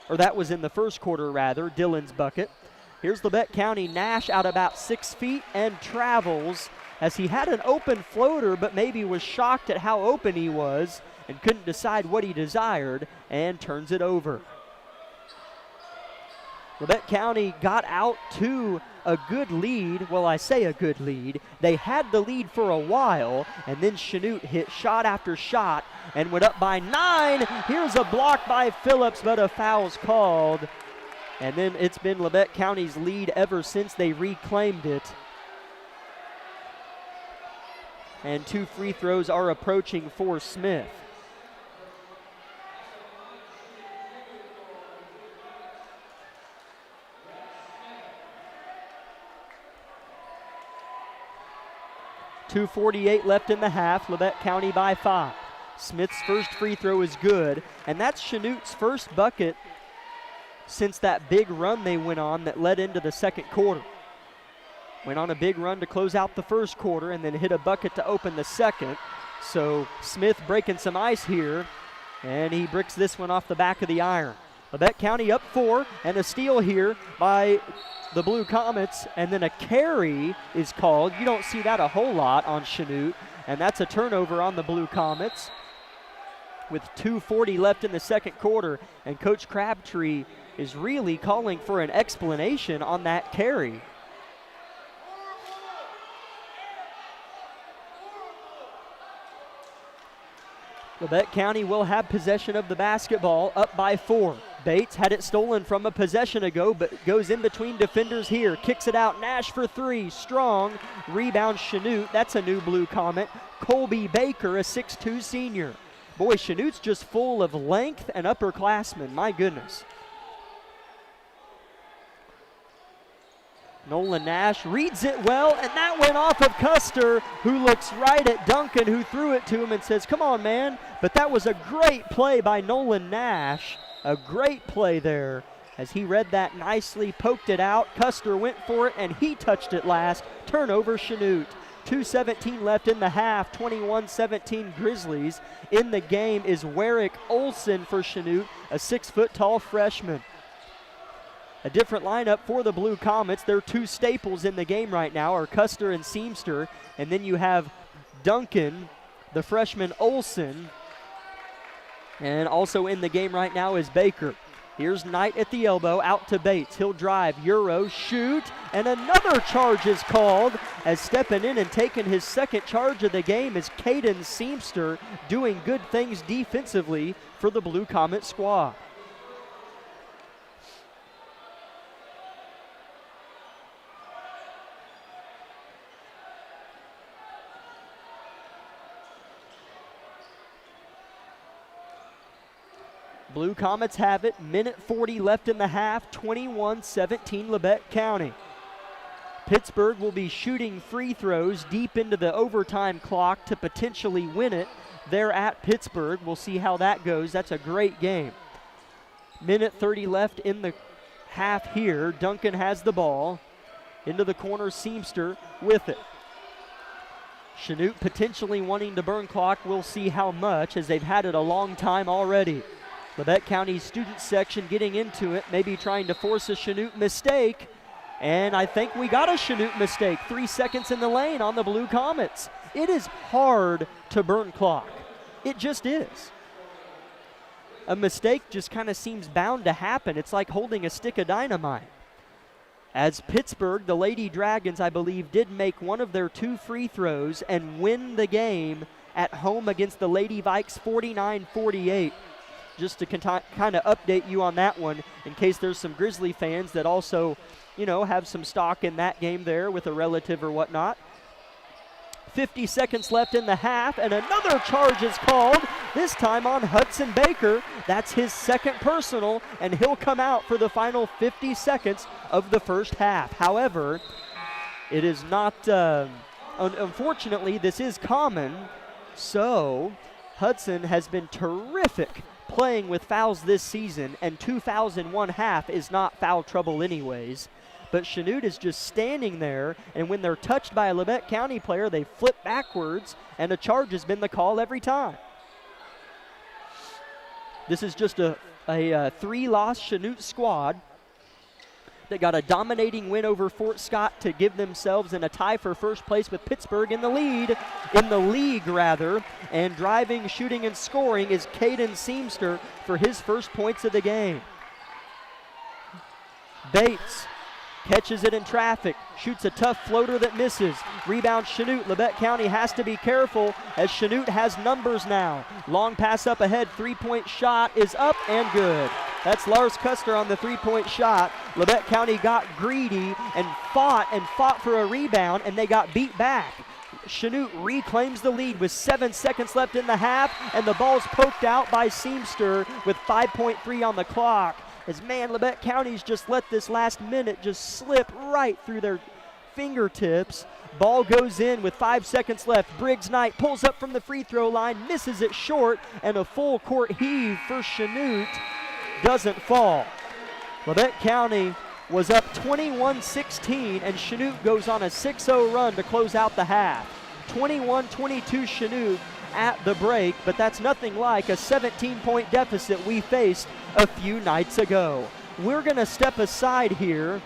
Or that was in the first quarter, rather, Dylan's bucket. Here's Labette County. Nash out about 6 feet and travels as he had an open floater, but maybe was shocked at how open he was and couldn't decide what he desired, and turns it over. Labette County got out to a good lead. Well, I say a good lead. They had the lead for a while, and then Chanute hit shot after shot and went up by 9. Here's a block by Phillips, but a foul's called. And then it's been Labette County's lead ever since they reclaimed it. And 2 free throws are approaching for Smith. .248 left in the half. Labette County by 5. Smith's first free throw is good, and that's Chanute's first bucket since that big run they went on that led into the second quarter. Went on a big run to close out the first quarter and then hit a bucket to open the second. So Smith breaking some ice here, and he bricks this one off the back of the iron. Labette County up 4, and a steal here by the Blue Comets, and then a carry is called. You don't see that a whole lot on Chanute, and that's a turnover on the Blue Comets with 2:40 left in the second quarter, and Coach Crabtree is really calling for an explanation on that carry. Labette County will have possession of the basketball, up by 4. Bates had it stolen from a possession ago, but goes in between defenders here. Kicks it out. Nash for 3. Strong. Rebound Chanute. That's a new Blue Comet. Colby Baker, a 6'2 senior. Boy, Chanute's just full of length and upperclassmen. My goodness. Nolan Nash reads it well, and that went off of Custer, who looks right at Duncan, who threw it to him and says, "Come on, man." But that was a great play by Nolan Nash. A great play there as he read that nicely, poked it out. Custer went for it, and he touched it last. Turnover Chanute. 2:17 left in the half, 21-17 Grizzlies. In the game is Warwick Olson for Chanute, a 6-foot-tall freshman. A different lineup for the Blue Comets. Their 2 staples in the game right now are Custer and Seamster, and then you have Duncan, the freshman Olson, and also in the game right now is Baker. Here's Knight at the elbow, out to Bates. He'll drive, Euro, shoot, and another charge is called as stepping in and taking his second charge of the game is Caden Seamster, doing good things defensively for the Blue Comet squad. Blue Comets have it. Minute 40 left in the half. 21-17 Labette County. Pittsburgh will be shooting free throws deep into the overtime clock to potentially win it. They're at Pittsburgh. We'll see how that goes. That's a great game. Minute 30 left in the half here. Duncan has the ball. Into the corner, Seamster with it. Chanute potentially wanting to burn clock. We'll see how much, as they've had it a long time already. Labette County student section getting into it, maybe trying to force a Chanute mistake. And I think we got a Chanute mistake. 3 seconds in the lane on the Blue Comets. It is hard to burn clock. It just is. A mistake just kind of seems bound to happen. It's like holding a stick of dynamite. As Pittsburgh, the Lady Dragons, I believe, did make one of their 2 free throws and win the game at home against the Lady Vikes 49-48. Just to kind of update you on that one in case there's some Grizzly fans that also, have some stock in that game there with a relative or whatnot. 50 seconds left in the half, and another charge is called, this time on Hudson Baker. That's his second personal, and he'll come out for the final 50 seconds of the first half. However, it is not, unfortunately, this is common, so Hudson has been terrific playing with fouls this season, and 2 fouls in one half is not foul trouble anyways. But Chanute is just standing there, and when they're touched by a Labette County player, they flip backwards, and a charge has been the call every time. This is just a 3-loss Chanute squad that got a dominating win over Fort Scott to give themselves in a tie for first place with Pittsburgh in the league, and driving, shooting, and scoring is Caden Seamster for his first points of the game. Bates catches it in traffic, shoots a tough floater that misses. Rebound Chanute. Labette County has to be careful as Chanute has numbers now. Long pass up ahead, 3-point shot is up and good. That's Lars Custer on the 3-point shot. Labette County got greedy and fought for a rebound, and they got beat back. Chanute reclaims the lead with 7 seconds left in the half, and the ball's poked out by Seamster with 5.3 on the clock. As Labette County's just let this last minute just slip right through their fingertips. Ball goes in with 5 seconds left. Briggs Knight pulls up from the free throw line, misses it short, and a full court heave for Chanute doesn't fall. Labette County was up 21-16, and Chanute goes on a 6-0 run to close out the half. 21-22 Chanute at the break, but that's nothing like a 17-point deficit we faced a few nights ago. We're going to step aside here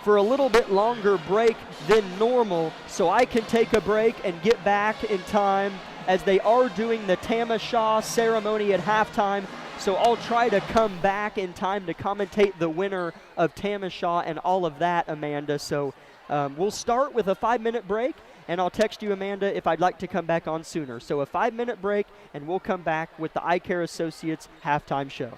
for a little bit longer break than normal so I can take a break and get back in time, as they are doing the Tamashaw ceremony at halftime. So I'll try to come back in time to commentate the winner of Tamashaw and all of that, Amanda. So we'll start with a 5-minute break, and I'll text you, Amanda, if I'd like to come back on sooner. So a 5-minute break, and we'll come back with the Eye Care Associates halftime show.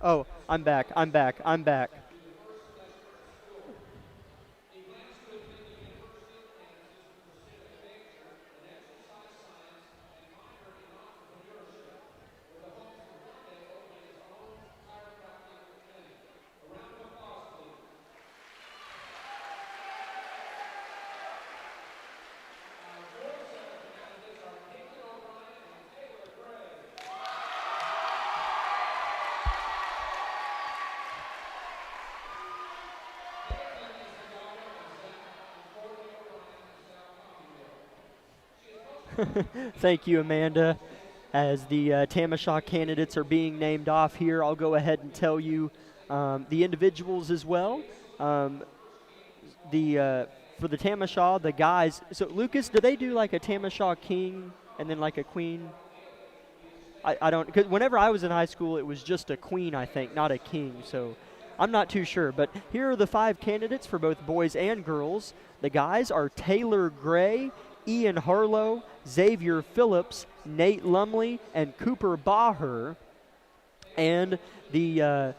Oh, I'm back. Thank you, Amanda. As the Tamashaw candidates are being named off here, I'll go ahead and tell you the individuals as well. For the Tamashaw, the guys. So, Lucas, do they do like a Tamashaw king and then like a queen? I don't, because whenever I was in high school, it was just a queen, I think, not a king. So I'm not too sure. But here are the 5 candidates for both boys and girls. The guys are Taylor Gray, Ian Harlow, Xavier Phillips, Nate Lumley, and Cooper Baher. And the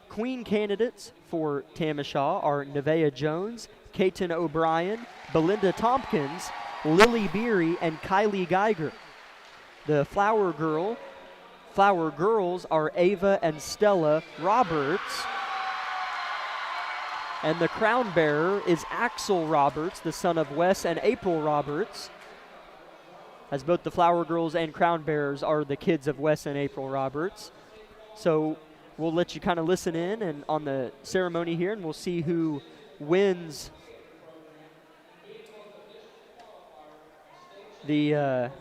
queen candidates for Tamashaw are Nevaeh Jones, Kaiten O'Brien, Belinda Tompkins, Lily Beery, and Kylie Geiger. The flower girls are Ava and Stella Roberts. And the crown bearer is Axel Roberts, the son of Wes and April Roberts, as both the flower girls and crown bearers are the kids of Wes and April Roberts. So we'll let you kind of listen in and on the ceremony here, and we'll see who wins the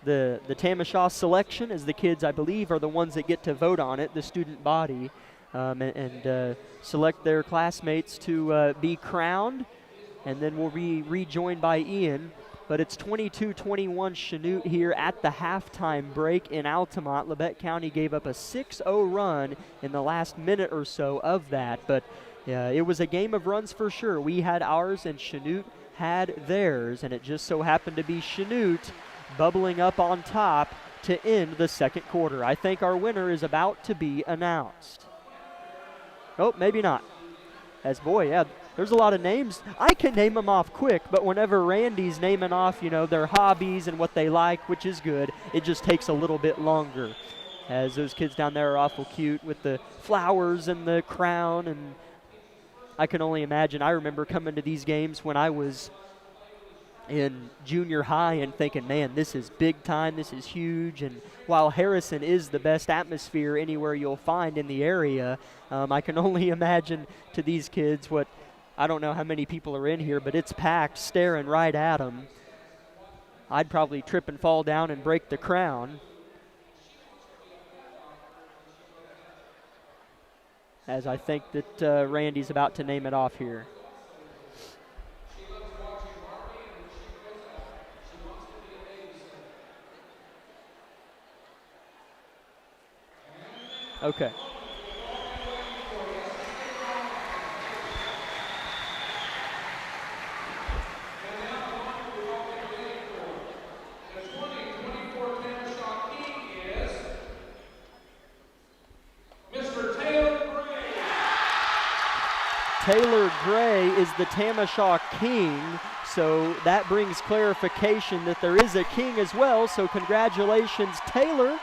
Tamashaw selection, as the kids, I believe, are the ones that get to vote on it, the student body, and select their classmates to be crowned, and then we'll be rejoined by Ian. But it's 22-21 Chanute here at the halftime break in Altamont. Labette County gave up a 6-0 run in the last minute or so of that, but it was a game of runs for sure. We had ours and Chanute had theirs, and it just so happened to be Chanute bubbling up on top to end the second quarter. I think our winner is about to be announced. Oh, maybe not. As boy, yeah, there's a lot of names. I can name them off quick, but whenever Randy's naming off, their hobbies and what they like, which is good, it just takes a little bit longer. As those kids down there are awful cute with the flowers and the crown, and I can only imagine. I remember coming to these games when I was in junior high and thinking, man, this is big time, this is huge. And while Harrison is the best atmosphere anywhere you'll find in the area, I can only imagine to these kids what, I don't know how many people are in here, but it's packed, staring right at them. I'd probably trip and fall down and break the crown. As I think that Randy's about to name it off here. Okay. Taylor Gray is the Tamashaw King, so that brings clarification that there is a king as well, so congratulations, Taylor.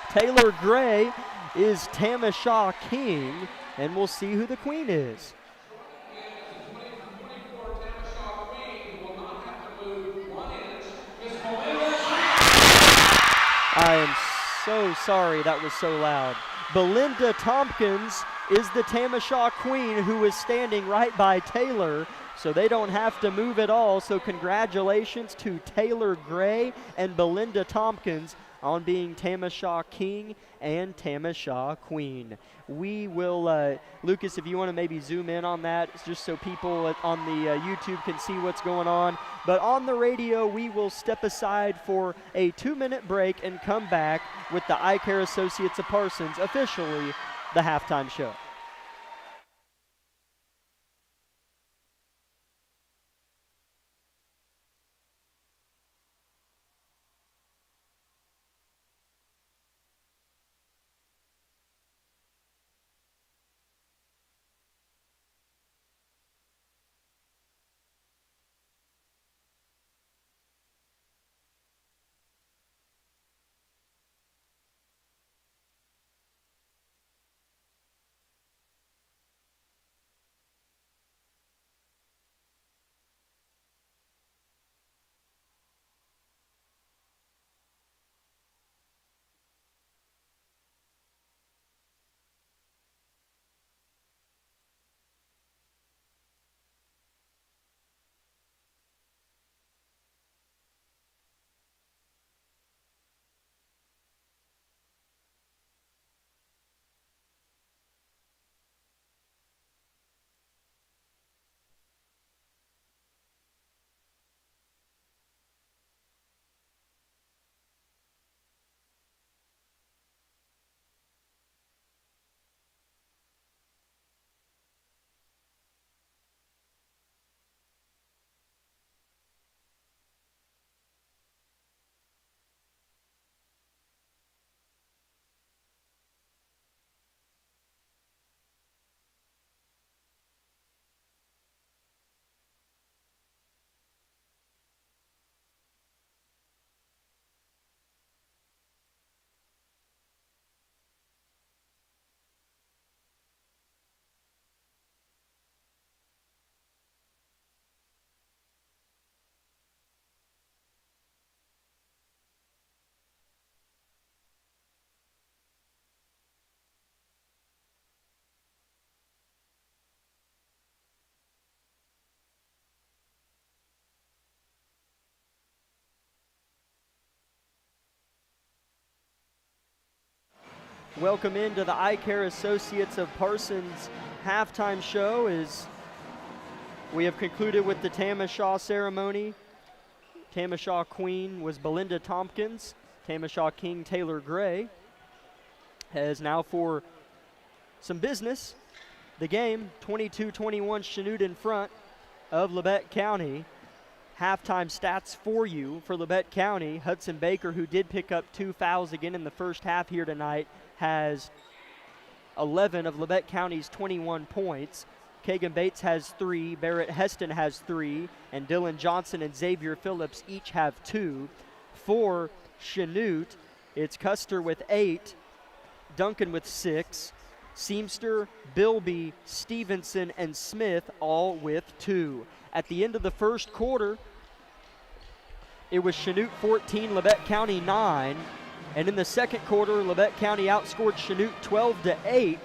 Taylor Gray is Tamashaw King, and we'll see who the queen is. I am so sorry that was so loud. Belinda Tompkins is the Tamashaw Queen, who is standing right by Taylor, so they don't have to move at all. So congratulations to Taylor Gray and Belinda Tompkins on being Tamashaw King and Tamashaw Queen. We will, Lucas, if you want to maybe zoom in on that, just so people on the YouTube can see what's going on. But on the radio, we will step aside for a 2-minute break and come back with the Eye Care Associates of Parsons, officially the halftime show. welcome into the Eye Care Associates of Parsons halftime show as we have concluded with the Tamashaw ceremony. Tamashaw Queen was Belinda Tompkins. Tamashaw King Taylor Gray. As now for some business, the game 22-21 Chanute in front of Labette County. Halftime stats for you for Labette County. Hudson Baker, who did pick up 2 fouls again in the first half here tonight, has 11 of Labette County's 21 points. Kagan Bates has 3, Barrett Heston has 3, and Dylan Johnson and Xavier Phillips each have 2. For Chanute, it's Custer with 8, Duncan with 6, Seamster, Bilby, Stevenson, and Smith all with 2. At the end of the first quarter, it was Chanute 14, Labette County 9. And in the second quarter, Labette County outscored Chanute 12-8,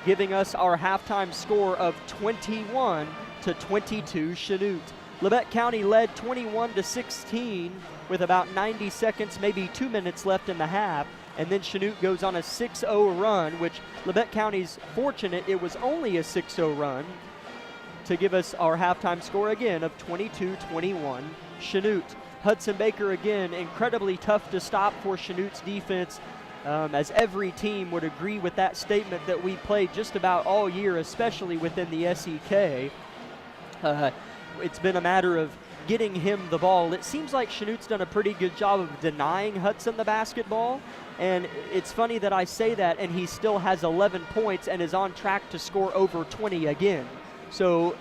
giving us our halftime score of 21-22 Chanute. Labette County led 21-16 with about 90 seconds, maybe 2 minutes left in the half. And then Chanute goes on a 6-0 run, which Labette County's fortunate it was only a 6-0 run to give us our halftime score again of 22-21 Chanute. Hudson Baker again, incredibly tough to stop for Chanute's defense, as every team would agree with that statement that we played just about all year, especially within the SEK. It's been a matter of getting him the ball. It seems like Chanute's done a pretty good job of denying Hudson the basketball, and it's funny that I say that, and he still has 11 points and is on track to score over 20 again. So,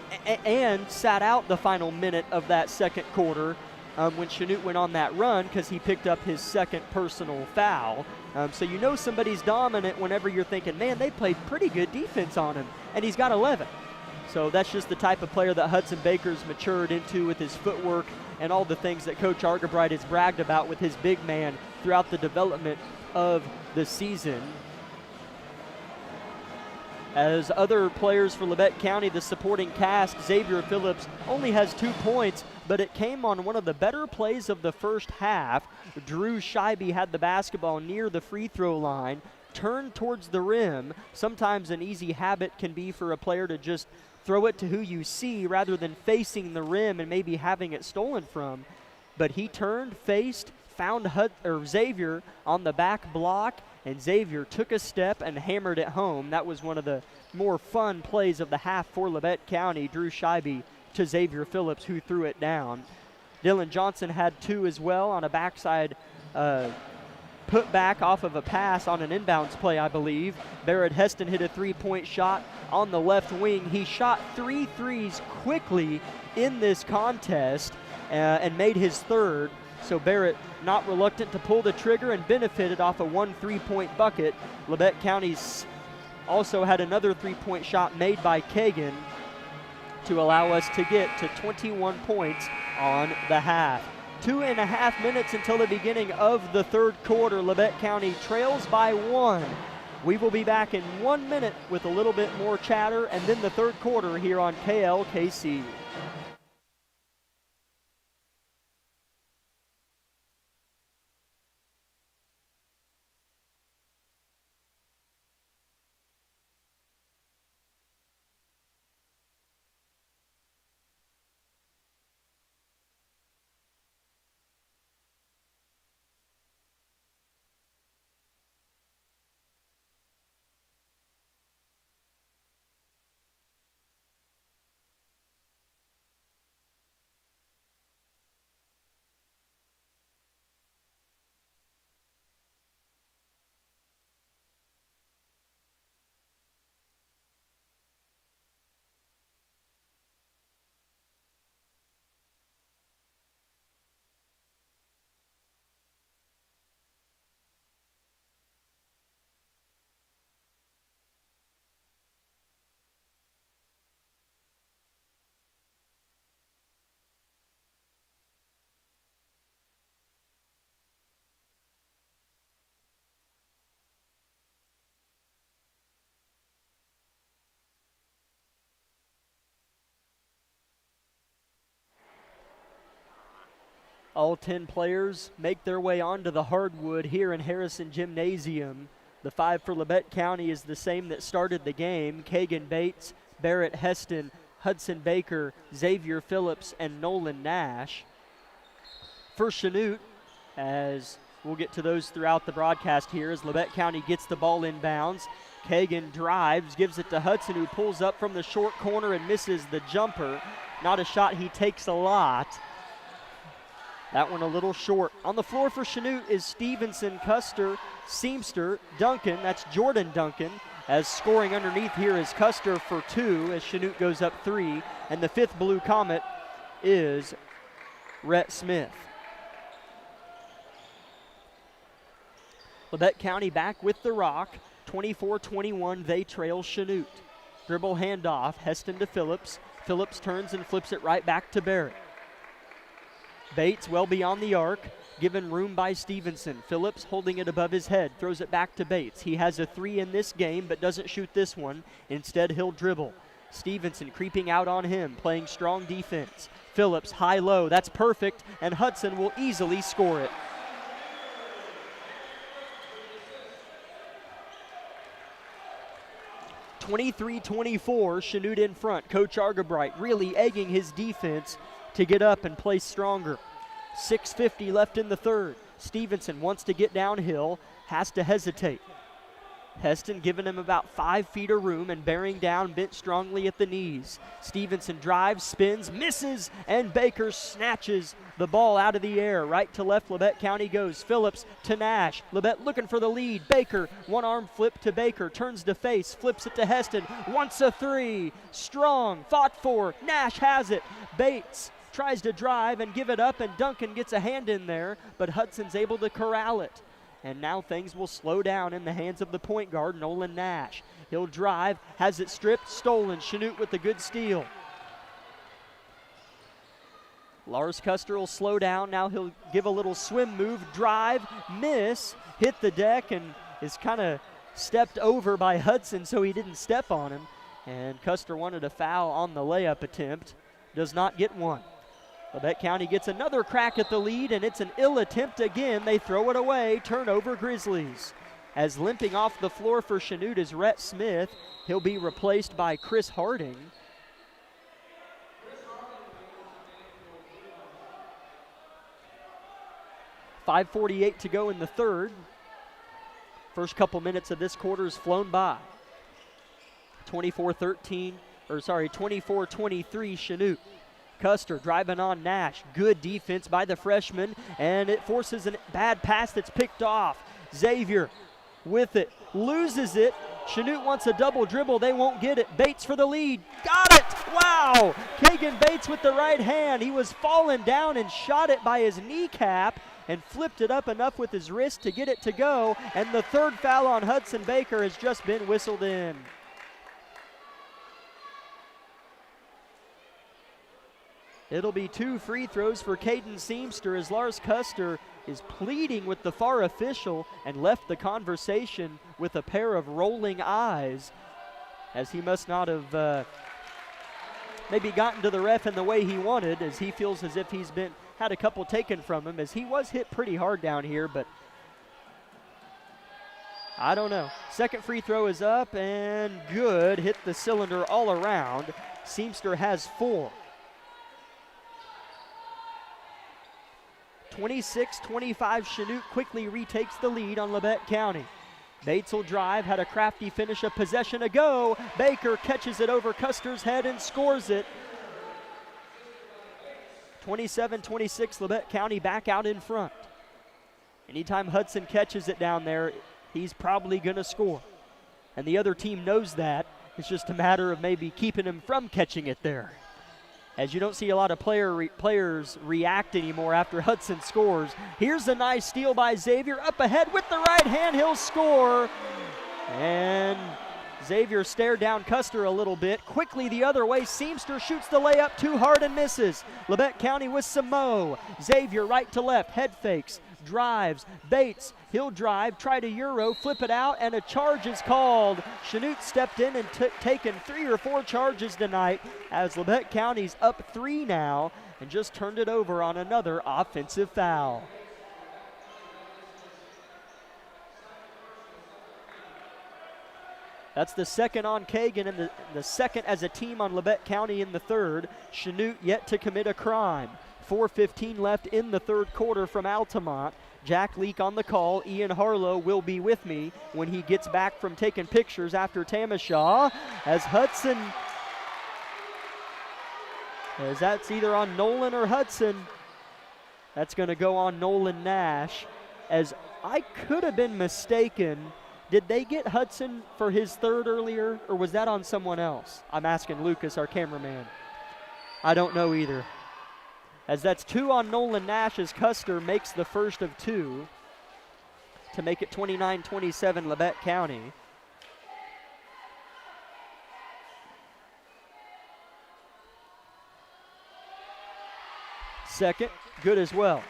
and sat out the final minute of that second quarter when Chanute went on that run because he picked up his second personal foul. So you know somebody's dominant whenever you're thinking, man, they played pretty good defense on him, and he's got 11. So that's just the type of player that Hudson Baker's matured into with his footwork and all the things that Coach Argabright has bragged about with his big man throughout the development of the season. As other players for Labette County, the supporting cast, Xavier Phillips only has 2 points, but it came on one of the better plays of the first half. Drew Scheibe had the basketball near the free throw line, turned towards the rim. Sometimes an easy habit can be for a player to just throw it to who you see rather than facing the rim and maybe having it stolen from. But he turned, faced, found Xavier on the back block, and Xavier took a step and hammered it home. That was one of the more fun plays of the half for Labette County. Drew Scheibe to Xavier Phillips, who threw it down. Dylan Johnson had 2 as well on a backside put back off of a pass on an inbounds play, I believe. Barrett Heston hit a 3-point shot on the left wing. He shot 3 threes quickly in this contest and made his third. So Barrett not reluctant to pull the trigger and benefited off a 1 3-point bucket. Labette County's also had another 3-point shot made by Kagan to allow us to get to 21 points on the half. 2.5 minutes until the beginning of the third quarter. Labette County trails by 1. We will be back in 1 minute with a little bit more chatter and then the third quarter here on KLKC. All 10 players make their way onto the hardwood here in Harrison Gymnasium. The 5 for Labette County is the same that started the game. Kagan Bates, Barrett Heston, Hudson Baker, Xavier Phillips, and Nolan Nash. For Chanute, as we'll get to those throughout the broadcast here, as Labette County gets the ball inbounds. Kagan drives, gives it to Hudson, who pulls up from the short corner and misses the jumper. Not a shot he takes a lot. That one a little short. On the floor for Chanute is Stevenson, Custer, Seamster, Duncan. That's Jordan Duncan. As scoring underneath here is Custer for 2 as Chanute goes up 3. And the 5th Blue Comet is Rhett Smith. Labette County back with the rock. 24-21, they trail Chanute. Dribble handoff, Heston to Phillips. Phillips turns and flips it right back to Barrett. Bates well beyond the arc, given room by Stevenson. Phillips holding it above his head, throws it back to Bates. He has a 3 in this game, but doesn't shoot this one. Instead, he'll dribble. Stevenson creeping out on him, playing strong defense. Phillips high-low, that's perfect, and Hudson will easily score it. (23-24), Chanute in front. Coach Argabright really egging his defense to get up and play stronger. 6:50 left in the third. Stevenson wants to get downhill, has to hesitate. Heston giving him about 5 feet of room and bearing down, bent strongly at the knees. Stevenson drives, spins, misses, and Baker snatches the ball out of the air. Right to left, Labette County goes. Phillips to Nash. Labette looking for the lead. Baker, one arm flip to Baker, turns to face, flips it to Heston, wants a 3. Strong, fought for, Nash has it. Bates tries to drive and give it up, and Duncan gets a hand in there, but Hudson's able to corral it. And now things will slow down in the hands of the point guard, Nolan Nash. He'll drive, has it stripped, stolen. Chanute with the good steal. Lars Custer will slow down. Now he'll give a little swim move, drive, miss, hit the deck, and is kind of stepped over by Hudson, so he didn't step on him. And Custer wanted a foul on the layup attempt. Does not get one. Labette County gets another crack at the lead, and it's an ill attempt again. They throw it away. Turnover, Grizzlies. As limping off the floor for Chanute is Rhett Smith. He'll be replaced by Chris Harding. .548 to go in the third. First couple minutes of this quarter has flown by. 24-23 Chanute. Custer driving on Nash. Good defense by the freshman, and it forces a bad pass that's picked off. Xavier with it, loses it. Chanute wants a double dribble. They won't get it. Bates for the lead. Got it! Wow! Kagan Bates with the right hand. He was falling down and shot it by his kneecap and flipped it up enough with his wrist to get it to go. And the third foul on Hudson Baker has just been whistled in. It'll be 2 free throws for Caden Seamster as Lars Custer is pleading with the far official and left the conversation with a pair of rolling eyes, as he must not have maybe gotten to the ref in the way he wanted, as he feels as if he's had a couple taken from him, as he was hit pretty hard down here, but I don't know. Second free throw is up and good. Hit the cylinder all around. Seamster has 4. 26-25, Chanute quickly retakes the lead on Labette County. Bates will drive, had a crafty finish, a possession to go. Baker catches it over Custer's head and scores it. 27-26, Labette County back out in front. Anytime Hudson catches it down there, he's probably going to score. And the other team knows that. It's just a matter of maybe keeping him from catching it there, as you don't see a lot of players react anymore after Hudson scores. Here's a nice steal by Xavier. Up ahead with the right hand, he'll score. And Xavier stared down Custer a little bit. Quickly the other way, Seamster shoots the layup too hard and misses. Labette County with some mo. Xavier right to left, head fakes, drives. Bates, he'll drive, try to Euro, flip it out, and a charge is called. Chanute stepped in and taken 3 or 4 charges tonight, as Labette County's up 3 now, and just turned it over on another offensive foul. That's the second on Kagan and the second as a team on Labette County in the third. Chanute yet to commit a crime. 4:15 left in the third quarter from Altamont. Jack Leak on the call. Ian Harlow will be with me when he gets back from taking pictures after Tamashaw. As Hudson, as that's either on Nolan or Hudson. That's going to go on Nolan Nash. As I could have been mistaken, did they get Hudson for his third earlier, or was that on someone else? I'm asking Lucas, our cameraman. I don't know either. As that's 2 on Nolan Nash as Custer makes the first of 2 to make it 29-27 Labette County. Second, good as well.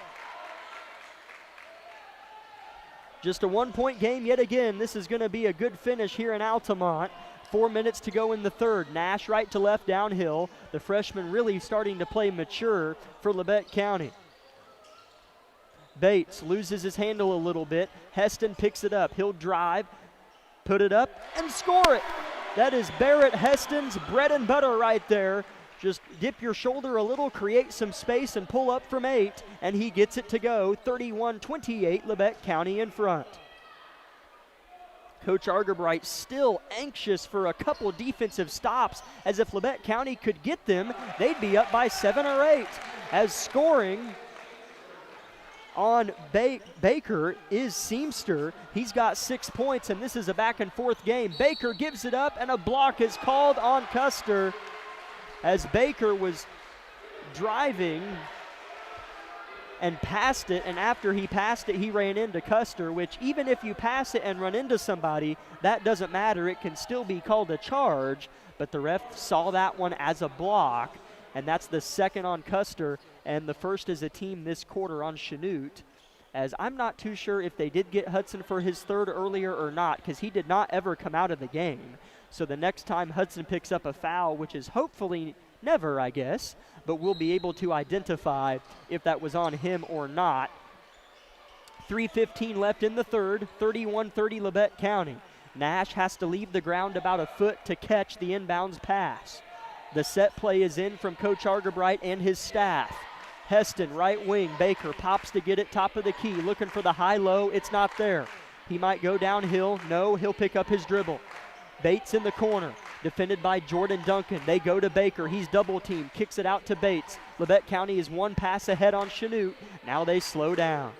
Just a 1-point game yet again. This is going to be a good finish here in Altamont. 4 minutes to go in the third. Nash right to left downhill. The freshman really starting to play mature for Labette County. Bates loses his handle a little bit. Heston picks it up. He'll drive, put it up, and score it. That is Barrett Heston's bread and butter right there. Just dip your shoulder a little, create some space, and pull up from 8, and he gets it to go. 31-28, Labette County in front. Coach Argerbright still anxious for a couple defensive stops, as if Labette County could get them, they'd be up by 7 or 8. As scoring on Baker is Seamster. He's got 6 points, and this is a back and forth game. Baker gives it up, and a block is called on Custer, as Baker was driving and passed it, and after he passed it, he ran into Custer, which even if you pass it and run into somebody, that doesn't matter. It can still be called a charge, but the ref saw that one as a block, and that's the second on Custer, and the first as a team this quarter on Chanute, as I'm not too sure if they did get Hudson for his third earlier or not, because he did not ever come out of the game. So the next time Hudson picks up a foul, which is hopefully never, I guess, but we'll be able to identify if that was on him or not. 3:15 left in the third, 31-30 Labette County. Nash has to leave the ground about a foot to catch the inbounds pass. The set play is in from Coach Argerbright and his staff. Heston, right wing, Baker pops to get it top of the key, looking for the high-low, it's not there. He might go downhill, no, he'll pick up his dribble. Bates in the corner, defended by Jordan Duncan. They go to Baker. He's double teamed, kicks it out to Bates. Labette County is 1 pass ahead on Chanute. Now they slow down.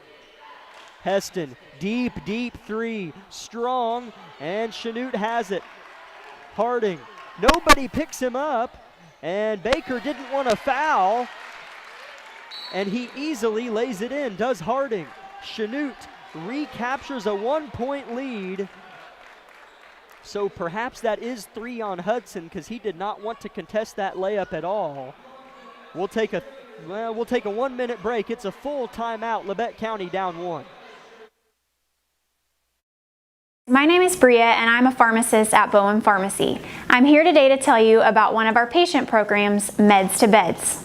Heston, deep three, strong, and Chanute has it. Harding, nobody picks him up, and Baker didn't want to foul, and he easily lays it in, does Harding. Chanute recaptures a 1-point lead. So perhaps that is 3 on Hudson, because he did not want to contest that layup at all. We'll take a 1-minute break. It's a full timeout. Labette County down 1. My name is Bria, and I'm a pharmacist at Bowen Pharmacy. I'm here today to tell you about one of our patient programs, Meds to Beds.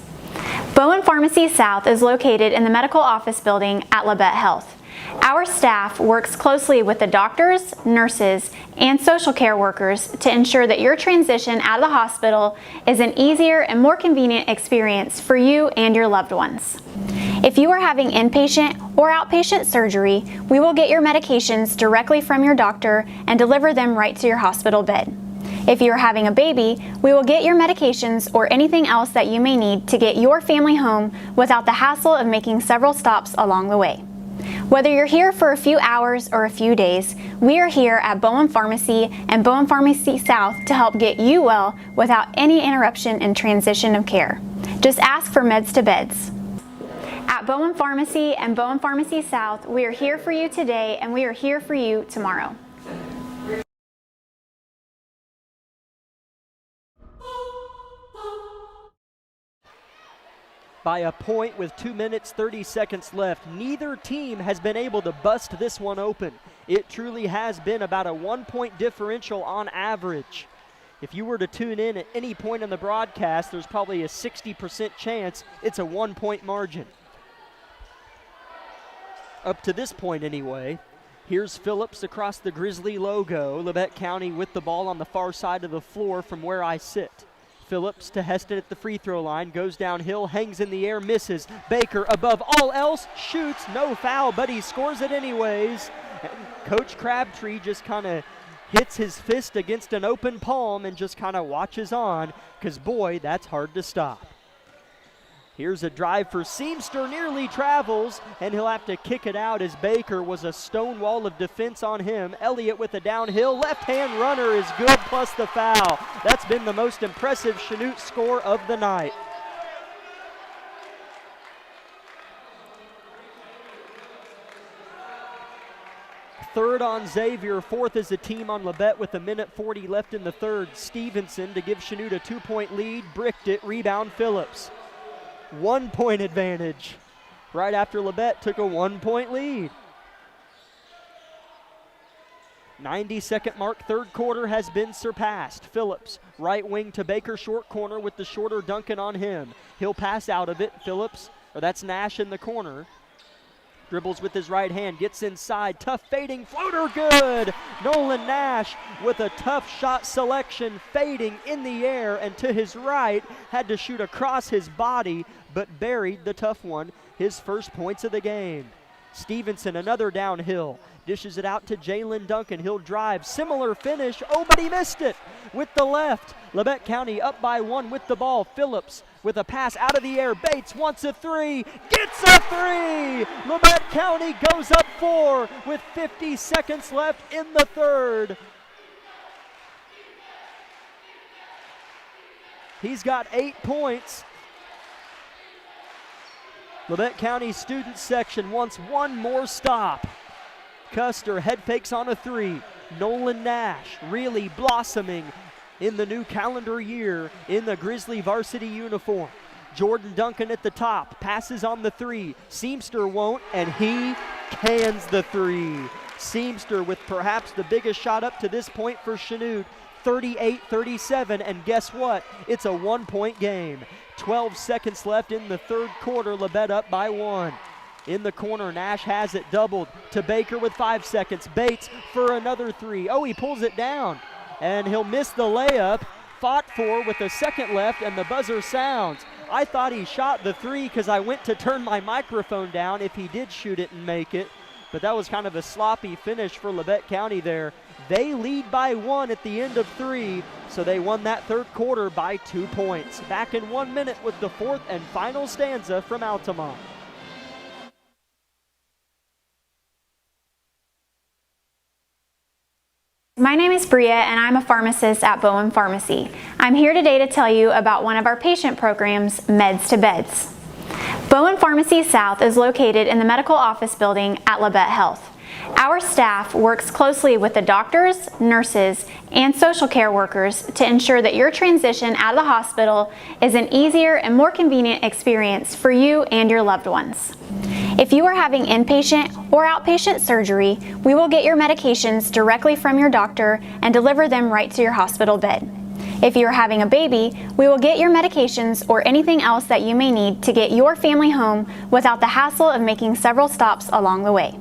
Bowen Pharmacy South is located in the medical office building at Labette Health. Our staff works closely with the doctors, nurses, and social care workers to ensure that your transition out of the hospital is an easier and more convenient experience for you and your loved ones. If you are having inpatient or outpatient surgery, we will get your medications directly from your doctor and deliver them right to your hospital bed. If you are having a baby, we will get your medications or anything else that you may need to get your family home without the hassle of making several stops along the way. Whether you're here for a few hours or a few days, we are here at Bowen Pharmacy and Bowen Pharmacy South to help get you well without any interruption in transition of care. Just ask for Meds to Beds. At Bowen Pharmacy and Bowen Pharmacy South, we are here for you today and we are here for you tomorrow. By a point with 2 minutes, 30 seconds left. Neither team has been able to bust this one open. It truly has been about a 1-point differential on average. If you were to tune in at any point in the broadcast, there's probably a 60% chance it's a 1-point margin. Up to this point anyway. Here's Phillips across the Grizzly logo. Labette County with the ball on the far side of the floor from where I sit. Phillips to Heston at the free throw line, goes downhill, hangs in the air, misses. Baker above all else, shoots, no foul, but he scores it anyways. And Coach Crabtree just kind of hits his fist against an open palm and just kind of watches on, because boy, that's hard to stop. Here's a drive for Seamster, nearly travels, and he'll have to kick it out as Baker was a stone wall of defense on him. Elliott with a downhill, left-hand runner is good, plus the foul. That's been the most impressive Chanute score of the night. Third on Xavier, fourth as a team on Labette with 1:40 left in the third. Stevenson to give Chanute a 2-point lead, bricked it, rebound Phillips. 1-point advantage right after Labette took a 1-point lead. 90-second mark, third quarter has been surpassed. Phillips, right wing to Baker, short corner with the shorter Duncan on him. He'll pass out of it. Phillips, or that's Nash in the corner. Dribbles with his right hand, gets inside, tough fading floater, good! Nolan Nash with a tough shot selection, fading in the air and to his right, had to shoot across his body, but buried the tough one, his first points of the game. Stevenson, another downhill, dishes it out to Jalen Duncan, he'll drive, similar finish, oh, but he missed it with the left. Labette County up by 1 with the ball. Phillips with a pass out of the air. Bates wants a three, gets a three! Labette County goes up 4 with 50 seconds left in the third. He's got 8 points. Labette County student section wants one more stop. Custer head fakes on a three. Nolan Nash really blossoming in the new calendar year in the Grizzly varsity uniform. Jordan Duncan at the top, passes on the three. Seamster won't, and he cans the three. Seamster with perhaps the biggest shot up to this point for Chanute, 38-37, and guess what? It's a 1-point game. 12 seconds left in the third quarter, Labette up by 1. In the corner, Nash has it doubled to Baker with 5 seconds. Bates for another three. Oh, he pulls it down, and he'll miss the layup. Fought for with a second left, and the buzzer sounds. I thought he shot the three because I went to turn my microphone down if he did shoot it and make it, but that was kind of a sloppy finish for Labette County there. They lead by 1 at the end of 3, so they won that third quarter by 2 points. Back in 1 minute with the fourth and final stanza from Altamont. My name is Bria and I'm a pharmacist at Bowen Pharmacy. I'm here today to tell you about one of our patient programs, Meds to Beds. Bowen Pharmacy South is located in the medical office building at Labette Health. Our staff works closely with the doctors, nurses, and social care workers to ensure that your transition out of the hospital is an easier and more convenient experience for you and your loved ones. If you are having inpatient or outpatient surgery, we will get your medications directly from your doctor and deliver them right to your hospital bed. If you are having a baby, we will get your medications or anything else that you may need to get your family home without the hassle of making several stops along the way.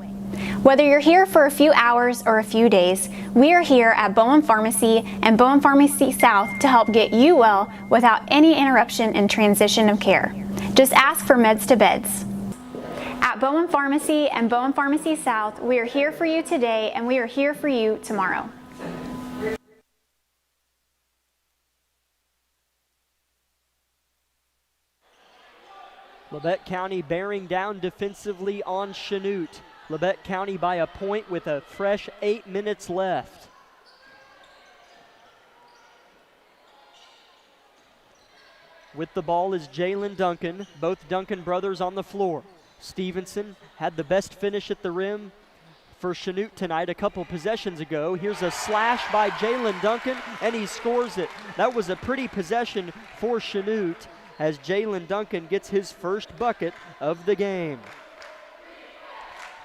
Whether you're here for a few hours or a few days, we are here at Bowen Pharmacy and Bowen Pharmacy South to help get you well without any interruption in transition of care. Just ask for Meds to Beds. At Bowen Pharmacy and Bowen Pharmacy South, we are here for you today and we are here for you tomorrow. Labette County bearing down defensively on Chanute. Labette County by a point with a fresh 8 minutes left. With the ball is Jalen Duncan, both Duncan brothers on the floor. Stevenson had the best finish at the rim for Chanute tonight a couple possessions ago. Here's a slash by Jalen Duncan, and he scores it. That was a pretty possession for Chanute as Jalen Duncan gets his first bucket of the game.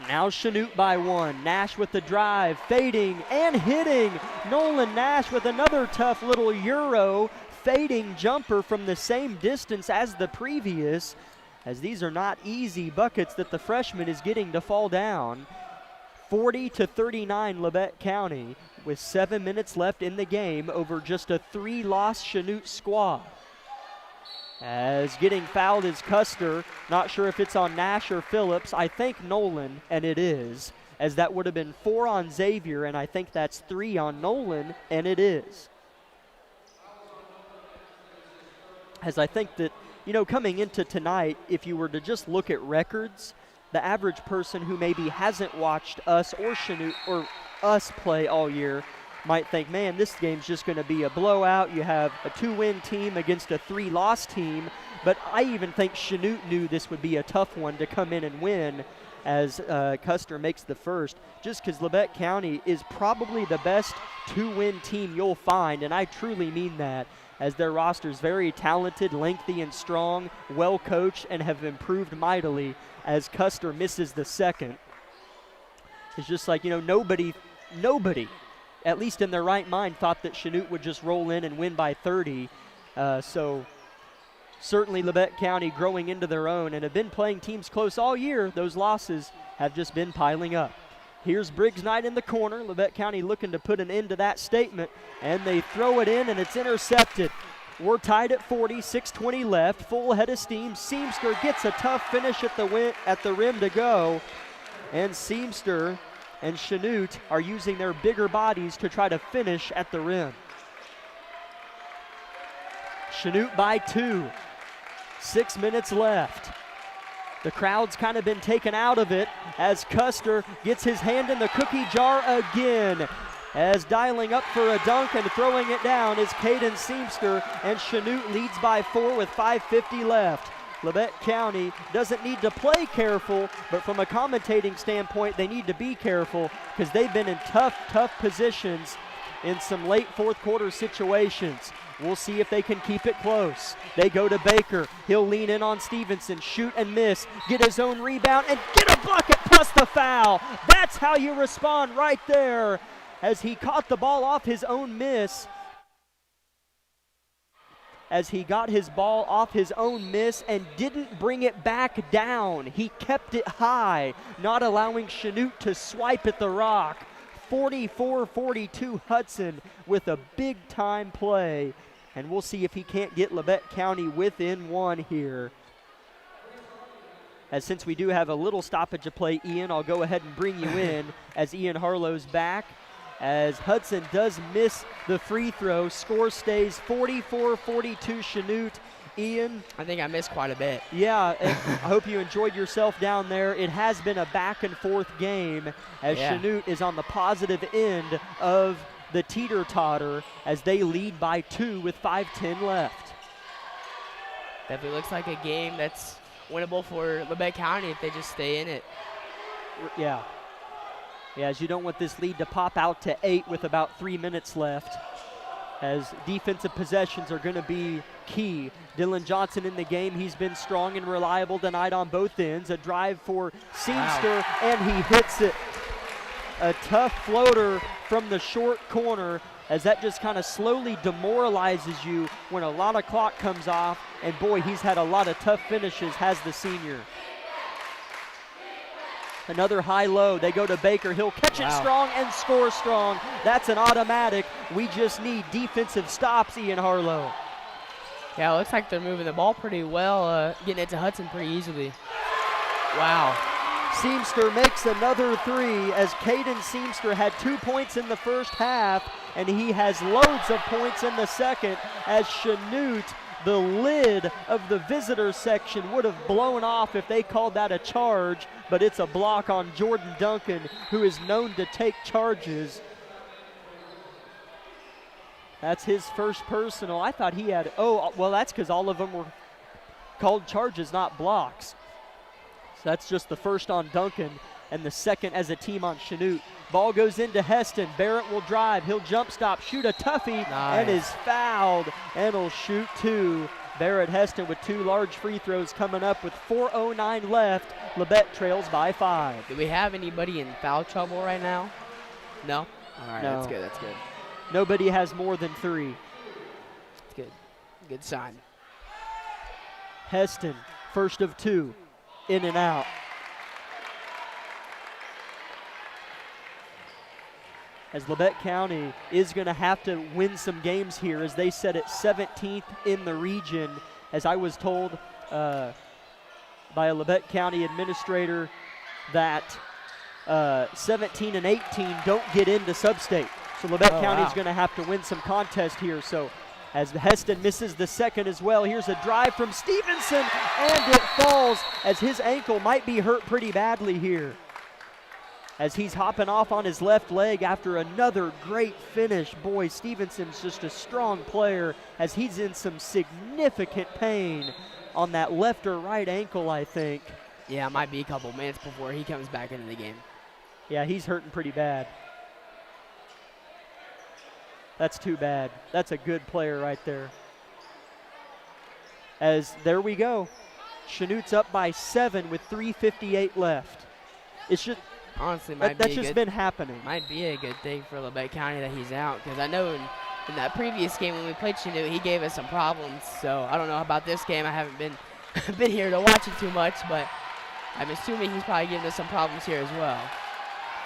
Now Chanute by 1. Nash with the drive, fading and hitting. Nolan Nash with another tough little Euro fading jumper from the same distance as the previous, as these are not easy buckets that the freshman is getting to fall down. 40-39 Labette County with 7 minutes left in the game over just a 3-loss Chanute squad. As getting fouled is Custer. Not sure if it's on Nash or Phillips. I think Nolan, and it is, as that would have been 4 on Xavier, and I think that's 3 on Nolan, and it is. As I think that, coming into tonight, if you were to just look at records, the average person who maybe hasn't watched us or Chanute or us play all year might think, man, this game's just going to be a blowout. You have a 2-win team against a 3-loss team. But I even think Chanute knew this would be a tough one to come in and win, as Custer makes the first, just because Labette County is probably the best 2-win team you'll find, and I truly mean that, as their roster is very talented, lengthy, and strong, well coached, and have improved mightily, as Custer misses the second. It's just like, nobody, at least in their right mind, thought that Chanute would just roll in and win by 30. So certainly Labette County growing into their own and have been playing teams close all year. Those losses have just been piling up. Here's Briggs Knight in the corner. Labette County looking to put an end to that statement, and they throw it in, and it's intercepted. We're tied at 40, 6:20 left, full head of steam. Seamster gets a tough finish at the rim to go, and Seamster and Chanute are using their bigger bodies to try to finish at the rim. Chanute by 2. 6 minutes left. The crowd's kind of been taken out of it as Custer gets his hand in the cookie jar again. As dialing up for a dunk and throwing it down is Caden Seamster, and Chanute leads by 4 with 5:50 left. Labette County doesn't need to play careful, but from a commentating standpoint, they need to be careful because they've been in tough positions in some late fourth quarter situations. We'll see if they can keep it close. They go to Baker. He'll lean in on Stevenson, shoot and miss, get his own rebound, and get a bucket plus the foul. That's how you respond right there, as he caught the ball off his own miss. As he got his ball off his own miss and didn't bring it back down. He kept it high, not allowing Chanute to swipe at the rock. 44-42 Hudson with a big-time play. And we'll see if he can't get Labette County within 1 here. As since we do have a little stoppage of play, Ian, I'll go ahead and bring you in as Ian Harlow's back. As Hudson does miss the free throw, score stays 44-42 Chanute. Ian? I think I missed quite a bit. Yeah, I hope you enjoyed yourself down there. It has been a back and forth game as Chanute is on the positive end of the teeter-totter as they lead by 2 with 5:10 left. Definitely looks like a game that's winnable for Labette County if they just stay in it. Yeah, as you don't want this lead to pop out to 8 with about 3 minutes left, as defensive possessions are going to be key. Dylan Johnson in the game. He's been strong and reliable tonight on both ends. A drive for Seamster, and he hits it. A tough floater from the short corner, as that just kind of slowly demoralizes you when a lot of clock comes off. And boy, he's had a lot of tough finishes, has the senior. Another high-low. They go to Baker. He'll catch it strong and score strong. That's an automatic. We just need defensive stops, Ian Harlow. Yeah, it looks like they're moving the ball pretty well, getting it to Hudson pretty easily. Wow. Seamster makes another 3, as Caden Seamster had 2 points in the first half, and he has loads of points in the second, as Chanute, the lid of the visitor section, would have blown off if they called that a charge, but it's a block on Jordan Duncan, who is known to take charges. That's his first personal. I thought he had, that's because all of them were called charges, not blocks. So that's just the first on Duncan and the second as a team on Chanute. Ball goes into Heston. Barrett will drive. He'll jump stop, shoot a toughie, and is fouled, and will shoot 2. Barrett Heston with 2 large free throws coming up with 4:09 left. Labette trails by 5. Do we have anybody in foul trouble right now? No? All right, No. that's good, that's good. Nobody has more than 3. That's good. Good sign. Heston, first of 2, in and out. As Labette County is going to have to win some games here as they set it 17th in the region. As I was told by a Labette County administrator that 17 and 18 don't get into sub-state. So Labette County's going to have to win some contest here. So as Heston misses the second as well, here's a drive from Stevenson, and it falls as his ankle might be hurt pretty badly here. As he's hopping off on his left leg after another great finish. Boy, Stevenson's just a strong player as he's in some significant pain on that left or right ankle, I think. Yeah, it might be a couple minutes before he comes back into the game. Yeah, he's hurting pretty bad. That's too bad. That's a good player right there. As there we go. Chanute's up by 7 with 3:58 left. It's just honestly that's just been happening. Might be a good thing for Labette County that he's out, because I know in that previous game when we played Chanute, he gave us some problems. So I don't know about this game. I haven't been here to watch it too much, but I'm assuming he's probably giving us some problems here as well.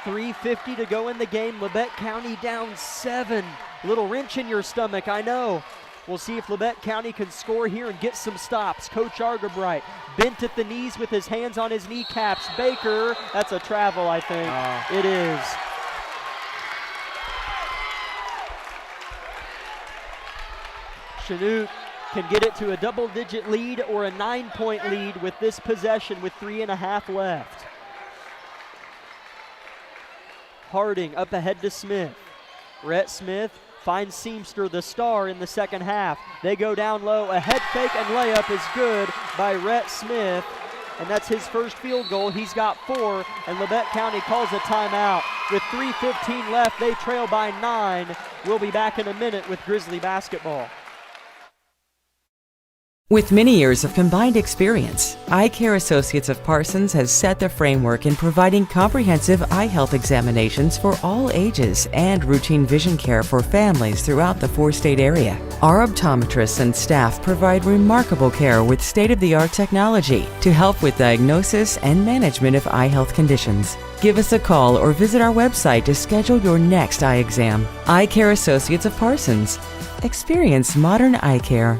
3:50 to go in the game. Labette County down 7. Little wrench in your stomach, I know. We'll see if Labette County can score here and get some stops. Coach Argabright bent at the knees with his hands on his kneecaps. Baker, that's a travel, I think. It is. Chanute can get it to a double-digit lead or a 9-point lead with this possession with 3.5 left. Harding up ahead to Smith. Rhett Smith finds Seamster, the star, in the second half. They go down low. A head fake and layup is good by Rhett Smith, and that's his first field goal. He's got 4, and Labette County calls a timeout. With 3:15 left, they trail by 9. We'll be back in a minute with Grizzly basketball. With many years of combined experience, Eye Care Associates of Parsons has set the framework in providing comprehensive eye health examinations for all ages and routine vision care for families throughout the 4-state area. Our optometrists and staff provide remarkable care with state-of-the-art technology to help with diagnosis and management of eye health conditions. Give us a call or visit our website to schedule your next eye exam. Eye Care Associates of Parsons. Experience modern eye care.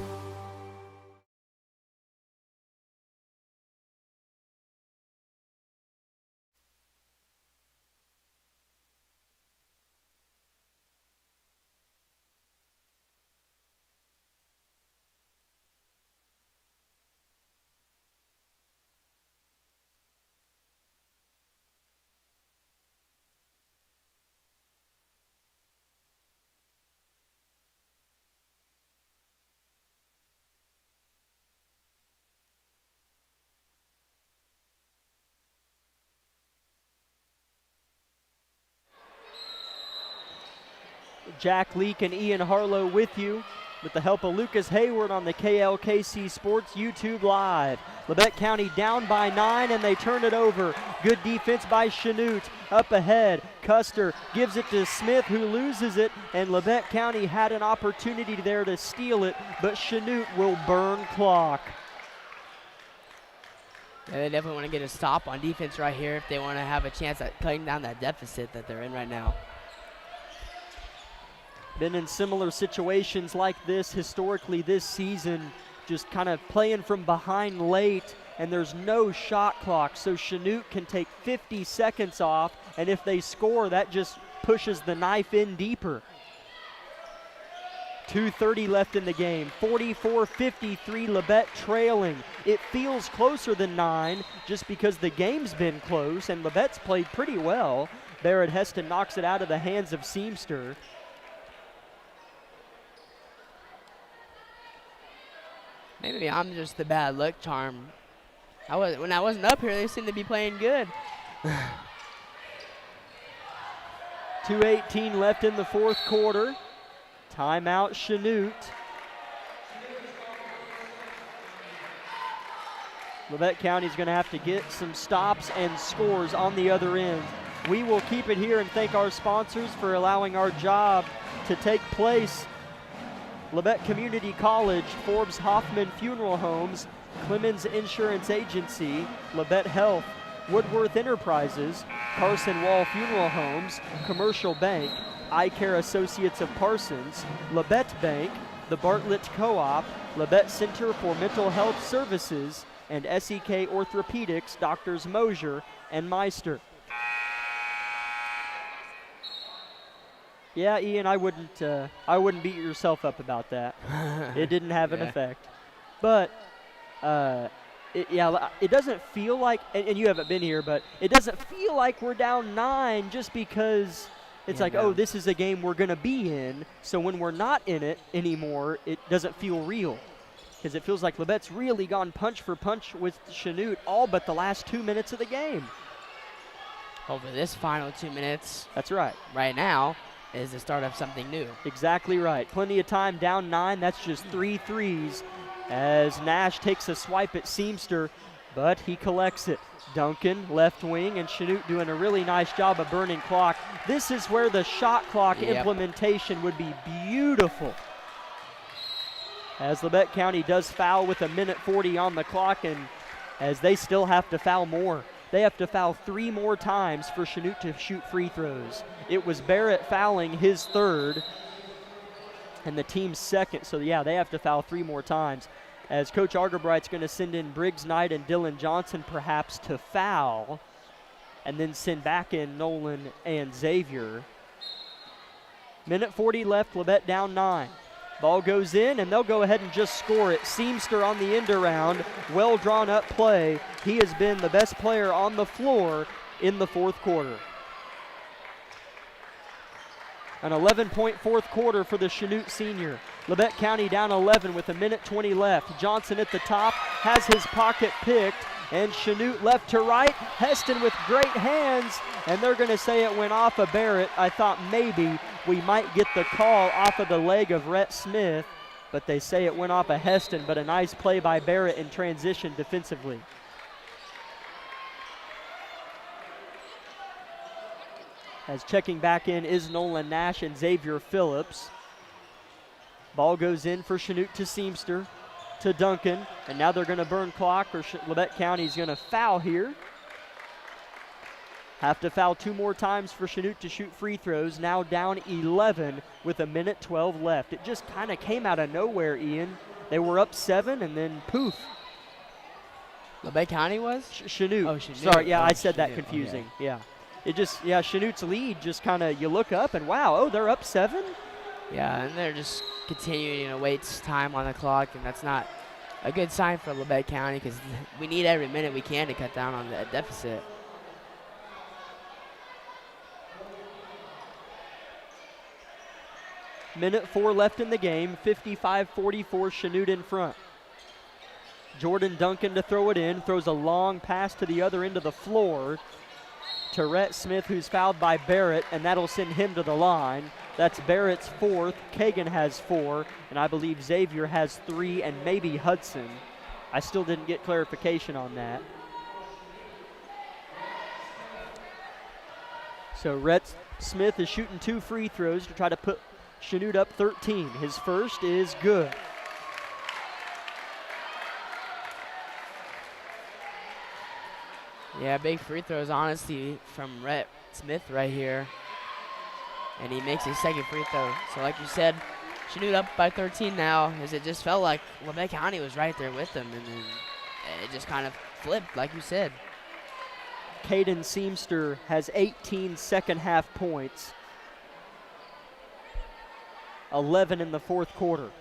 Jack Leake and Ian Harlow with you with the help of Lucas Hayward on the KLKC Sports YouTube Live. Labette County down by 9 and they turn it over. Good defense by Chanute. Up ahead, Custer gives it to Smith who loses it, and Labette County had an opportunity there to steal it, but Chanute will burn clock. Yeah, they definitely want to get a stop on defense right here if they want to have a chance at cutting down that deficit that they're in right now. Been in similar situations like this historically this season, just kind of playing from behind late, and there's no shot clock, so Chanute can take 50 seconds off, and if they score, that just pushes the knife in deeper. 2:30 left in the game, 44-53, Labette trailing. It feels closer than 9 just because the game's been close, and Labette's played pretty well. Barrett Heston knocks it out of the hands of Seamster. Maybe I'm just the bad luck charm. When I wasn't up here, they seemed to be playing good. 2:18 left in the fourth quarter. Timeout Chanute. Labette County's going to have to get some stops and scores on the other end. We will keep it here and thank our sponsors for allowing our job to take place. Labette Community College, Forbes Hoffman Funeral Homes, Clemens Insurance Agency, Labette Health, Woodworth Enterprises, Carson Wall Funeral Homes, Commercial Bank, Eye Care Associates of Parsons, Labette Bank, the Bartlett Co-op, Labette Center for Mental Health Services, and SEK Orthopedics, Doctors Mosier and Meister. Yeah, Ian, I wouldn't beat yourself up about that. It didn't have an effect. But, it doesn't feel like, and you haven't been here, but it doesn't feel like we're down 9 just because it's oh, this is a game we're going to be in. So when we're not in it anymore, it doesn't feel real. Because it feels like Labette's really gone punch for punch with Chanute all but the last 2 minutes of the game. Over this final 2 minutes. That's right. Right now is the start of something new. Exactly right. Plenty of time, down 9. That's just 3 threes as Nash takes a swipe at Seamster, but he collects it. Duncan, left wing, and Chanute doing a really nice job of burning clock. This is where the shot clock implementation would be beautiful. As Labette County does foul with 1:40 on the clock, and as they still have to foul more. They have to foul 3 more times for Chanute to shoot free throws. It was Barrett fouling his 3rd and the team's 2nd. So, yeah, they have to foul 3 more times. As Coach Argerbright's going to send in Briggs Knight and Dylan Johnson perhaps to foul and then send back in Nolan and Xavier. 1:40 left, Labette down 9. Ball goes in, and they'll go ahead and just score it. Seamster on the end around. Well drawn up play. He has been the best player on the floor in the 4th quarter. An 11-point 4th quarter for the Chanute senior. Labette County down 11 with 1:20 left. Johnson at the top has his pocket picked, and Chanute left to right. Heston with great hands, and they're going to say it went off of Barrett. I thought maybe we might get the call off of the leg of Rhett Smith, but they say it went off of Heston, but a nice play by Barrett in transition defensively. As checking back in is Nolan Nash and Xavier Phillips. Ball goes in for Chanute to Seamster, to Duncan, and now they're going to burn clock, or Labette County's going to foul here. Have to foul 2 more times for Chanute to shoot free throws. Now down 11 with 1:12 left. It just kind of came out of nowhere, Ian. They were up 7 and then poof. Labette County was? Chanute. Oh, Chanute. Sorry, yeah, oh, I said Chanute. that confusing. Okay. Yeah. It just, Chanute's lead just kind of, you look up and wow, oh, they're up 7? Yeah, and they're just continuing to waste time on the clock, and that's not a good sign for Labette County because we need every minute we can to cut down on the deficit. Minute 4 left in the game, 55-44, Chanute in front. Jordan Duncan to throw it in, throws a long pass to the other end of the floor to Rhett Smith, who's fouled by Barrett, and that'll send him to the line. That's Barrett's 4th, Kagan has 4, and I believe Xavier has 3, and maybe Hudson. I still didn't get clarification on that. So Rhett Smith is shooting 2 free throws to try to put Chanute up 13. His first is good. Yeah, big free throws, honestly, from Rhett Smith right here. And he makes his 2nd free throw. So like you said, Chanute up by 13 now, as it just felt like Labette County was right there with them, and then it just kind of flipped, like you said. Caden Seamster has 18 second-half points. 11 in the 4th quarter.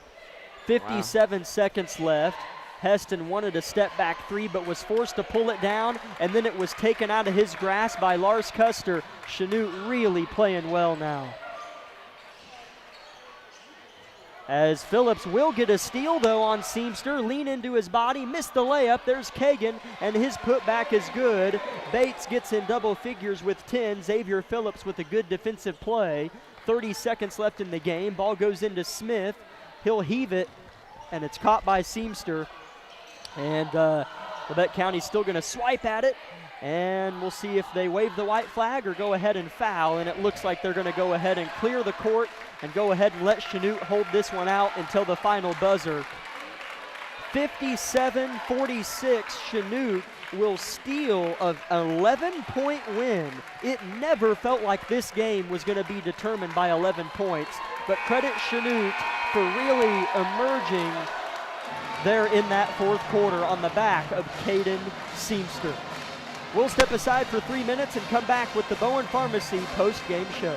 57 seconds left. Heston wanted a step-back 3 but was forced to pull it down, and then it was taken out of his grasp by Lars Custer. Chanute really playing well now. As Phillips will get a steal, though, on Seamster. Lean into his body, missed the layup. There's Kagan, and his putback is good. Bates gets in double figures with 10. Xavier Phillips with a good defensive play. 30 seconds left in the game. Ball goes into Smith. He'll heave it, and it's caught by Seamster. And Labette County's still going to swipe at it, and we'll see if they wave the white flag or go ahead and foul, and it looks like they're going to go ahead and clear the court and go ahead and let Chanute hold this one out until the final buzzer. 57-46, Chanute will steal an 11-point win. It never felt like this game was going to be determined by 11 points, but credit Chanute for really emerging there in that fourth quarter on the back of Caden Seamster. We'll step aside for 3 minutes and come back with the Bowen Pharmacy post-game show.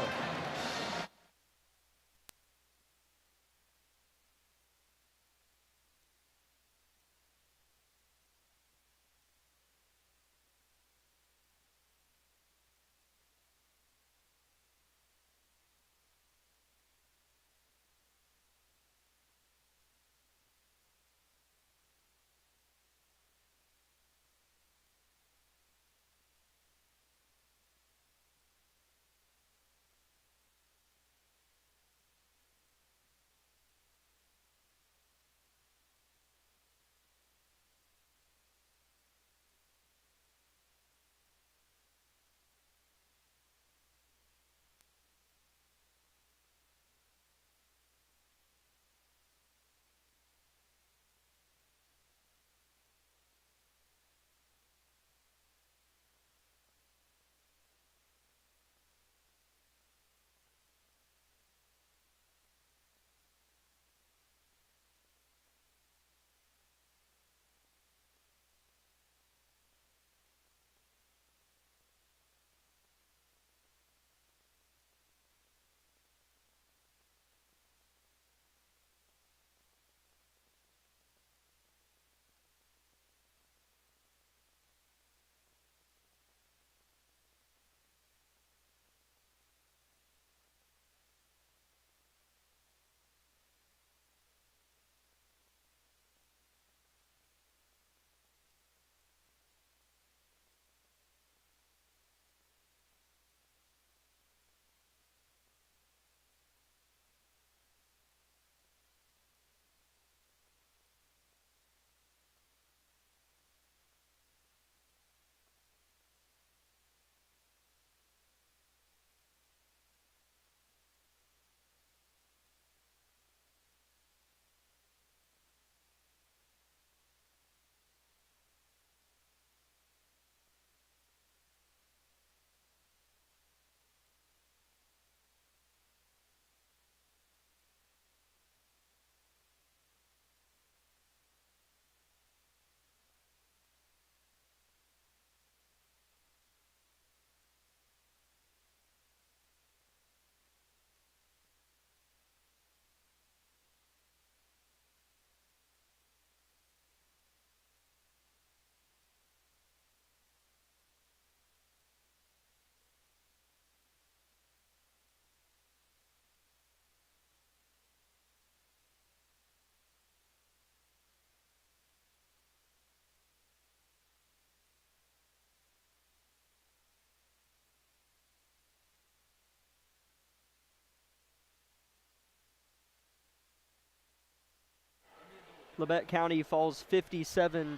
Labette County falls 57-46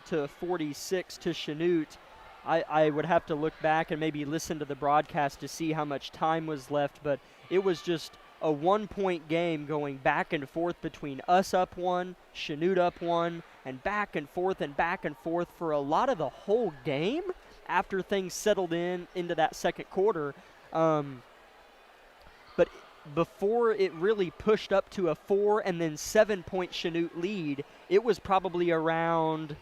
to Chanute. I would have to look back and maybe listen to the broadcast to see how much time was left, but it was just a one-point game going back and forth between us up one, Chanute up one, and back and forth for a lot of the whole game after things settled into that second quarter. But before it really pushed up to a 4 and then 7-point Chanute lead, it was probably around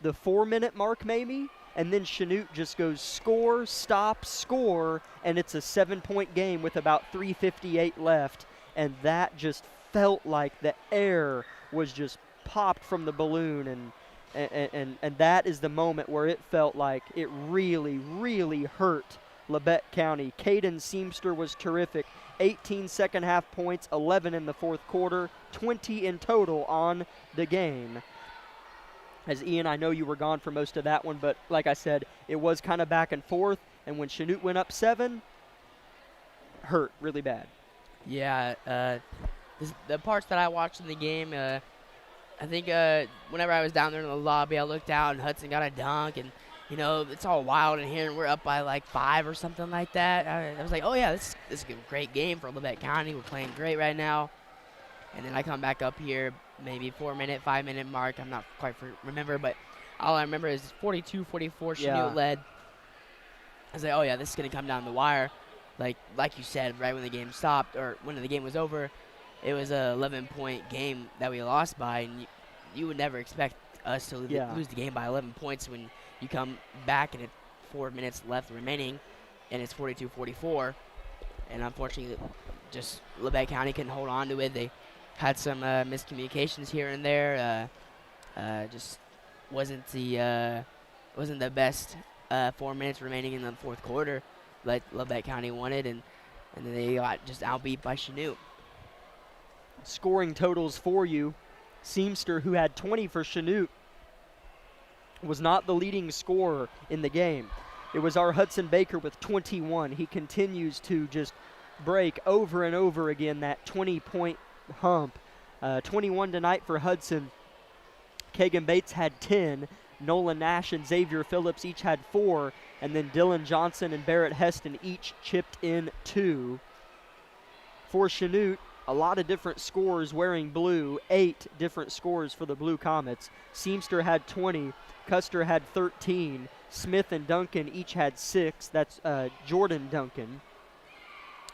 the 4-minute mark maybe, and then Chanute just goes score, stop, score, and it's a 7-point game with about 3:58 left, and that just felt like the air was just popped from the balloon, and that is the moment where it felt like it really, really hurt Labette County. Caden Seamster was terrific. 18 second half points, 11 in the fourth quarter, 20 in total on the game. As Ian, I know you were gone for most of that one, but like I said, it was kind of back and forth, and when Chanute went up 7, hurt really bad. Yeah, the parts that I watched in the game, I think whenever I was down there in the lobby, I looked out and Hudson got a dunk, and it's all wild in here, and we're up by like 5 or something like that. I was like, oh yeah, this is a great game for Labette County. We're playing great right now. And then I come back up here, maybe 4-minute, 5-minute mark. I'm not quite remember, but all I remember is 42-44 Chanute led. I was like, oh yeah, this is gonna come down the wire. Like you said, right when the game stopped or when the game was over, it was a 11-point game that we lost by, and you would never expect us to lose the game by 11 points when you come back and it's 4 minutes left remaining, and it's 42-44. And unfortunately, just Labette County couldn't hold on to it. They had some miscommunications here and there. Just wasn't the best 4 minutes remaining in the fourth quarter like Labette County wanted, and then they got just outbeat by Chanute. Scoring totals for you. Seamster, who had 20 for Chanute, was not the leading scorer in the game. It was our Hudson Baker with 21. He continues to just break over and over again that 20-point hump. 21 tonight for Hudson. Kagan Bates had 10. Nolan Nash and Xavier Phillips each had 4. And then Dylan Johnson and Barrett Heston each chipped in 2. For Chanute, a lot of different scores wearing blue. 8 different scores for the Blue Comets. Seamster had 20. Custer had 13. Smith and Duncan each had 6. That's Jordan Duncan.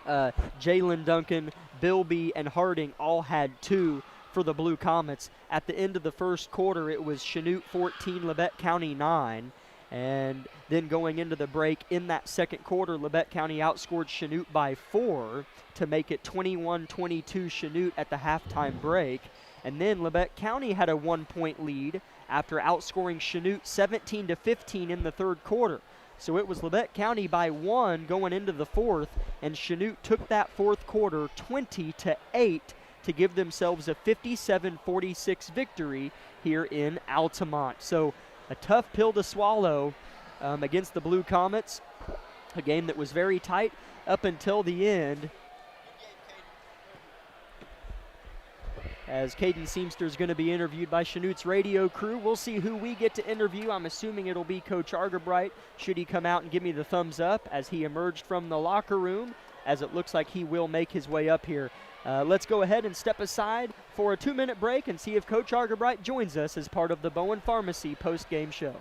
Jalen Duncan, Bilby, and Harding all had 2 for the Blue Comets. At the end of the first quarter, it was Chanute 14, Labette County 9. And then going into the break, in that second quarter, Labette County outscored Chanute by 4 to make it 21-22 Chanute at the halftime break. And then Labette County had a 1-point lead after outscoring Chanute 17-15 in the third quarter. So it was Labette County by 1 going into the fourth, and Chanute took that fourth quarter 20-8 to give themselves a 57-46 victory here in Altamont. So a tough pill to swallow against the Blue Comets, a game that was very tight up until the end. As Caden Seamster is going to be interviewed by Chanute's radio crew. We'll see who we get to interview. I'm assuming it'll be Coach Argerbright, should he come out and give me the thumbs up as he emerged from the locker room, as it looks like he will make his way up here. Let's go ahead and step aside for a 2-minute break and see if Coach Argerbright joins us as part of the Bowen Pharmacy post-game show.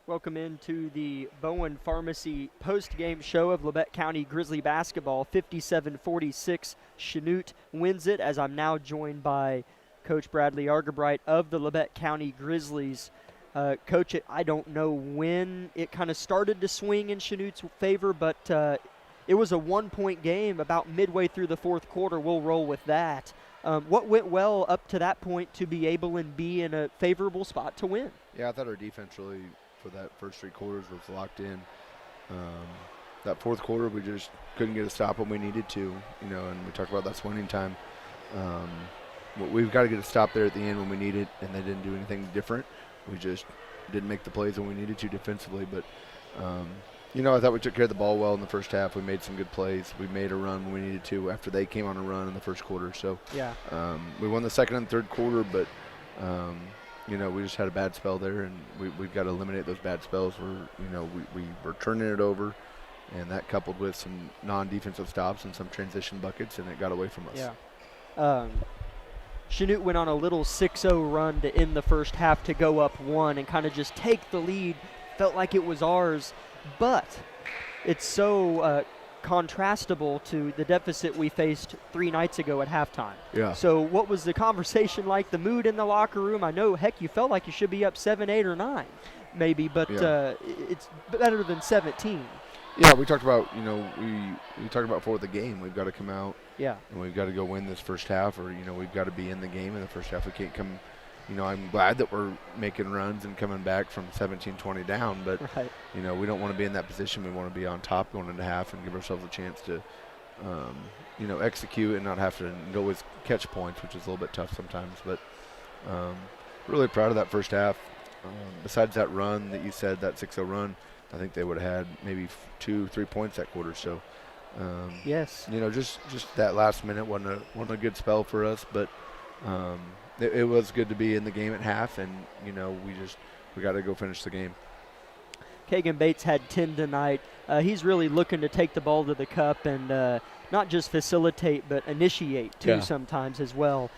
Welcome into the Bowen Pharmacy post-game show of Labette County Grizzly basketball. 57-46, Chanute wins it, as I'm now joined by Coach Bradley Argabright of the Labette County Grizzlies. Coach, I don't know when it kind of started to swing in Chanute's favor, but it was a 1-point game about midway through the fourth quarter. We'll roll with that. What went well up to that point to be able and be in a favorable spot to win? Yeah, I thought our defense really, for that first 3 quarters, was locked in. That fourth quarter, we just couldn't get a stop when we needed to, and we talked about that's winning time. We've got to get a stop there at the end when we need it, and they didn't do anything different. We just didn't make the plays when we needed to defensively. But, I thought we took care of the ball well in the first half. We made some good plays. We made a run when we needed to after they came on a run in the first quarter. So we won the second and third quarter, but, we just had a bad spell there, and we've got to eliminate those bad spells where, we were turning it over, and that coupled with some non-defensive stops and some transition buckets, and it got away from us. Yeah. Chanute went on a little 6-0 run to end the first half to go up 1 and kind of just take the lead. Felt like it was ours, but it's so contrastable to the deficit we faced 3 nights ago at halftime. Yeah. So what was the conversation like, the mood in the locker room? I know, heck, you felt like you should be up 7, 8, or 9 maybe, but it's better than 17. Yeah, we talked about, we talked about before the game. We've got to come out. Yeah. And we've got to go win this first half, or, we've got to be in the game in the first half. We can't come, I'm glad that we're making runs and coming back from 17-20 down, but, right. We don't want to be in that position. We want to be on top going into half and give ourselves a chance to, execute and not have to always catch points, which is a little bit tough sometimes. But really proud of that first half. Besides that run that you said, that 6-0 run, I think they would have had maybe 2-3 points that quarter. So, yes, just that last minute wasn't a good spell for us, but it was good to be in the game at half, and we got to go finish the game. Kagan Bates had 10 tonight. He's really looking to take the ball to the cup and not just facilitate, but initiate too sometimes as well.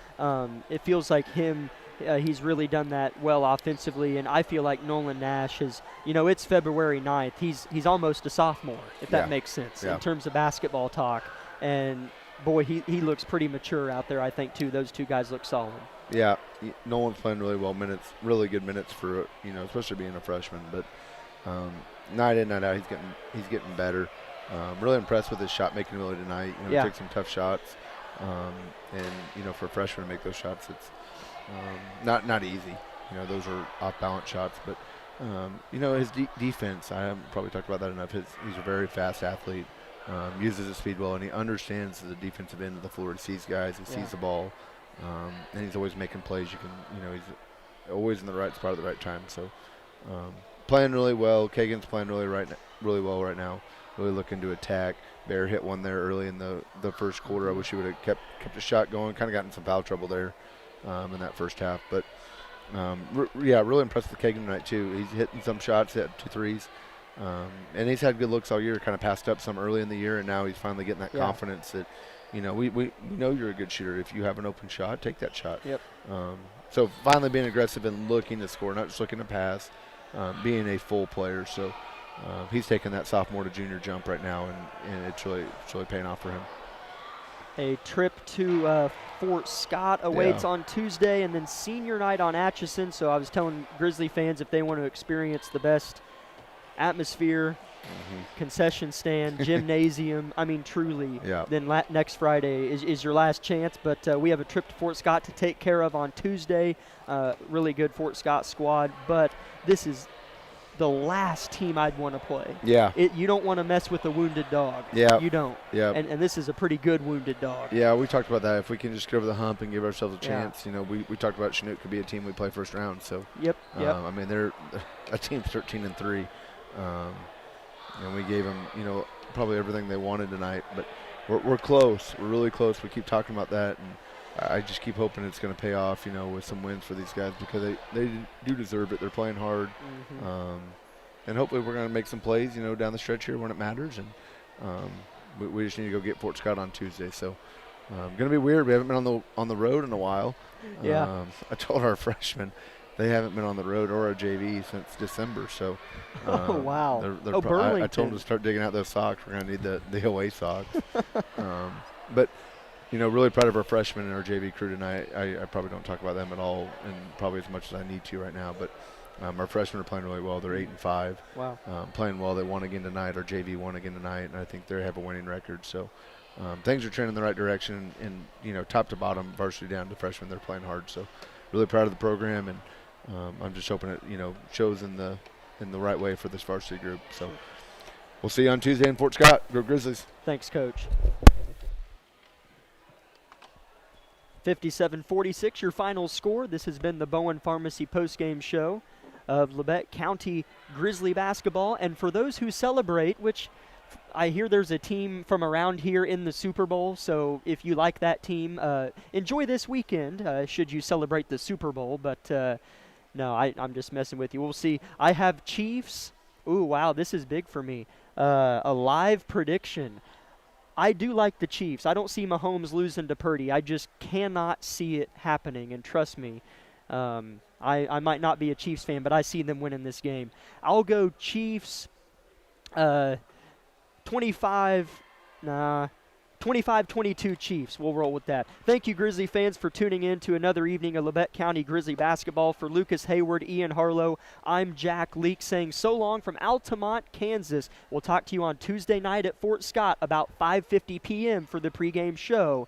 It feels like him. He's really done that well offensively, and I feel like Nolan Nash is, it's February 9th. He's almost a sophomore, if that makes sense, in terms of basketball talk. And, boy, he looks pretty mature out there, I think, too. Those 2 guys look solid. Yeah, Nolan's playing really well minutes, really good minutes for, especially being a freshman. But night in, night out, he's getting better. Really impressed with his shot-making ability tonight. He took some tough shots. And, for a freshman to make those shots, it's not easy. Those are off-balance shots. But, his defense, I haven't probably talked about that enough. He's a very fast athlete, uses his speed well, and he understands the defensive end of the floor. He sees guys, he sees the ball, and he's always making plays. He's always in the right spot at the right time. So, playing really well. Kagan's playing really well right now. Really looking to attack. Bear hit one there early in the first quarter. I wish he would have kept the shot going. Kind of got in some foul trouble there in that first half. But, really impressed with Kagan tonight, too. He's hitting some shots, hit 2 threes. And he's had good looks all year, kind of passed up some early in the year, and now he's finally getting that confidence that, we know you're a good shooter. If you have an open shot, take that shot. Yep. So finally being aggressive and looking to score, not just looking to pass, being a full player. So he's taking that sophomore to junior jump right now, and it's really paying off for him. A trip to Fort Scott awaits on Tuesday, and then senior night on Atchison. So I was telling Grizzly fans, if they want to experience the best atmosphere, concession stand, gymnasium, truly, then next Friday is your last chance. But we have a trip to Fort Scott to take care of on Tuesday. Really good Fort Scott squad, but this is the last team I'd want to play. Yeah. You don't want to mess with a wounded dog. Yeah. You don't. Yeah. And this is a pretty good wounded dog. Yeah, we talked about that. If we can just get over the hump and give ourselves a chance, we talked about Chanute could be a team we play first round. So Yep. They're a team's 13-3. And we gave them, probably everything they wanted tonight. But we're close. We're really close. We keep talking about that, and I just keep hoping it's going to pay off, with some wins for these guys, because they do deserve it. They're playing hard. And hopefully we're going to make some plays, down the stretch here when it matters. And we just need to go get Fort Scott on Tuesday. So going to be weird. We haven't been on the road in a while. Yeah. I told our freshmen they haven't been on the road or a JV since December. So, oh wow! I told them to start digging out those socks. We're gonna need the away socks. But really proud of our freshmen and our JV crew tonight. I probably don't talk about them at all, and probably as much as I need to right now. But our freshmen are playing really well. They're 8-5. Wow. Playing well. They won again tonight. Our JV won again tonight, and I think they have a winning record. So things are trending in the right direction. And top to bottom, varsity down to freshmen, they're playing hard. So really proud of the program, and I'm just hoping it shows in the right way for this varsity group. So we'll see you on Tuesday in Fort Scott. Go Grizzlies. Thanks, Coach. 57-46, your final score. This has been the Bowen Pharmacy postgame show of Labette County Grizzly basketball. And for those who celebrate, which I hear there's a team from around here in the Super Bowl, so if you like that team, enjoy this weekend should you celebrate the Super Bowl. But no, I'm just messing with you. We'll see. I have Chiefs. Ooh, wow, this is big for me. A live prediction. I do like the Chiefs. I don't see Mahomes losing to Purdy. I just cannot see it happening, and trust me, I might not be a Chiefs fan, but I see them winning this game. I'll go Chiefs 25-22 Chiefs. We'll roll with that. Thank you, Grizzly fans, for tuning in to another evening of Labette County Grizzly basketball. For Lucas Hayward, Ian Harlow, I'm Jack Leake saying so long from Altamont, Kansas. We'll talk to you on Tuesday night at Fort Scott about 5:50 p.m. for the pregame show